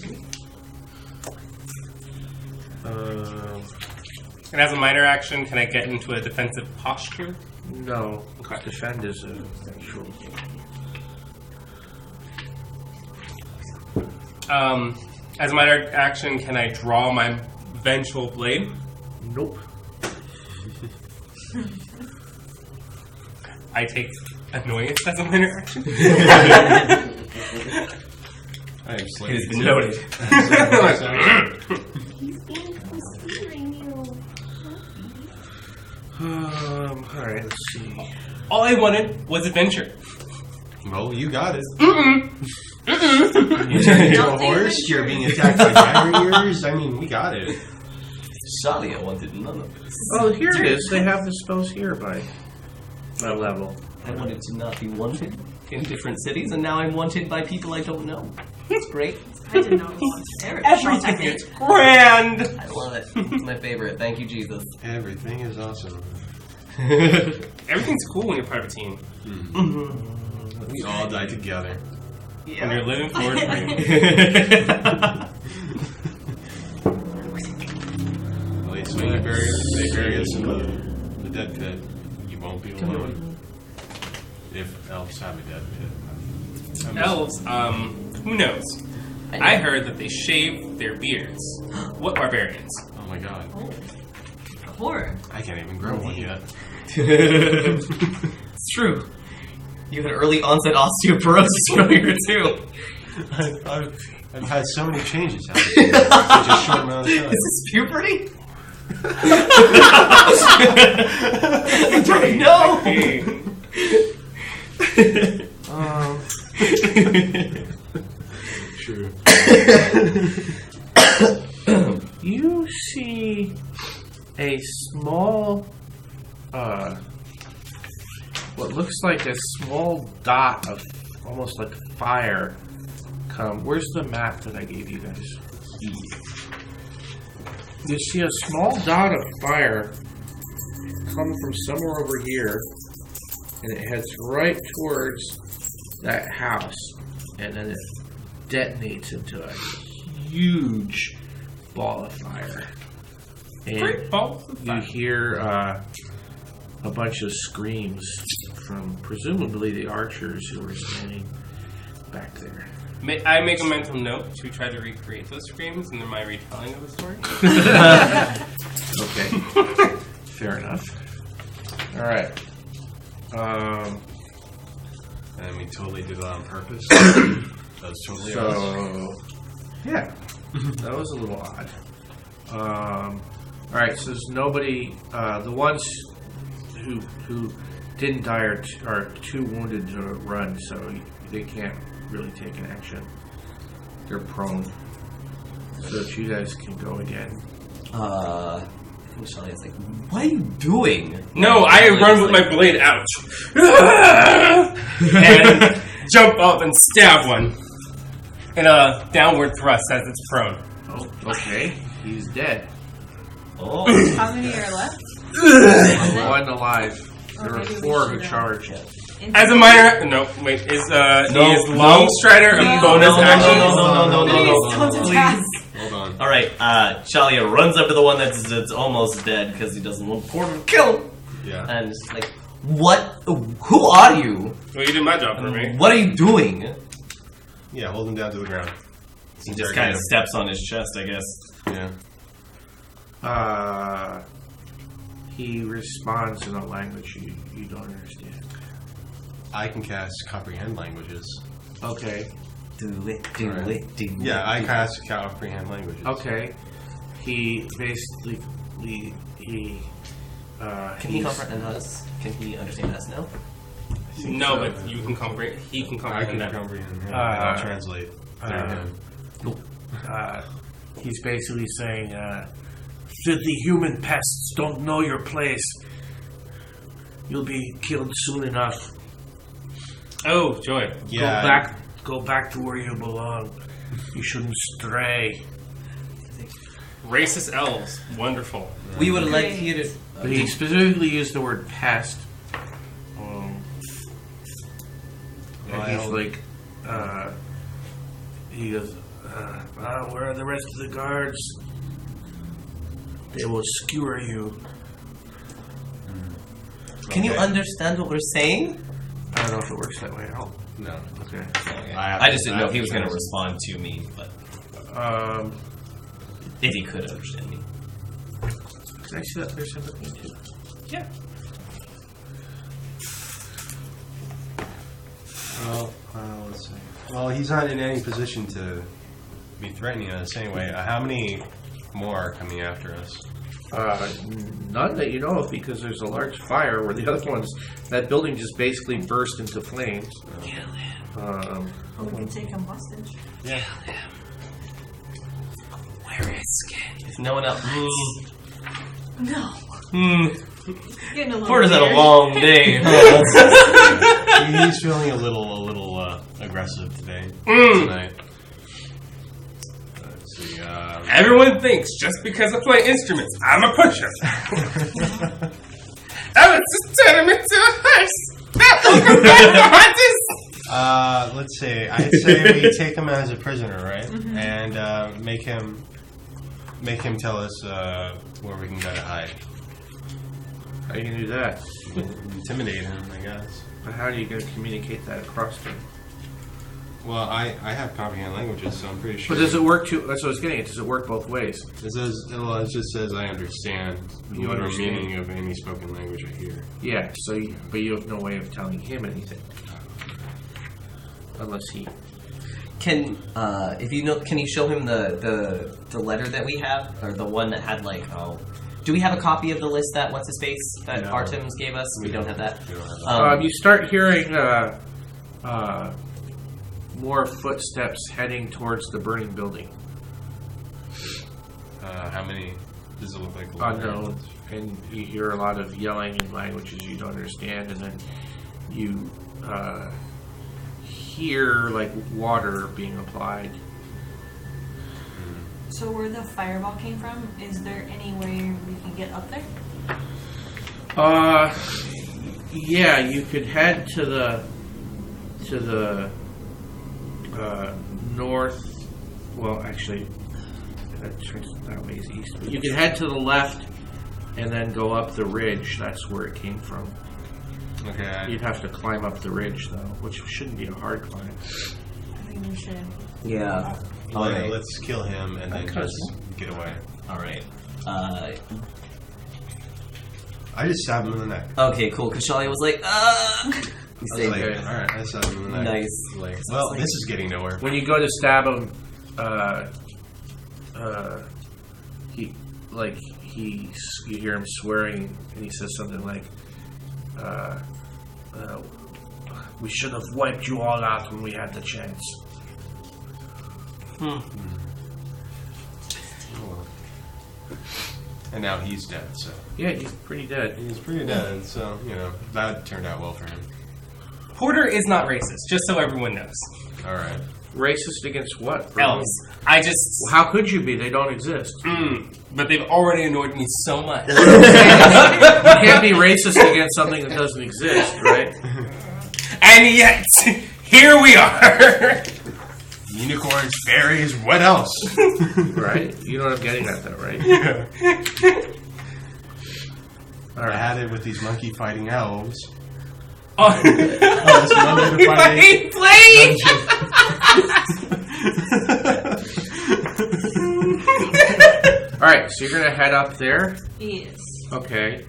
And as a minor action, can I get into a defensive posture? No. Defend is a actual. As a minor action, can I draw my vengeful blade? Nope. I take annoyance as a minor action. I am It slightly has been noted. Alright, let's see. All I wanted was adventure. Well, you got it. Don't You're say a horse. adventure. You're being attacked by tiger ears. I mean, we got it. Shalia wanted none of this. Oh, here it is. They have the spells here by level. I wanted to not be wanted in different cities, and now I'm wanted by people I don't know. It's great. I didn't know it was Eric. Everything is grand. I love it. It's my favorite. Thank you, Jesus. Everything is awesome. Everything's cool when you're part of a team. We all die together. When you're living for a dream. Well, so when you bury us in the dead pit, you won't be alone. If elves have a dead pit. Elves, who knows? I heard that they shave their beards. What barbarians? Oh my god. Oh. Horror. I can't even grow one yet. It's true. You had early onset osteoporosis earlier too. I've had so many changes happen in such a short amount of time. Is this puberty? I don't know. True. You see a small, what looks like a small dot of almost like fire come. Where's the map that I gave you guys? You see a small dot of fire come from somewhere over here, and it heads right towards that house, and then it detonates into a huge ball of fire. And Great ball of you fire. hear a bunch of screams from presumably the archers who were standing back there. May I make a mental note to try to recreate those screams in my retelling of the story? Okay. Fair enough. Alright. And we totally did that on purpose. That was totally us. So, yeah. That was a little odd. Alright, so there's nobody, the ones who didn't die are too wounded to run, so they can't really take an action. They're prone. So if you guys can go again. I think Shalia's like, what are you doing? No, I run with my blade out. And jump up and stab one. In a downward thrust as it's prone. Oh, okay. He's dead. Oh. How many are left? One alive. There were maybe we 4 who should, charged. As a minor... No, wait. Is Long Strider a bonus action? No. Please. Hold on. All right, Shalia runs up to the one that's almost dead because he doesn't want Porter to kill him. Yeah. And it's like, what? Who are you? Well, you did my job for me. What are you doing? Yeah, hold him down to the ground. He just kind of steps on his chest, I guess. Yeah. He responds in a language you don't understand. I can cast comprehend languages. Okay. Do it. Yeah, I cast comprehend languages. Okay. He basically Can he comprehend us? Can he understand us now? No, but you can comprehend. He can I comprehend can that. comprehend him. I'll translate through him. he's basically saying, filthy human pests don't know your place. You'll be killed soon enough. Oh, joy. Yeah. Go back to where you belong. You shouldn't stray. Racist elves. Wonderful. We would like you to. But he specifically used the word pest. And he's like, he goes, where are the rest of the guards? They will skewer you. Can you understand what we're saying? I don't know if it works that way. Oh, No. okay. I just didn't know if he was going to respond to me, but if he could understand me. Can I see that there's sympathy too? Yeah. Well, he's not in any position to be threatening us anyway. How many more are coming after us? None that you know of, because there's a large fire where the other ones, that building just basically burst into flames. Kill him. We can take him hostage. Yeah. Kill him. Wear his skin. If no one else. No. Getting a little Porter's had a weird. long day. He's feeling a little aggressive today. Tonight. Let's see. Everyone thinks just because I play instruments, I'm a pusher. I was just turn him into a horse. Let's see. I'd say we take him as a prisoner, right? Mm-hmm. And make him tell us where we can go to hide. How are you going to do that? Intimidate him, I guess. But how are you going to communicate that across to him? Well, I have comprehend languages, so I'm pretty sure. But does it work too? That's what I was getting at. Does it work both ways? It just says I understand the meaning of any spoken language I hear. Yeah. But you have no way of telling him anything, unless he. Can can you show him the letter that we have, or the one that had do we have a copy of the list that what's his face that No. Artemis gave us? We don't have that. We don't have that. You start hearing more footsteps heading towards the burning building. How many does it look like? Unknown, and you hear a lot of yelling in languages you don't understand, and then you hear like water being applied. So where the fireball came from, is there any way we can get up there? Yeah, you could head to the north. Well, actually, that way is east. But you could head to the left and then go up the ridge. That's where it came from. Okay. You'd have to climb up the ridge, though, which shouldn't be a hard climb. I think we should. Yeah. Alright, let's kill him and then Because- just get away. All right. I just stabbed him in the neck. Okay, cool. Because Shali was like, I was saved like, it. alright, I stabbed him in the neck. Nice. Well, this is getting nowhere. When you go to stab him, you hear him swearing, and he says something like, "We should have wiped you all out when we had the chance." And now he's dead, so. Yeah, he's pretty dead. He's pretty dead, so, that turned out well for him. Porter is not racist, just so everyone knows. Alright. Racist against what? Elves. I just. How could you be? They don't exist. But they've already annoyed me so much. You can't be racist against something that doesn't exist, right? And yet, here we are. Unicorns, fairies, what else? Right? You know what I'm getting at, though, right? All I right. had it with these monkey fighting elves. Oh, This monkey fighting All right, so you're gonna head up there. Yes. Okay.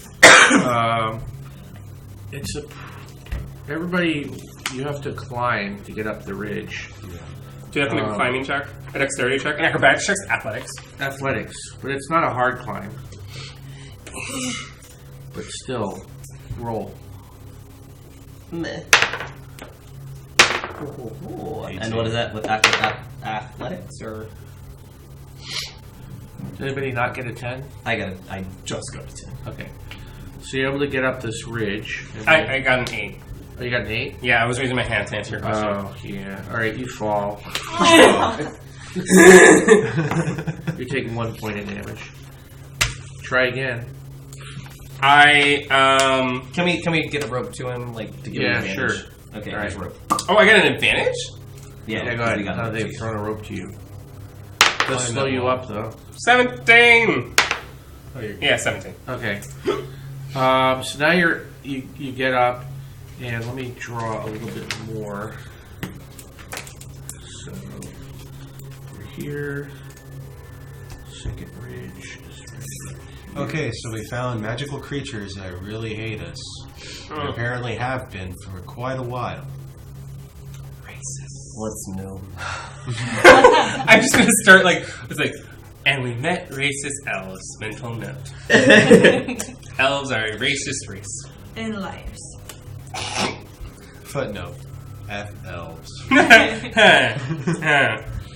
It's everybody. You have to climb to get up the ridge. do you have to make a climbing check, a dexterity check, an acrobatics check, athletics? Athletics, but it's not a hard climb. But still, roll. Meh. And what is that with athletics or? Did anybody not get a 10? I just got a 10. Okay. So you're able to get up this ridge. and I got an 8. Oh, you got an 8? Yeah, I was raising my hand to answer your question. Oh, yeah. All right, you fall. You're taking 1 point of damage. Try again. Can we get a rope to him, like to give him Yeah, advantage? sure. Okay, All here's right. rope. Oh, I got an advantage? Yeah, Yeah, go ahead. we got Now it. they've thrown a rope to you. They'll slow you up, though. 17. Yeah, 17. Okay. So now you get up, and let me draw a little bit more. So we're here. Second ridge is right here. Okay, so we found magical creatures that really hate us. And apparently have been for quite a while. What's new? I'm just gonna start it's like, and we met racist elves. Mental note. Elves are a racist race. And liars. Footnote. F elves.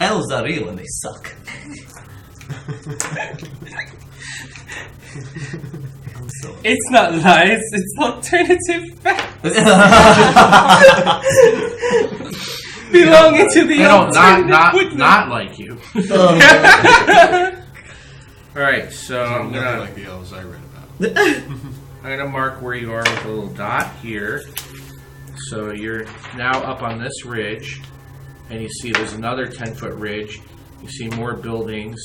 Elves are real and they suck. It's not lies, it's alternative facts. Belonging to the alternative. Not like you. All right, so I'm Nothing gonna like the elves I read about. I'm gonna mark where you are with a little dot here. So you're now up on this ridge, and you see there's another 10-foot ridge. You see more buildings.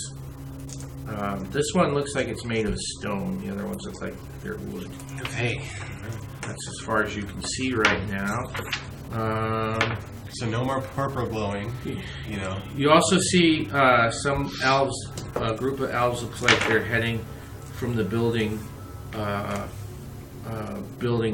This one looks like it's made of stone. The other ones look like they're wood. Okay. That's as far as you can see right now. So no more purple glowing. You know. You also see some elves. A group of elves looks like they're heading from the building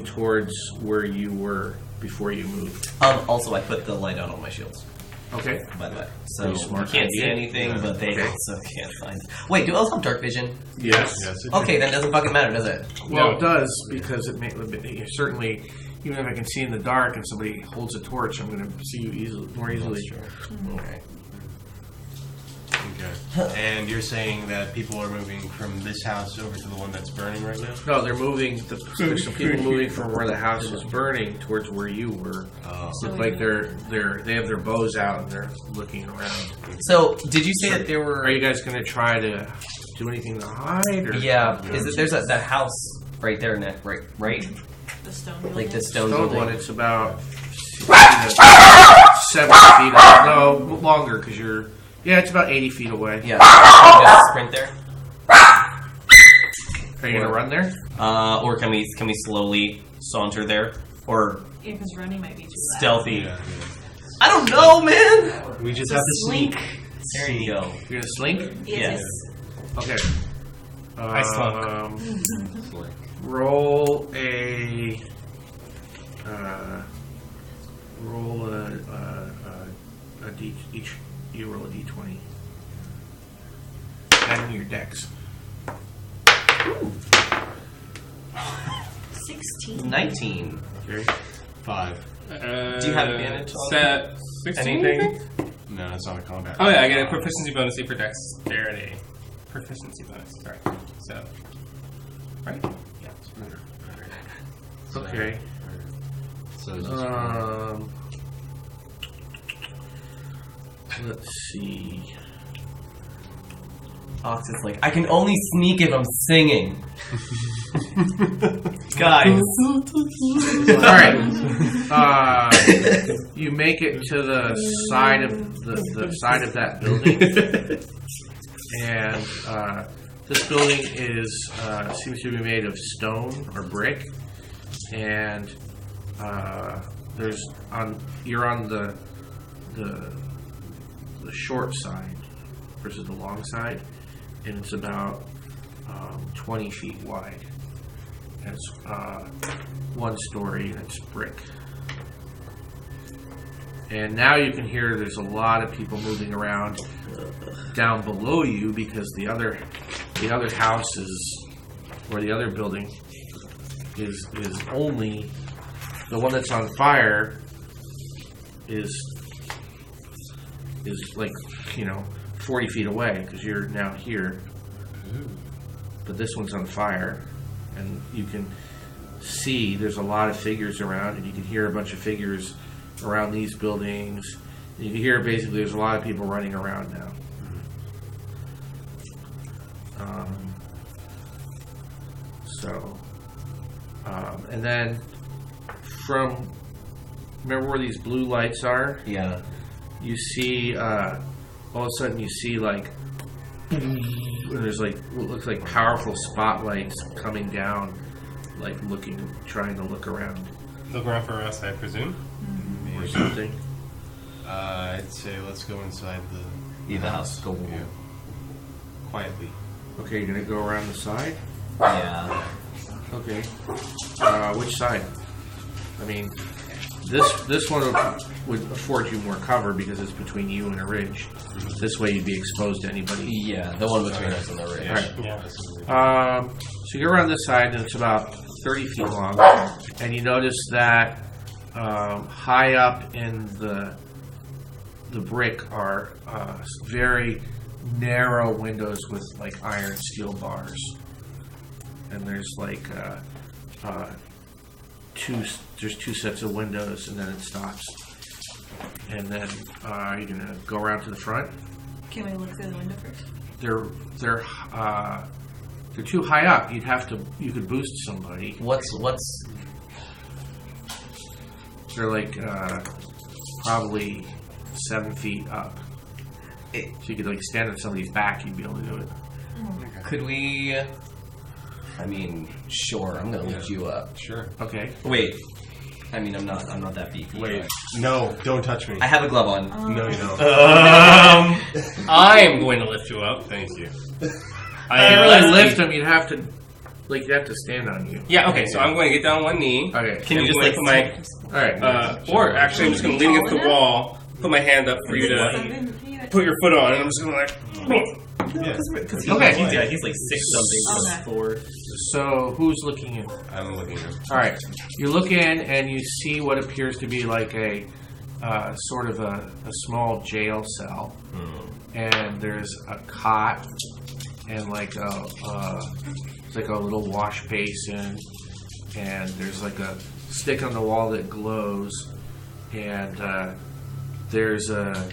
towards where you were before you moved. Also, I put the light out on my shields. Okay. By the way, so Pretty you smart can't see idea. anything, Yeah. but they Okay. also can't find. Wait, do elves have dark vision? Yes. Okay, then it doesn't fucking matter, does it? Well, No. it does because it may certainly. Even if I can see in the dark and somebody holds a torch, I'm going to see you more easily. Okay. Okay. And you're saying that people are moving from this house over to the one that's burning right now? No, they're moving. There's some people moving from where the house was burning towards where you were. Look like they have their bows out and they're looking around. So, did you say that there were? Are you guys going to try to do anything to hide? Or? Yeah. There's that house right there, Nick? Right? The stone building. Like the stone Stone building. one, it's about 7 feet away. No, longer because you're. Yeah, it's about 80 feet away. Yeah. Just sprint there. Are you gonna run there? Or can we slowly saunter there? Or Yeah, because running might be too loud. stealthy? Yeah. I don't know, man. We just have to Slink. sneak. There you go. You're gonna slink? Yes. Okay. I slunk. Roll a. Roll a d. Each you roll a d20. Add in your dex. 16. 19. Okay. 5. Do you have advantage on Set 16, anything? I think? No, it's not a combat. Oh yeah, I get a proficiency bonus for dexterity. Proficiency bonus. Sorry. So, right? Yeah. Okay. So it's just Let's see. Ox is like, I can only sneak if I'm singing. Guys. Alright. You make it to the side of the side of that building. And this building is seems to be made of stone or brick. And you're on the short side versus the long side, and it's about 20 feet wide. And it's one story and it's brick. And now you can hear there's a lot of people moving around down below you because the other house is, or the other building is only the one that's on fire is like 40 feet away because you're now here. But this one's on fire, and you can see there's a lot of figures around, and you can hear a bunch of figures around these buildings. You can hear basically there's a lot of people running around now. And then remember where these blue lights are? Yeah. You see, all of a sudden you see like, there's like what looks like powerful spotlights coming down, like trying to look around Look around for us, I presume. or something. I'd say let's go inside the house. Go. Yeah. Quietly. Okay, you're gonna go around the side. Yeah. Okay. Which side? I mean, This one would afford you more cover because it's between you and a ridge. This way you'd be exposed to anybody. Yeah, the one between us and the ridge. All right. Yeah. So you go around this side, and it's about 30 feet long. And you notice that high up in the brick are very narrow windows with like iron steel bars. And there's like there's two sets of windows, and then it stops. And then you're gonna go around to the front. Can we look through the window first? They're too high up. You could boost somebody. What's? They're like probably 7 feet up. So you could like stand on somebody's back. You'd be able to do it. Could we? I mean, sure. I'm gonna lift you up. Sure. Okay. Wait. I mean, I'm not that beefy. Wait. No, don't touch me. I have a glove on. No, you don't. I am going to lift you up. Thank you. You can't really lift them. You'd have to stand on you. Yeah. Okay. So I'm going to get down on one knee. Okay. Can you just like like put my? All right. Or actually, I'm just going to lean against the wall, put my hand up for you to put your foot on, and I'm just going to like. Yeah. Okay. He's like 6 something. 4. So who's looking in? I'm looking at All right. You look in and you see what appears to be like a sort of a small jail cell, and there's a cot and like it's like a little wash basin, and there's like a stick on the wall that glows, and there's a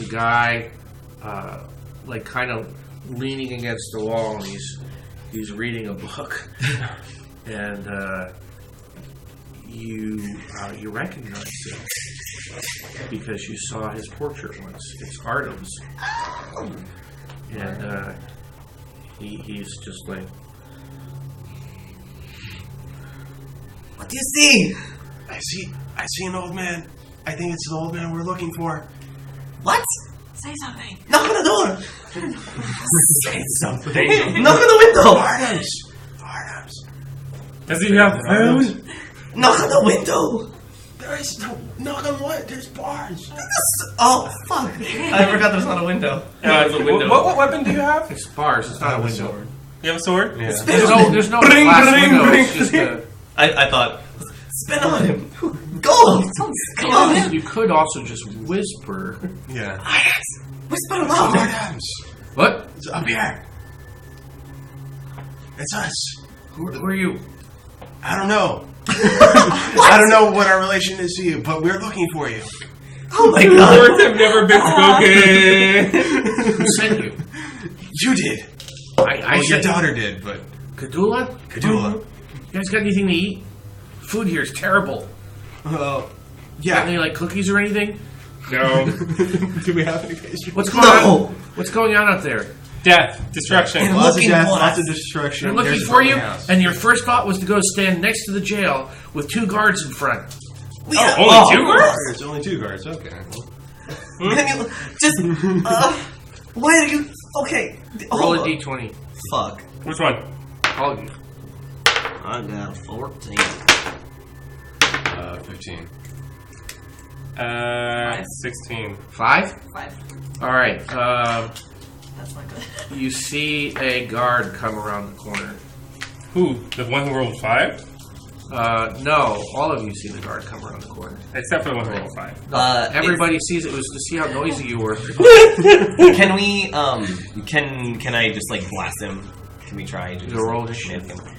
guy like kind of leaning against the wall, and he's reading a book, and you recognize him because you saw his portrait once. It's Artem's, and he's just like, What do you see? I see an old man. I think it's the old man we're looking for. What? Say something. Knock on the door. Say something. Knock on the window. Artems. Does he have food? Knock on the window. There is no knock on wood. There's bars. Oh fuck! I forgot there's not a window. There's a window. What weapon do you have? it's bars. It's not a window. You have a sword? Yeah. There's no glass window. It's just a. I thought, spin on him. Go! Come on! You could also just whisper. Yeah. Whisper louder. Artems. What? It's up here. It's us. Who are you? I don't know. I don't know what our relation is to you, but we're looking for you. Oh my The god! words have never been spoken. Who sent you? You did. I Your daughter did, but Kadula? Kadula. You guys got anything to eat? Food here is terrible. Got Yeah. any like cookies or anything? No. Do we have any pastry? What's going on? What's going on out there? Death. Destruction. And Lots of looking death, for lots us. of destruction. They're looking There's a for you, burning house. and your first thought was to go stand next to the jail with 2 guards in front. Only 2 words? There's only 2 guards. Okay. Just, why are you, okay. Roll a hold on. d20. Fuck. Which one? All of you. I got a 14. 15. 16. 5? 5. All right. That's not good. You see a guard come around the corner. Who? The one who rolled 5? No, all of you see the guard come around the corner. Except for the one who rolled 5. Everybody sees it. It was to see how noisy you were. Can we, can I just, like, blast him? Can we try to just, You roll like, initiative. shit him?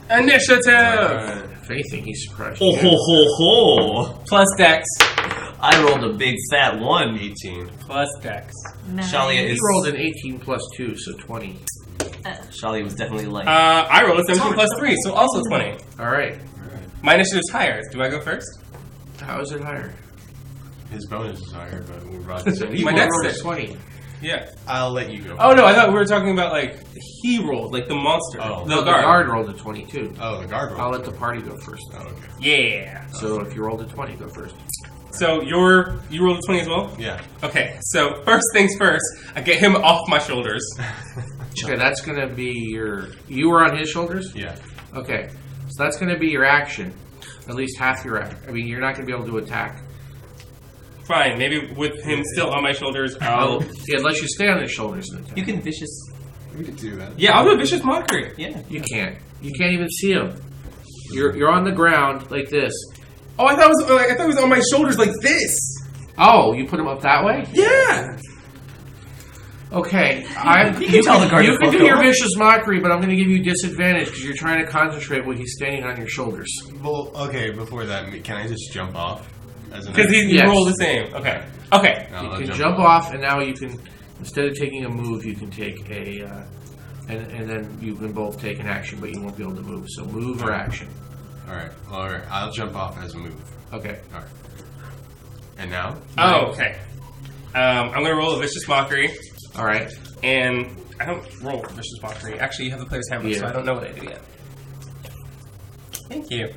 Initiative! If anything, he's surprised. Ho, you. ho, ho, ho! Plus Dex. I rolled a big fat 1. 18. Plus Dex. Shalia He is, rolled an 18 plus 2, so 20. Shalia was definitely like, I rolled a 17 plus 3, so also 20. All right. My initiative's higher. Do I go first? How is it higher? His bonus is higher, but we brought the same. You My rolled dex a 20. Yeah. I'll let you go. Oh, no, I thought we were talking about, like, he rolled, like the monster. Oh. No, the guard rolled a 22. Oh, the guard rolled. I'll let the party go first. Oh, okay. Yeah. So if you rolled a 20, go first. So you rolled a 20 as well? Yeah. Okay, so first things first, I get him off my shoulders. Okay, that's going to be your... You were on his shoulders? Yeah. Okay. So that's going to be your action. at least half your act. I mean, you're not going to be able to attack. Fine, maybe with him still on my shoulders, Oh, yeah, unless you stay on his shoulders and attack. You can vicious. We could do that. Yeah, I'll do a vicious mockery. Yeah. You can't. You can't even see him. You're on the ground like this. Oh, I thought it was on my shoulders like this. Oh, you put him up that way? Yeah. Okay, You can tell the guard you to can fuck do your off. vicious mockery, but I'm going to give you disadvantage because you're trying to concentrate when he's standing on your shoulders. Well, okay. Before that, can I just jump off? Because you Yes. roll the same. Okay. Okay. No, You I'll can jump off, and now you can, instead of taking a move, you can take a, and then you can both take an action, but you won't be able to move. So move or action. All right. I'll jump off as a move. Okay. All right. And now? Oh, okay. I'm going to roll a vicious mockery, All right. and I don't roll vicious mockery. Actually, you have the player's handbook, so Yeah. I don't know what I do yet. Thank you.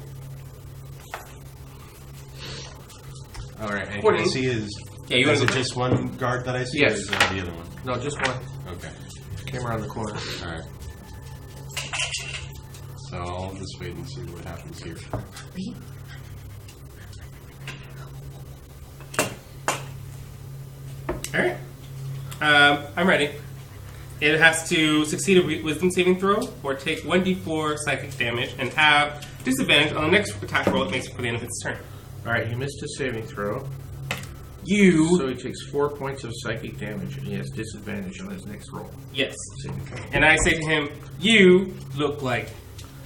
All right. And can I 14. see his? Yeah, you Is want it just one guard that I see? Yes. Or is it the other one? No, just one. Okay. Came around the corner. All right. So I'll just wait and see what happens here. All right. I'm ready. It has to succeed a wisdom saving throw or take 1d4 psychic damage and have disadvantage on the next attack roll it makes for the end of its turn. All right, he missed a saving throw. You. So he takes 4 points of psychic damage, and he has disadvantage on his next roll. Yes. Saving throw. And I say to him, you look like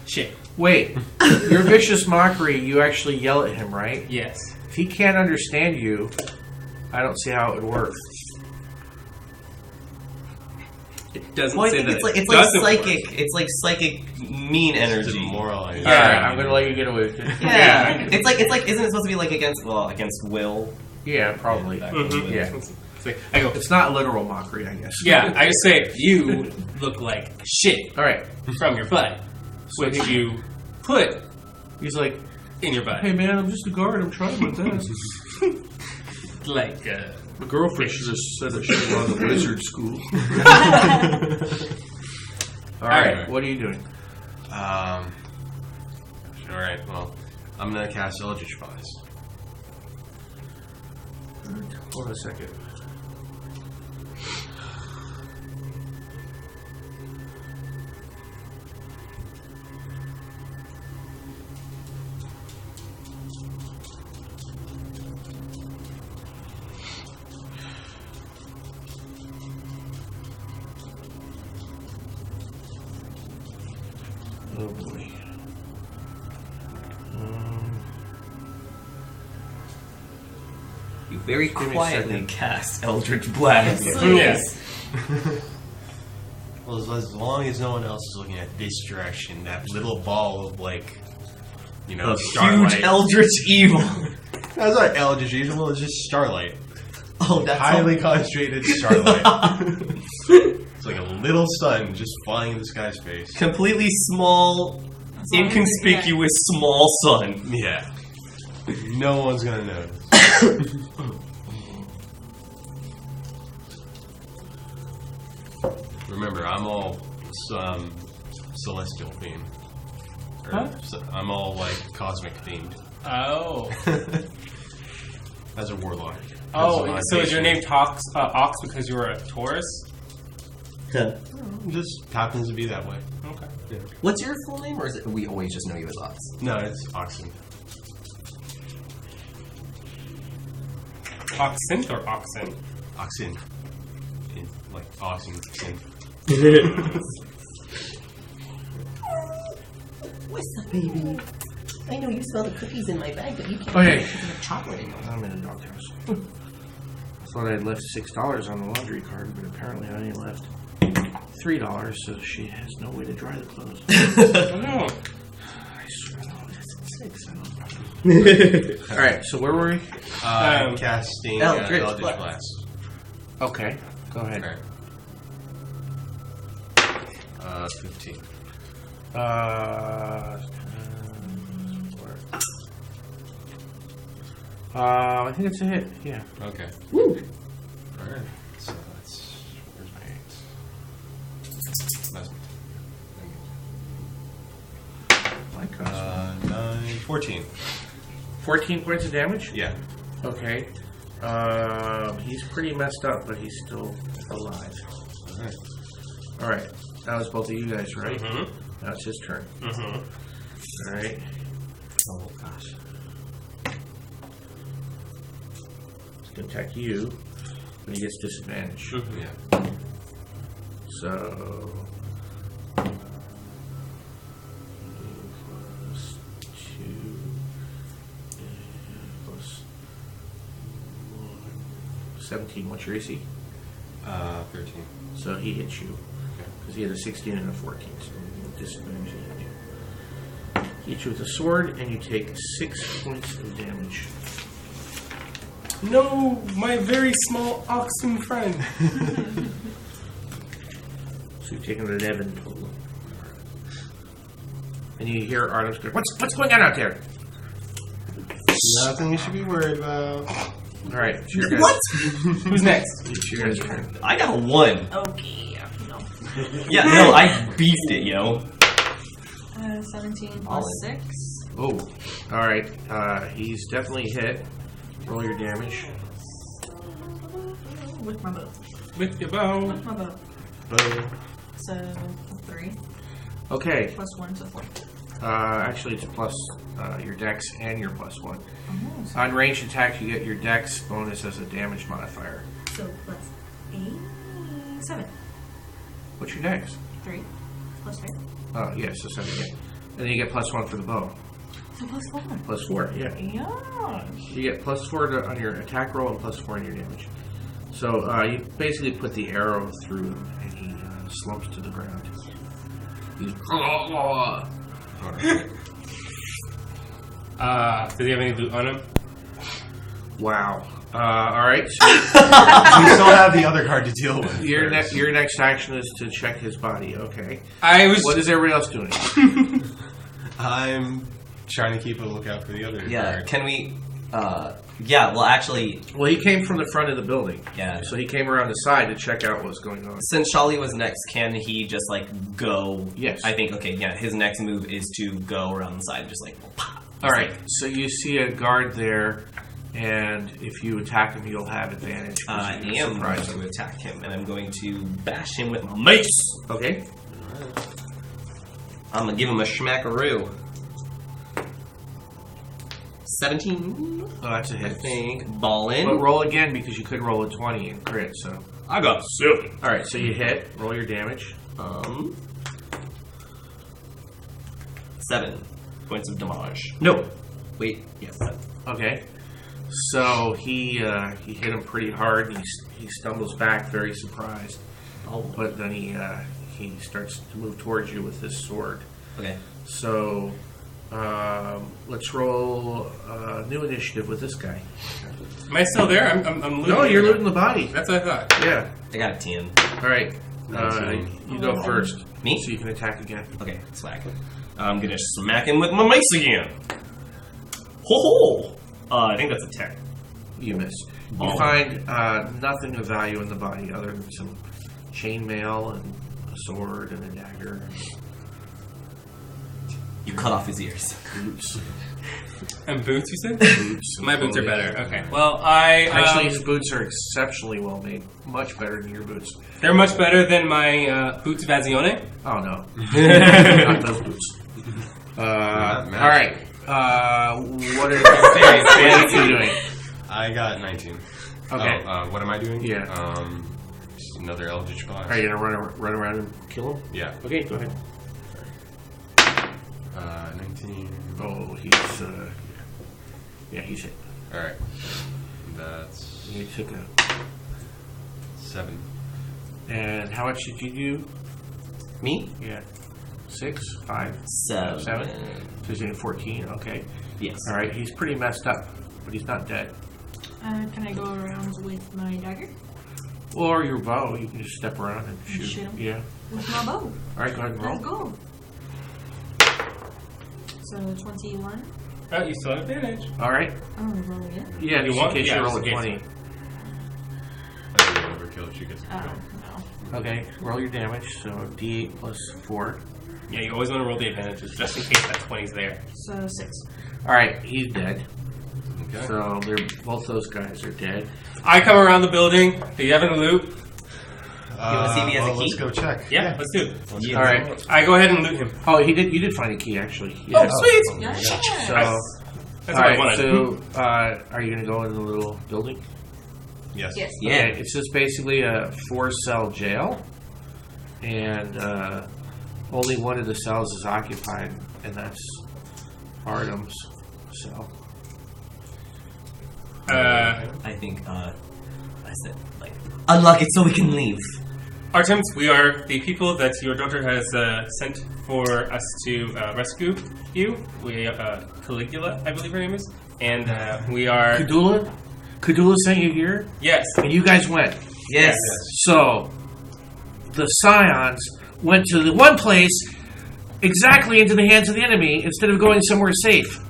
shit. Wait, your vicious mockery, you actually yell at him, right? Yes. If he can't understand you, I don't see how it would work. It doesn't Well, I say think that. it's like doesn't psychic. work. It's like psychic mean energy. Demoralized. All right, I'm going to let you get away with it. Yeah. It's like isn't it supposed to be like against will? Yeah, probably. Mhm. Yeah. It's like- I go, It's not literal mockery, I guess. yeah, I just say, you look like shit All right. from your butt, which you put He's like, in your butt. hey, man, I'm just a guard. I'm trying my best. Like, My girlfriend should have said I should have gone to wizard school. All right, what are you doing? All right. Well, I'm gonna cast Eldritch Blast. Hold on a second. Oh boy. You very me a quietly second. cast Eldritch Blast. yes. Well, as long as no one else is looking at this direction, that little ball of Huge starlight. Eldritch evil. That's not Eldritch Evil. It's just starlight. Oh, that's Highly concentrated starlight. It's like a little sun just flying in this guy's face. completely small, inconspicuous small sun. Yeah. No one's gonna notice. Remember, I'm all celestial themed. I'm all cosmic themed. Oh. As a warlock. Oh, That's so my is your base name Ox because you were a Taurus? name. Just happens to be that way. Okay. What's your full name, or is it we always just know you as Ox? No, it's oxen. Oxen or Oxen? Oxen. Like oxen. Sin. What's up, baby? I know you smell the cookies in my bag, but you can't. Okay. Have chocolate in them. I'm in a doghouse. I thought I had left $6 on the laundry card, but apparently I only left $3, so she has no way to dry the clothes. Oh, no. I swear to God, it's 6. I don't know. All right, so where were we? Casting Eldritch Eldritch Blast. Blast. Okay, go ahead. Okay. 15. I think it's a hit. Yeah. Okay. Woo! Alright. So that's. Where's my 8? That's My gosh. 9, 14. 14 points of damage? Yeah. Okay. He's pretty messed up, but he's still alive. Alright. Alright. That was both of you guys, right? Mm-hmm. Now it's his turn. Mm-hmm. Alright. Oh gosh. He's going to attack you, but he gets disadvantage. Yeah. So... plus 2... plus 1... 17. What's your AC? 13. So he hits you. Because he had a 16 and a 14. So disadvantage to hit you. He hits you with a sword, and you take 6 points of damage. No, my very small oxen friend. So you've taken 11 total. And you hear Artem's go, what's going on out there? Nothing you should be worried about. Alright, it's your guys. What? Who's next? It's your guys' turn. I got a 1. Okay, no. Yeah, no, I beefed it, yo. 17 plus 6. Oh, alright. He's definitely hit. Roll your damage. With my bow. With your bow. With my bow. Boom. So 3 Okay. plus 1, so 4. Actually, it's plus your dex and your plus 1. Oh, so, On ranged attack, you get your dex bonus as a damage modifier. so plus 8, 7. What's your dex? 3 plus 3. Oh, yeah, so 7 again. And then you get plus 1 for the bow. So plus 4. Plus 4, yeah. Yeah. You get plus 4 on your attack roll and plus 4 on your damage. So you basically put the arrow through him, and he slumps to the ground. He's... Does he have any loot on him? Wow. Alright, so You still have the other card to deal with. your next action is to check his body, okay. What is everybody else doing? I'm trying to keep a lookout for the other Yeah, card. can we... yeah, well, actually, Well, he came from the front of the building. yeah. So he came around the side to check out what's going on. Since Shali was next, can he just, like, go... Yes. I think, okay, yeah, his next move is to go around the side, just like, pop. Alright, so you see a guard there, and if you attack him, you'll have advantage. I You're am going surprised. to attack him, and I'm going to bash him with my mace. Okay. I'm going to give him a schmackaroo. 17, Oh, that's a I hit. think. Ballin'. But roll again because you could roll a 20 and crit, so. I got 7. Alright, so you hit. Roll your damage. 7 points of damage. No. Wait. Yes. 7. Okay. So he hit him pretty hard, and he stumbles back very surprised. Oh. But then he starts to move towards you with his sword. Okay. So let's roll new initiative with this guy. Am I still there? I'm looting. No, you're looting the body. That's what I thought. Yeah. I got a 10. All right. 19. You go first. Me? So you can attack again. Okay, swag. I'm gonna smack him with my mace again. Ho ho! I think that's a 10. You miss. You Oh. find nothing of value in the body other than some chainmail and a sword and a dagger. You cut off his ears. Boots. And boots, you said? Boots. My boots are better. Okay. Well, I... Actually, his boots are exceptionally well made. Much better than your boots. they're much better than my boots of Azione. Oh, no. Not those boots. Not All right. What are you doing? I got 19. Okay. Oh, what am I doing? Yeah. Just another Eldritch Blast. Are you going to run around and kill him? Yeah. Okay, go ahead. 19. Oh, he's hit. Alright. That's You took a... 7. And how much did you do? Me? Yeah. 6? 5? 7. 7? So he's getting 14, okay. Yes. Alright, he's pretty messed up, but he's not dead. Can I go around with my dagger? Or your bow, you can just step around and shoot. Shoot him? Yeah. With my bow. Alright, go ahead and roll. Let's go. So 21. Oh, you still have advantage. Alright. Oh, roll again? Yeah, You just want- in case yeah, you roll a just in 20. case. That'd be overkill if she gets a Oh, kill. no. Okay, roll your damage, so D8 plus 4. Yeah, you always want to roll the advantages just in case that 20's there. So 6. All right, he's dead. Okay. So both those guys are dead. I come around the building. Do you have any loot? wanna see me as a key? Let's go check. Yeah, let's do it. Yeah. All right. I go ahead and loot him. Oh, you did find a key actually. Oh, sweet! Yeah. So, That's all what I right. wanted. So, are you gonna go in the little building? Yes. Yes. Yeah. Okay, it's just basically a 4-cell jail, and only one of the cells is occupied, and that's Artem's cell. I think, I said, like, unlock it so we can leave. Artemis, we are the people that your daughter has sent for us to rescue you. We, Caligula, I believe her name is. And we are... Kadula? Kadula sent you here, Yes. and you guys went. Yes. So, the Scions went to the one place exactly into the hands of the enemy instead of going somewhere safe.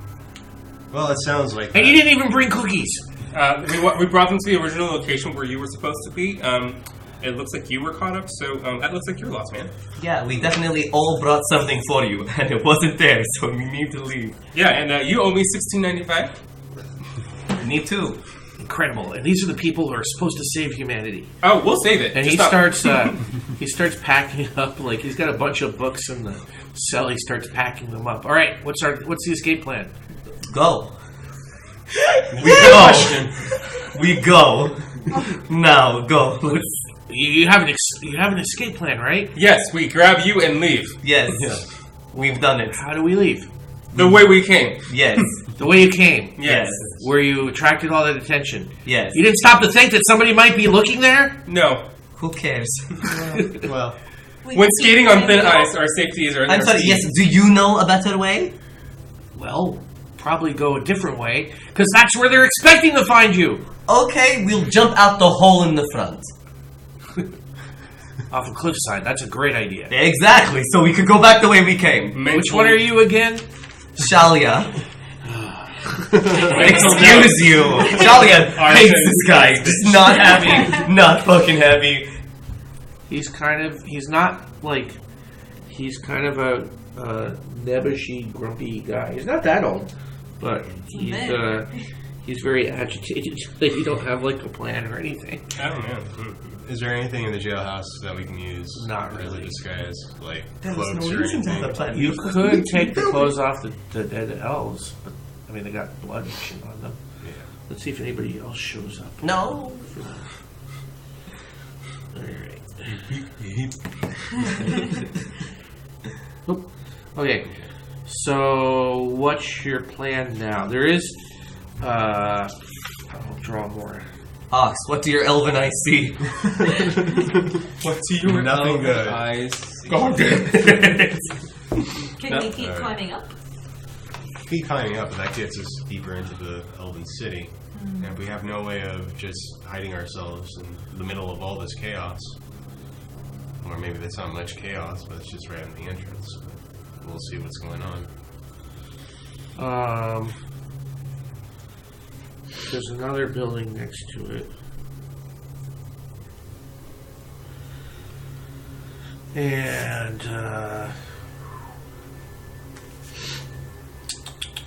Well, it sounds like And you didn't even bring cookies. We brought them to the original location where you were supposed to be. It looks like you were caught up, so that looks like you're lost, man. Yeah, we definitely all brought something for you, and it wasn't there, so we need to leave. Yeah, and you owe me $16.95. Me too. Incredible. And these are the people who are supposed to save humanity. Oh, we'll save it. And Just he starts packing up, like he's got a bunch of books in the cell. He starts packing them up. All right, what's the escape plan? Go. We go. We go. Now, go. You have an escape plan, right? Yes, we grab you and leave. Yes. We've done it. How do we leave? The way we came. Yes. The way you came, Yes. where you attracted all that attention. Yes. You didn't stop to think that somebody might be looking there? No. Who cares? well, When skating on thin ice, our safety is our I'm sorry, yes, do you know a better way? Well, probably go a different way, because that's where they're expecting to find you. Okay, we'll jump out the hole in the front. Off a cliffside. That's a great idea. Exactly, so we could go back the way we came. Which one are you again? Shalia. Excuse you. Shalia hates this guy. Just not happy. Not fucking happy. He's kind of a nebbishy, grumpy guy. He's not that old, but he's very agitated that you don't have like a plan or anything. I don't know. is there anything in the jailhouse that we can use? Not as a really. disguise, like There was cloaks no or reason to have a anything? plan. You could take the clothes off the dead elves, but I mean they got blood shit on them. Yeah. Let's see if anybody else shows up. No. Alright. Nope. Okay. So what's your plan now? There is I'll draw more. Ox, what do your elven eyes see? What do you Nothing good. eyes? God damn it. Can we keep climbing up? Keep climbing up, and that gets us deeper into the Elven City. And we have no way of just hiding ourselves in the middle of all this chaos. Or maybe there's not much chaos, but it's just right in the entrance. We'll see what's going on. There's another building next to it. And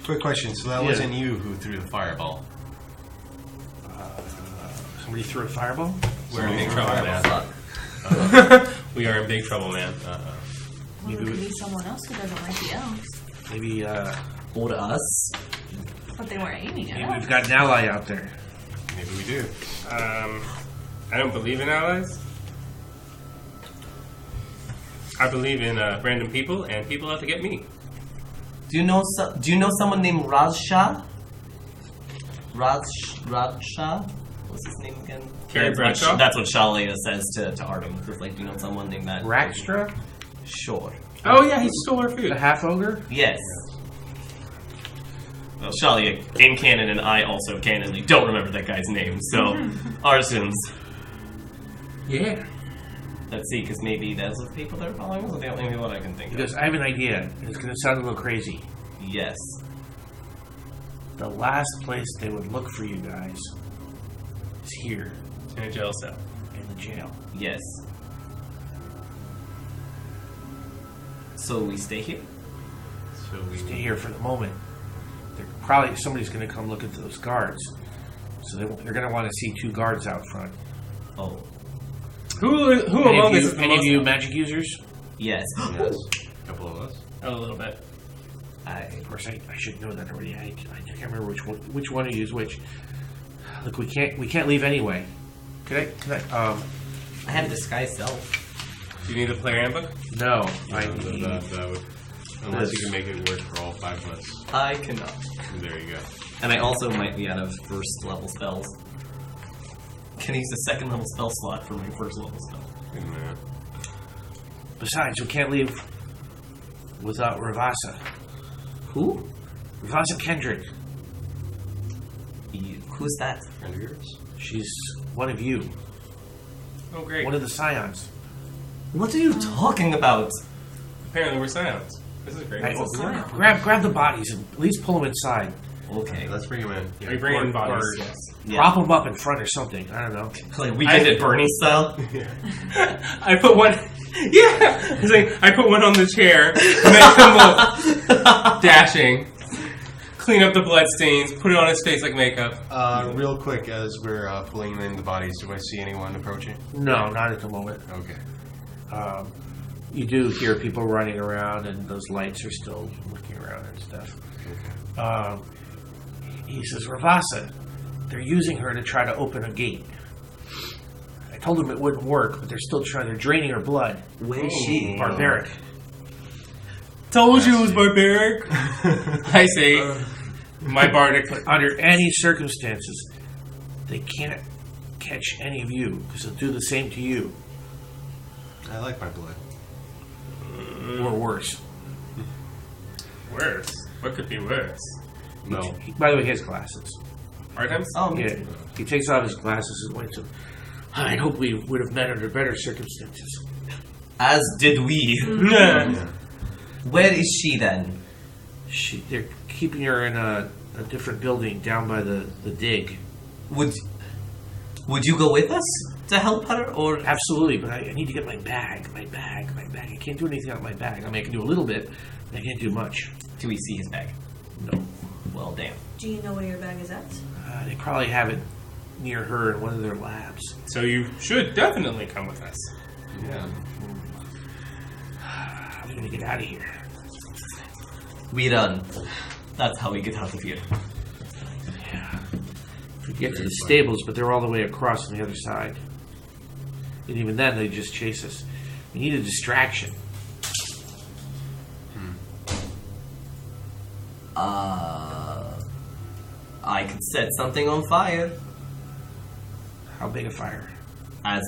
Quick question, so that Yeah. wasn't you who threw the fireball? somebody threw a fireball? We're in big trouble, man. Fuck. We are in big trouble, man. Well, it could be someone else who doesn't like the elves. Maybe Or us. But they weren't aiming at maybe us. we've got an ally out there. Maybe we do. I don't believe in allies. I believe in random people, and people have to get me. Do you know someone named Rajshah? Rajshah? What's his name again? Carrie Bradshaw? That's what Shalia says to Artem. It's like, do you know someone named that? Rackstra? Sure. Oh yeah, he stole our food. The half ogre? Yes. Well, Shalia in canon, and I also canonly don't remember that guy's name. So, Arsons. Yeah. Let's see, because maybe that's the people that are following us. Or the only one I can think Because of. I have an idea. and It's going to sound a little crazy. Yes. The last place they would look for you guys is here In a jail cell. in the jail. Yes. So we stay here. So we Stay here for the moment. They're probably somebody's going to come look at those guards. So they're going to want to see 2 guards out front. Oh, Who among us is the Any of most... you magic users? yes. Yes. A couple of us. A little bit. Of course, I should know that already. I can't remember which one of you is which. Look, we can't leave anyway. Can I? I have disguise self. Do you need the player handbook? No. That would, unless you can make it work for all 5 of us. I cannot. There you go. And I also might be out of first level spells. Can I use the second level spell slot for my first level spell? Wait a minute. Besides, we can't leave without Ravasa. Who? Ravasa Kendrick. Who's that? Friend of yours? She's one of you. Oh, great. One of the Scions. What are you talking about? Apparently we're silence. This is great. Right, well, grab the bodies and at least pull them inside. Okay. Let's bring him in. Are you bringing bodies? Or- Yes. Yeah. Prop them up in front or something. I don't know. Like Weekend at Bernie style? I put one... Yeah! It's like, I put one on the chair, and then come up, dashing, clean up the blood stains, put it on his face like makeup. Real quick, as we're pulling in the bodies, do I see anyone approaching? No, not at the moment. Okay. You do hear people running around, and those lights are still looking around and stuff. Okay. He says, Ravasa, they're using her to try to open a gate. I told them it wouldn't work, but they're draining her blood. Where is she? Barbaric. Told you it was barbaric. I say, my bardic. Under any circumstances, they can't catch any of you, because they'll do the same to you, I like my blood. or worse. Worse. What could be worse? No. By the way, he has glasses. Artemis? Oh, me Yeah, too. he takes off his glasses and waits. I hope we would have met under better circumstances. As did we. Nah. Where is she then? They're keeping her in a different building down by the dig. Would you go with us to help her, or Absolutely, but I need to get my bag. My bag. I can't do anything out of my bag. I mean, I can do a little bit, but I can't do much. do we see his bag? No. Well, damn. Do you know where your bag is at? They probably have it near her in one of their labs. So you should definitely come with us. Yeah. How are we going to get out of here? We run. That's how we get out of here. Yeah. We get to the stables, but they're all the way across on the other side. And even then, they just chase us. We need a distraction. I could set something on fire. How big a fire? As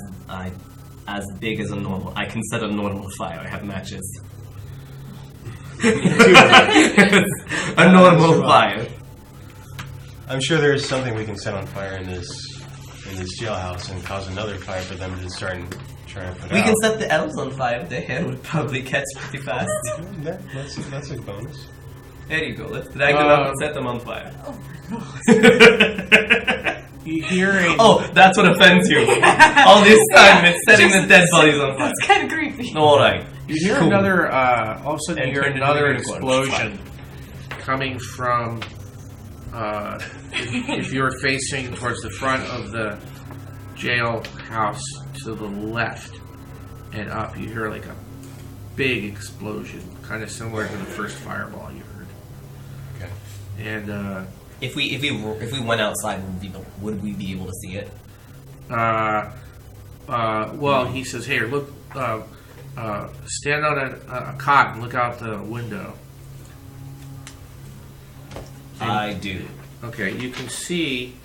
big as a normal. I can set a normal fire. I have matches. A normal fire. I'm sure there's something we can set on fire in this jailhouse and cause another fire for them to start and try and put out. We can set the elves on fire. Their hair would probably catch pretty fast. That's a bonus. There you go. Let's drag them up and set them on fire. You hear a... Oh, that's what offends you. All this time it's setting the dead bodies on fire. That's kind of creepy. All right. You hear Cool. another, all of a sudden And you hear turned into another a unicorn. explosion coming from, if you're facing towards the front of the jailhouse to the left and up, you hear like a big explosion, kind of similar to the first fireball you heard. Okay. And, If we went outside, would we be able to see it? well, he says, "Hey, look, stand on a cot and look out the window." I do. Okay, you can see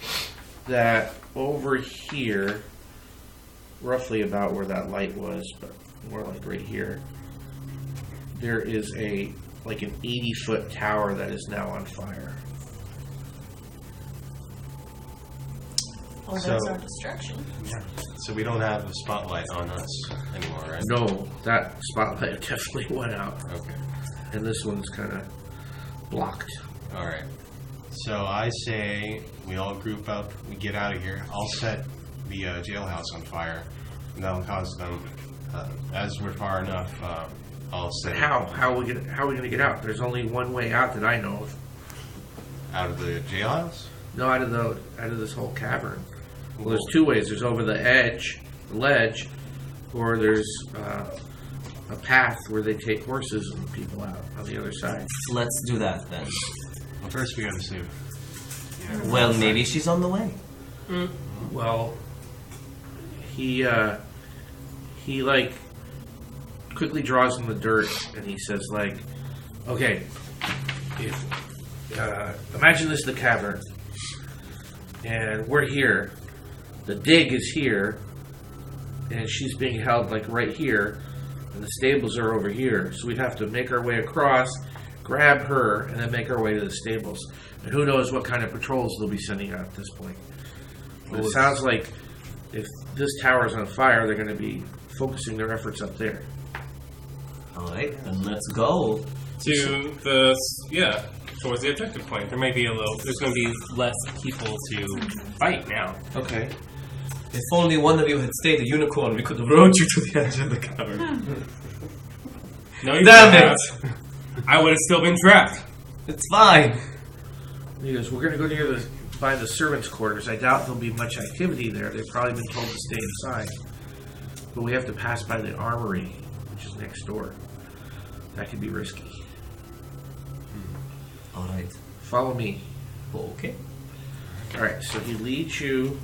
that over here, roughly about where that light was, but more like right here, there is an 80-foot tower that is now on fire. Well, So- that's our distraction. So we don't have a spotlight on us anymore, right? No, that spotlight definitely went out, Okay. and this one's kind of blocked. All right. So I say we all group up, we get out of here. I'll set the jailhouse on fire, and that'll cause them. As we're far enough, I'll set. How are we going to get out? There's only one way out that I know of. Out of the jailhouse? No, out of this whole cavern. Well, there's two ways. There's over the edge, the ledge, or there's a path where they take horses and people out on the other side. Let's do that then. Well, first we gotta save. Yeah. Well, maybe she's on the way. Well, he like quickly draws in the dirt and he says like, okay, imagine this is the cavern and we're here. The dig is here and she's being held like right here and the stables are over here. So we'd have to make our way across, grab her, and then make our way to the stables. And who knows what kind of patrols they'll be sending out at this point. But it sounds like if this tower is on fire, they're going to be focusing their efforts up there. Alright, then let's go. To towards the objective point. There may be there's going to be less people to fight now. Okay. If only one of you had stayed a unicorn, we could have rode you to the edge of the cavern. No, you Damn it! I would have still been trapped. It's fine. He goes, we're going to go by the servants' quarters. I doubt there'll be much activity there. They've probably been told to stay inside. But we have to pass by the armory, which is next door. That could be risky. Alright. Follow me. Okay. Alright, so he leads you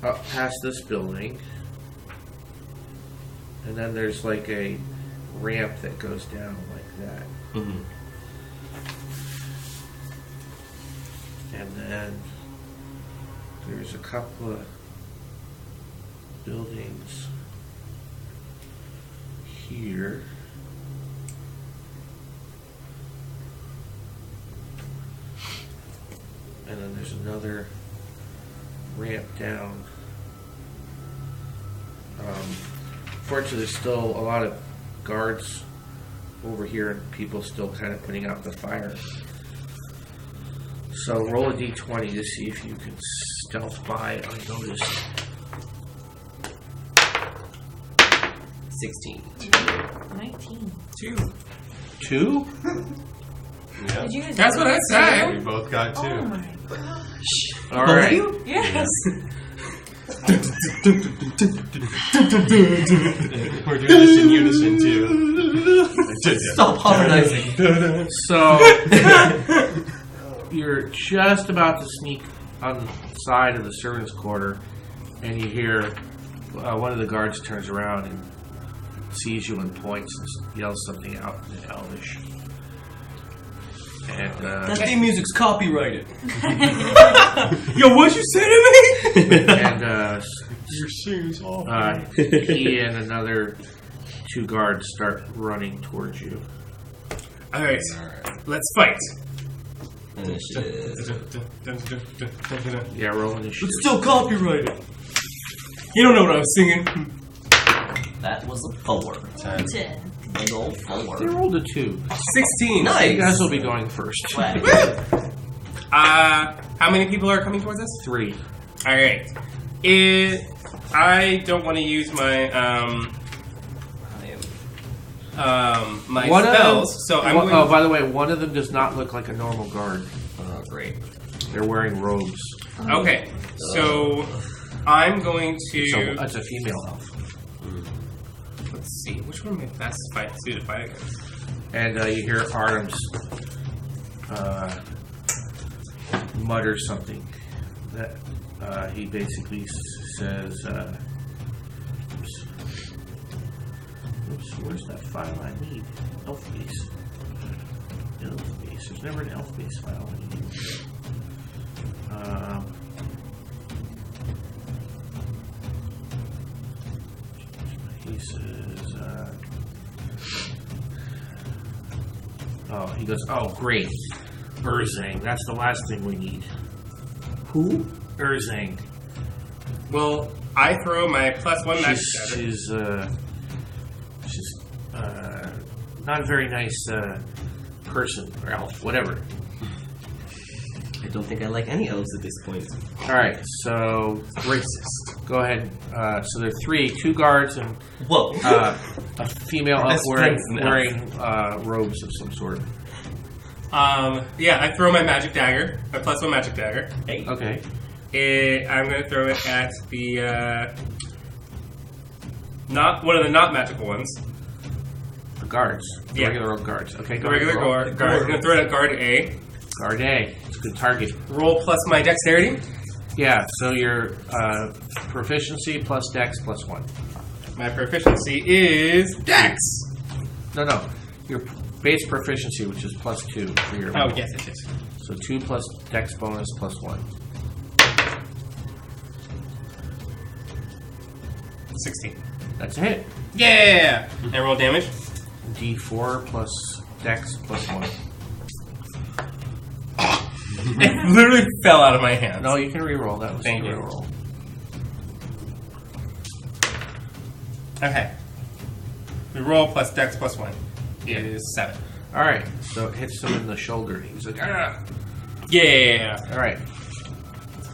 up past this building. And then there's like a ramp that goes down like that. Mm-hmm. And then there's a couple of buildings here. And then there's another ramp down. Fortunately, there's still a lot of guards over here and people still kind of putting out the fire. So roll a d20 to see if you can stealth by unnoticed. 16. 19. 2? Yeah. Did you guys That's what I said. We both got 2. Oh my gosh. All right. Yes. We're doing this in unison too. Stop harmonizing. So you're just about to sneak on the side of the servants' quarter, and you hear one of the guards turns around and sees you and points and yells something out in Elvish. And That theme music's copyrighted. Yo, what'd you say to me? and Your singing's awful. he and another 2 guards start running towards you. Alright, let's fight. Yeah, roll initiative. It's still copyrighted. You don't know what I was singing. That was a 4. 10. Big old They 4. rolled a 2. 16. Nice. You guys will be going first. How many people are coming towards us? 3. Alright. I don't want to use my my One of spells, them, so I'm oh, going by the way, one of them does not look like a normal guard. Oh, great. They're wearing robes. Okay, so I'm going to So that's a female elf. let's see which one am I best suited to fight against. And you hear Artemis mutter something that he basically says, oops, where's that file I need? Elf base. Elf base. There's never an elf base file I need. He says, he goes, oh, great. Urzang. That's the last thing we need. Who? Urzang. Well, I throw my +1 magic shatter. She's not a very nice person or elf, whatever. I don't think I like any elves at this point. All right, so Racist. go ahead. So there are 2 guards and Whoa. a female elf Best wearing friends now. robes of some sort. Yeah, I throw my magic dagger. My +1 magic dagger. Hey. Okay. I'm going to throw it at the not one of the not magical ones. The guards. The Yeah. regular old guards. Okay, The regular guard. I'm going to throw it at guard A. Guard A. It's a good target. Roll plus my dexterity. Yeah, so your proficiency plus dex plus 1. My proficiency is dex. No. Your base proficiency, which is plus 2 for your. Oh yes, it is. So 2 plus dex bonus plus 1. 16. That's a hit. Yeah. And roll damage. D4 plus dex plus 1. It literally fell out of my hands. No, you can reroll. That was Thank a you. reroll. Okay. The roll plus dex plus 1 is 7. All right, so it hits him in the shoulder. He's like, ah. Yeah. All right.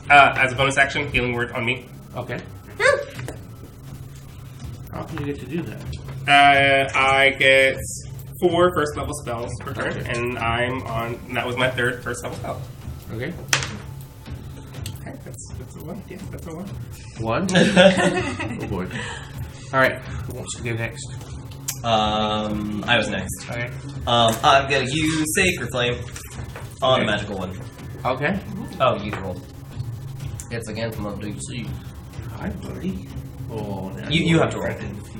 As a bonus action, healing word on me. Okay. How can you get to do that? I get 4 first level spells per turn, Okay. and I'm on. And that was my 3rd first level spell. Okay. Okay, that's a 1. Yeah, that's a 1. 1. Oh boy. All right. Who wants to go next? I was next. Okay. I'm gonna use Sacred Flame on Okay. the magical one. Okay. Oh, you rolled. It's against my DC. Hi, buddy. Oh, now You have to roll.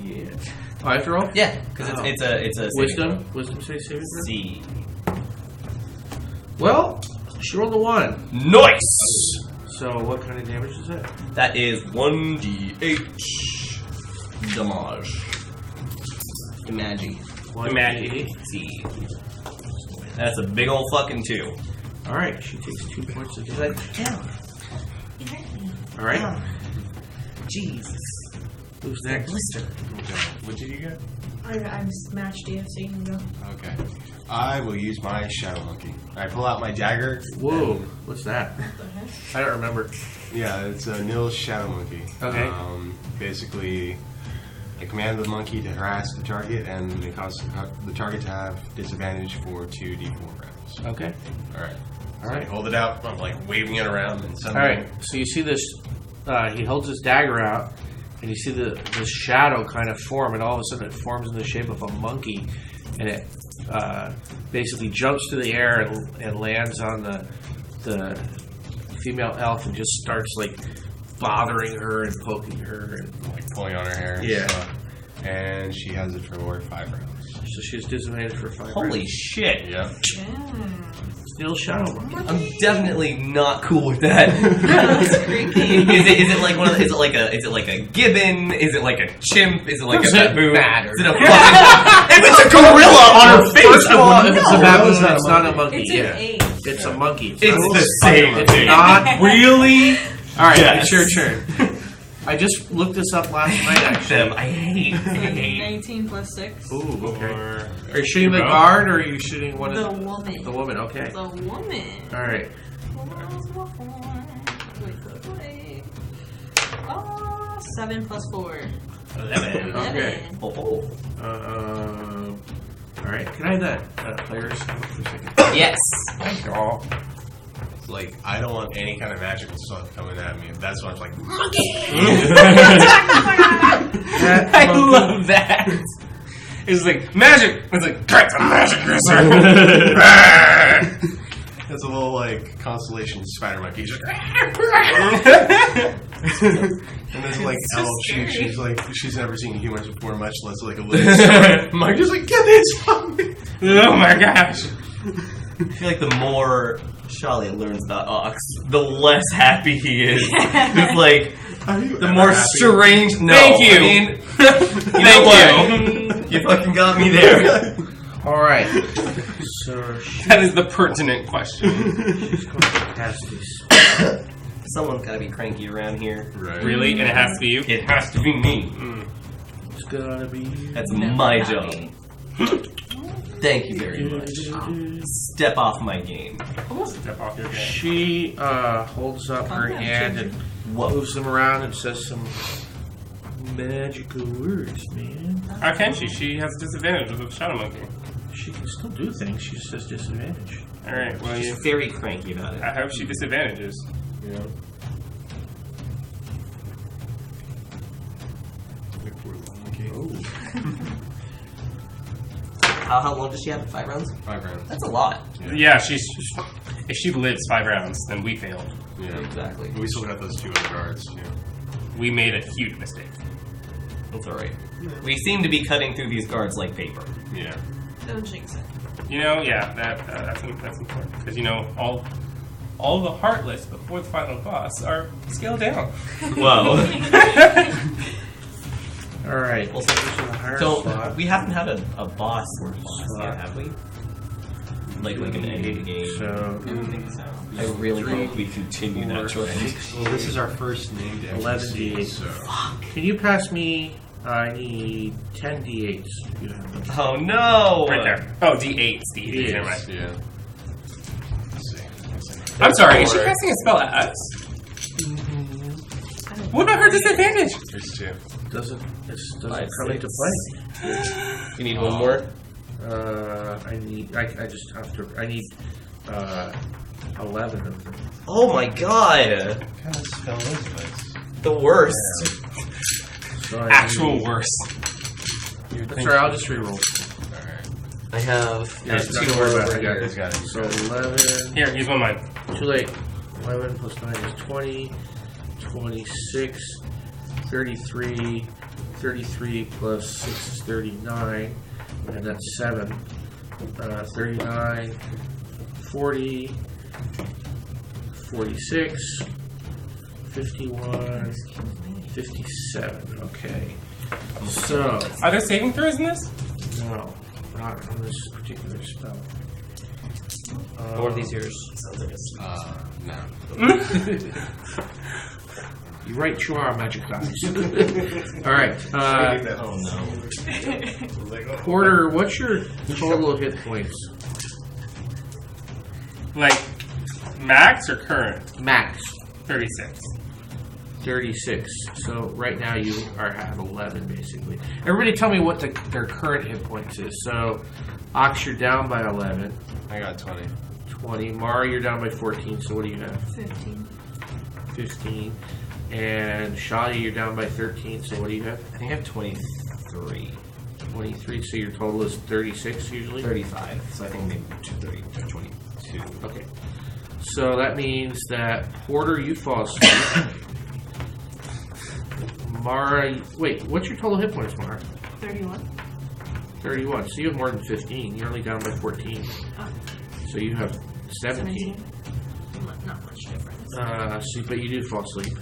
Yeah. Oh, I have to roll? Yeah, because Oh. it's a saving Wisdom? throw. Wisdom say saving throw? C. Well, she rolled a 1. Nice. So what kind of damage is that? That is 1d8 damage. Imagine. Imagine. C. That's a big old fucking 2. All right, she takes 2 points of She's damage. like, damn. All right. Jesus. Who's next? Blister. What did you get? I'm smashed you, so you can go. Okay. I will use my Shadow Monkey. I pull out my dagger. Whoa, and- what's that? What the heck? I don't remember. Yeah, it's a Nil's Shadow Monkey. Okay. Basically, I command the monkey to harass the target, and it causes the target to have disadvantage for 2d4 rounds. Okay. Alright. All right. I hold it out, I'm like waving it around, and All suddenly... right. So you see this. He holds his dagger out, and you see this shadow kind of form, and all of a sudden it forms in the shape of a monkey, and it basically jumps through the air and lands on the female elf and just starts like bothering her and poking her, and like pulling on her hair and Yeah. stuff. And she has it for 5 rounds. so she has disadvantage for 5 Holy rounds. shit. Yep. Still shadow monkey. I'm definitely not cool with that. That's creepy. Is it like one of the, is it like a gibbon? Is it like a chimp? Is it like Does a it baboon? matter? Is it a fucking, if it's a gorilla on her face, First of all, I would if it's a know. baboon, that's not a monkey. It's yeah. an 8. It's a monkey. It's the same It's thing. not really. All right, Yes. it's your turn. I just looked this up last night, actually. Them. I hate. 19 plus 6. Ooh, okay. Or... Are you shooting the Row? guard, or are you shooting one The of woman. the woman? Okay. The woman. All right. Wait. Oh, 7 plus 4. 11. Okay. Oh. All right. Can I have that players for a second? Yes. Thank you all. It's like, I don't want any kind of magical stuff coming at me. That's why I'm like, I love that. It's like magic. It's like that's a magic user. it's a little like constellation spider monkey. Just and there's like so elf. scary. She's never seen humans before, much less like a little monkey's like, get this from me. Oh my gosh. I feel like the more Charlie learns about Ox, the less happy he is. It's like the more strange. No, Thank you. I mean, you know what? You fucking got me there. All right. So That is the pertinent question. she's going to cast this. Someone's got to be cranky around here. Right. Really? And it has to be you? It has to be me. It's gonna be. That's No, my not job. me. Thank you very much. Step off my game. Step off your game. She holds up her Calm down, hand and Whoa. moves them around and says some magical words, man. How can she? She has disadvantage with the shadow monkey. She can still do things. She just has disadvantage. All right. Well, She's very cranky about it. I hope she disadvantages. You know. How long does she have? 5 rounds? 5 rounds. That's a lot. Yeah. If she lives 5 rounds, then we failed. Yeah, Exactly. We still got those 2 other guards. Yeah. We made a huge mistake. That's alright. We seem to be cutting through these guards like paper. Yeah. Don't jinx it. You know, yeah, that's important because you know all the heartless before the final boss are scaled down. Whoa. All right. Well, higher So, slot. we haven't had a boss yet, have we? Like an end of the game. So, I don't think so. I really hope we continue that trend. Well, this is our first named 11 NPC, D8. so can you pass me? I need 10 D8s. If you have them. Oh no! Right there. Oh, D8s. D8s. Never mind. yeah. Let's see. I'm sorry. Is she casting a spell at us? What about her disadvantage? There's 2. Doesn't come 5, into 6. play? You need one more? I need. I just have to. I need 11 of them. Oh my god! What kind of spell is this? The worst. So I Actual need, worse. That's right. I'll just reroll. Alright. I have Yeah, two don't more worry about over it. I got here. He's got it. So 11. Here, use one of mine. Too late. 11 plus 9 is 20. 26. 33. 33 plus 6 is 39. And that's 7. 39. 40. 46. 51. 57. Okay. So, Are there saving throws in this? no, not on this particular spell. Or are these yours? Sounds like No. You right, you are magic dice. All right. oh no. Porter, what's your total hit points? Like max or current? Max. 36. 36. So right now you are at 11, basically. Everybody tell me what their current hit points is. So, Ox, you're down by 11. I got 20. 20. Mara, you're down by 14. So what do you have? 15. 15. And Shadi, you're down by 13. So what do you have? I think I have 23. 23. So your total is 36 usually? 35. So I think maybe 30 or 22. Okay. So that means that Porter, you fall asleep. Mara, wait, what's your total hit points, Mara? 31. 31. So you have more than 15. You're only down by 14. Oh, So you have 17. Not much difference. But you do fall asleep.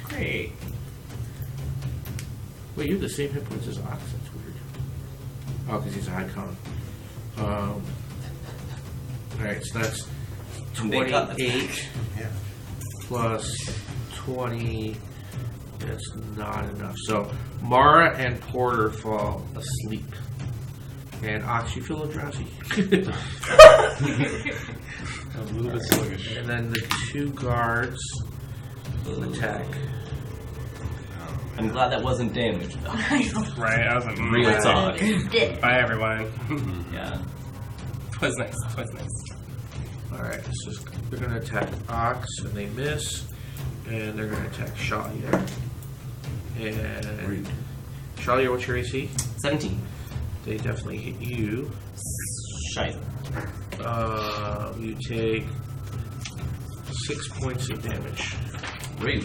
Great. Wait, you have the same hit points as Ox. That's weird. Oh, because he's a high con. Alright, so that's 28 plus 20. That's not enough. So Mara and Porter fall asleep. And Ox, you feel a little drowsy. A little bit sluggish. And then the 2 guards attack. I'm glad that wasn't damage. Right, I was like, Real talk. Bye, everyone. Yeah. Twas nice. Twas nice. Alright, so they're going to attack Ox, and they miss. And they're going to attack Shalia. And Shalia, what's your AC? 17. They definitely hit you. Shite. You take 6 points of damage. Rude.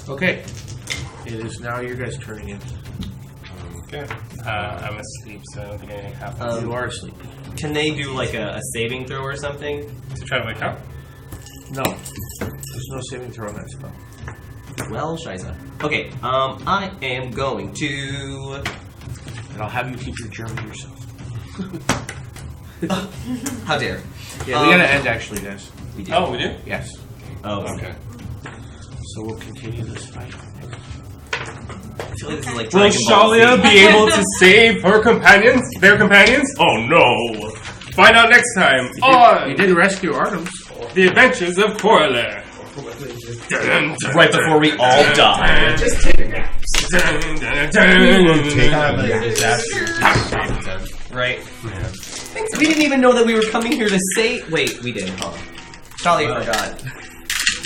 Okay. It is now your guys' turn again. Okay. I'm asleep, so I don't think anything happens. You are asleep. Can they do like a saving throw or something? To try to wake up? No. There's no saving throw on that spell. Well, Shiza. Okay, I am going to... And I'll have you keep your German to yourself. How dare. Yeah, we gotta end actually, guys. We do. Oh, we do? Yes. Oh, Okay. So we'll continue this fight. I feel like this is like Will Dragon Ball Z. Shalia be able to save her companions? Their companions? Oh no! Find out next time You on did rescue Artemis. The Adventures of Corler. Right before we all die. Just take a nap. Right? Yeah. We didn't even know that we were coming here to say... Wait, we didn't, huh? Charlie forgot.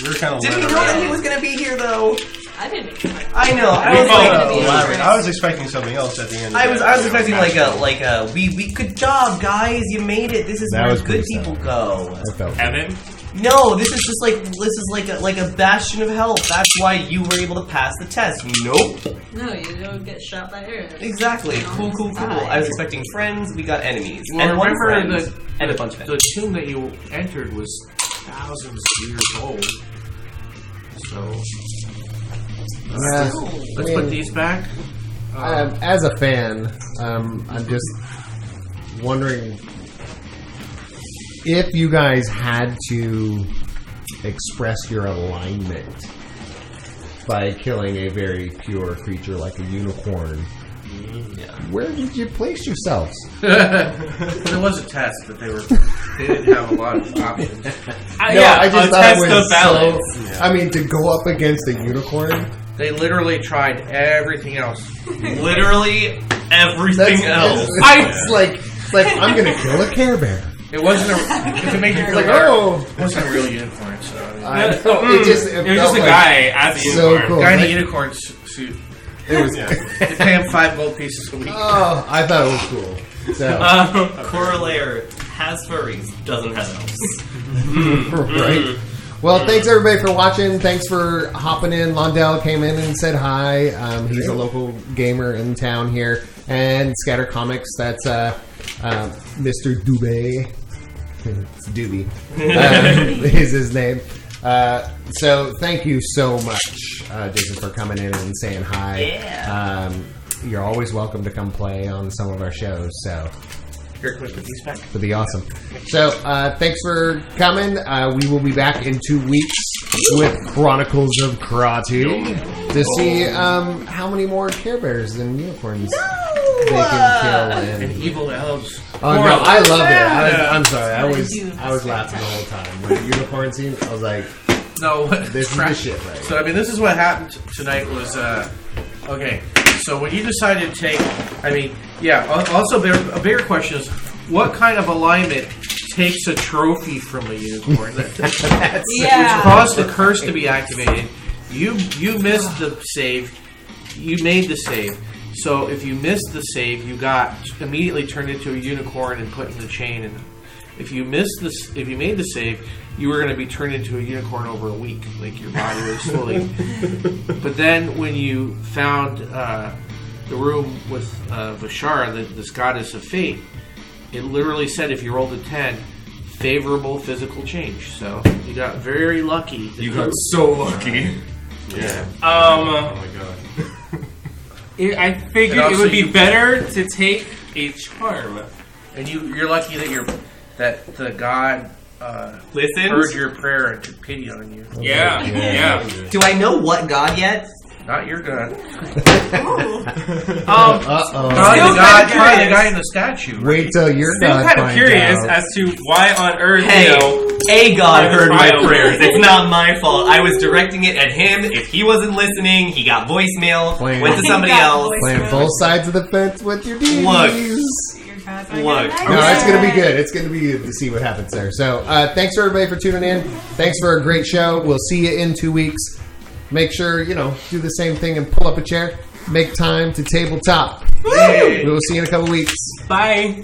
We were kind of Did we know that he was going to be here, though? I didn't expect I know. I was expecting something else at the end. I was expecting like a we good job, guys, you made it. This is That where was good pretty people go. I felt Evan? No, this is just like a bastion of help. That's why you were able to pass the test. Nope. No, you don't get shot by arrows. Exactly. You know, Cool. die. I was expecting friends. We got enemies. Well, and one remember friend. And a bunch of The enemies. tomb that you entered was thousands of years old. So Yeah, let's put these back. as a fan, I'm just wondering if you guys had to express your alignment by killing a very pure creature like a unicorn. Where did you place yourselves? It was a test, but they didn't have a lot of options. I just thought test it the was balance. I mean, to go up against a unicorn. They literally tried everything else. Literally everything else. It's like I'm gonna kill a Care Bear. It wasn't to make you feel Like, better, oh. it wasn't a real unicorn. So I mean, I know, it just It was felt just a like guy as a so unicorn. cool. guy in a Like, unicorn suit. it was. They pay him 5 gold pieces a week. Oh, I thought it was cool. So Corollaire has furries, doesn't have elves. right. Well, thanks everybody for watching. Thanks for hopping in. Londell came in and said hi. He's a local gamer in town here. And Scatter Comics, that's Mr. Dubé. It's Doobie. Is his name. So thank you so much, Jason, for coming in and saying hi. Yeah. You're always welcome to come play on some of our shows. So Here, quick, put these back. it'll be awesome. So thanks for coming. We will be back in 2 weeks with Chronicles of Crotty to see how many more Care Bears and unicorns they can kill. And evil elves. Oh no, I loved it. Yeah. I'm sorry. I was laughing the whole time. When the unicorn scene, I was like, No, this is the shit, right? So I mean, this is what happened tonight. Was okay. So when you decided to take, I mean, yeah. Also, a bigger question is, what kind of alignment takes a trophy from a unicorn which caused the curse to be activated? You missed the save. You made the save. So if you missed the save, you got immediately turned into a unicorn and put in the chain. And if you made the save, you were going to be turned into a unicorn over a week. Like your body was slowly. But then when you found the room with Vashara, this goddess of fate, it literally said if you rolled a 10, favorable physical change. So you got very lucky. You got so lucky. Yeah. Oh my god. I figured And it also would be you- better to take a charm. And you're lucky that the god Listen. heard your prayer and took pity on you. Yeah. Do I know what god yet? Not your god. Uh-oh. Probably Still the guy, kinda probably the curious. guy in the statue. Wait till you're Still done. kind of curious as to why on earth, Hey, you know, a god heard my Trial. prayers. It's not my fault. I was directing it at him. If he wasn't listening, he got voicemail. Plain. Went to somebody He got else. Playing both sides of the fence with your D's. Look. No, it's going to be good. It's going to be good to see what happens there. So, thanks for everybody for tuning in. Thanks for a great show. We'll see you in 2 weeks. Make sure, do the same thing and pull up a chair. Make time to tabletop. We will see you in a couple weeks. bye.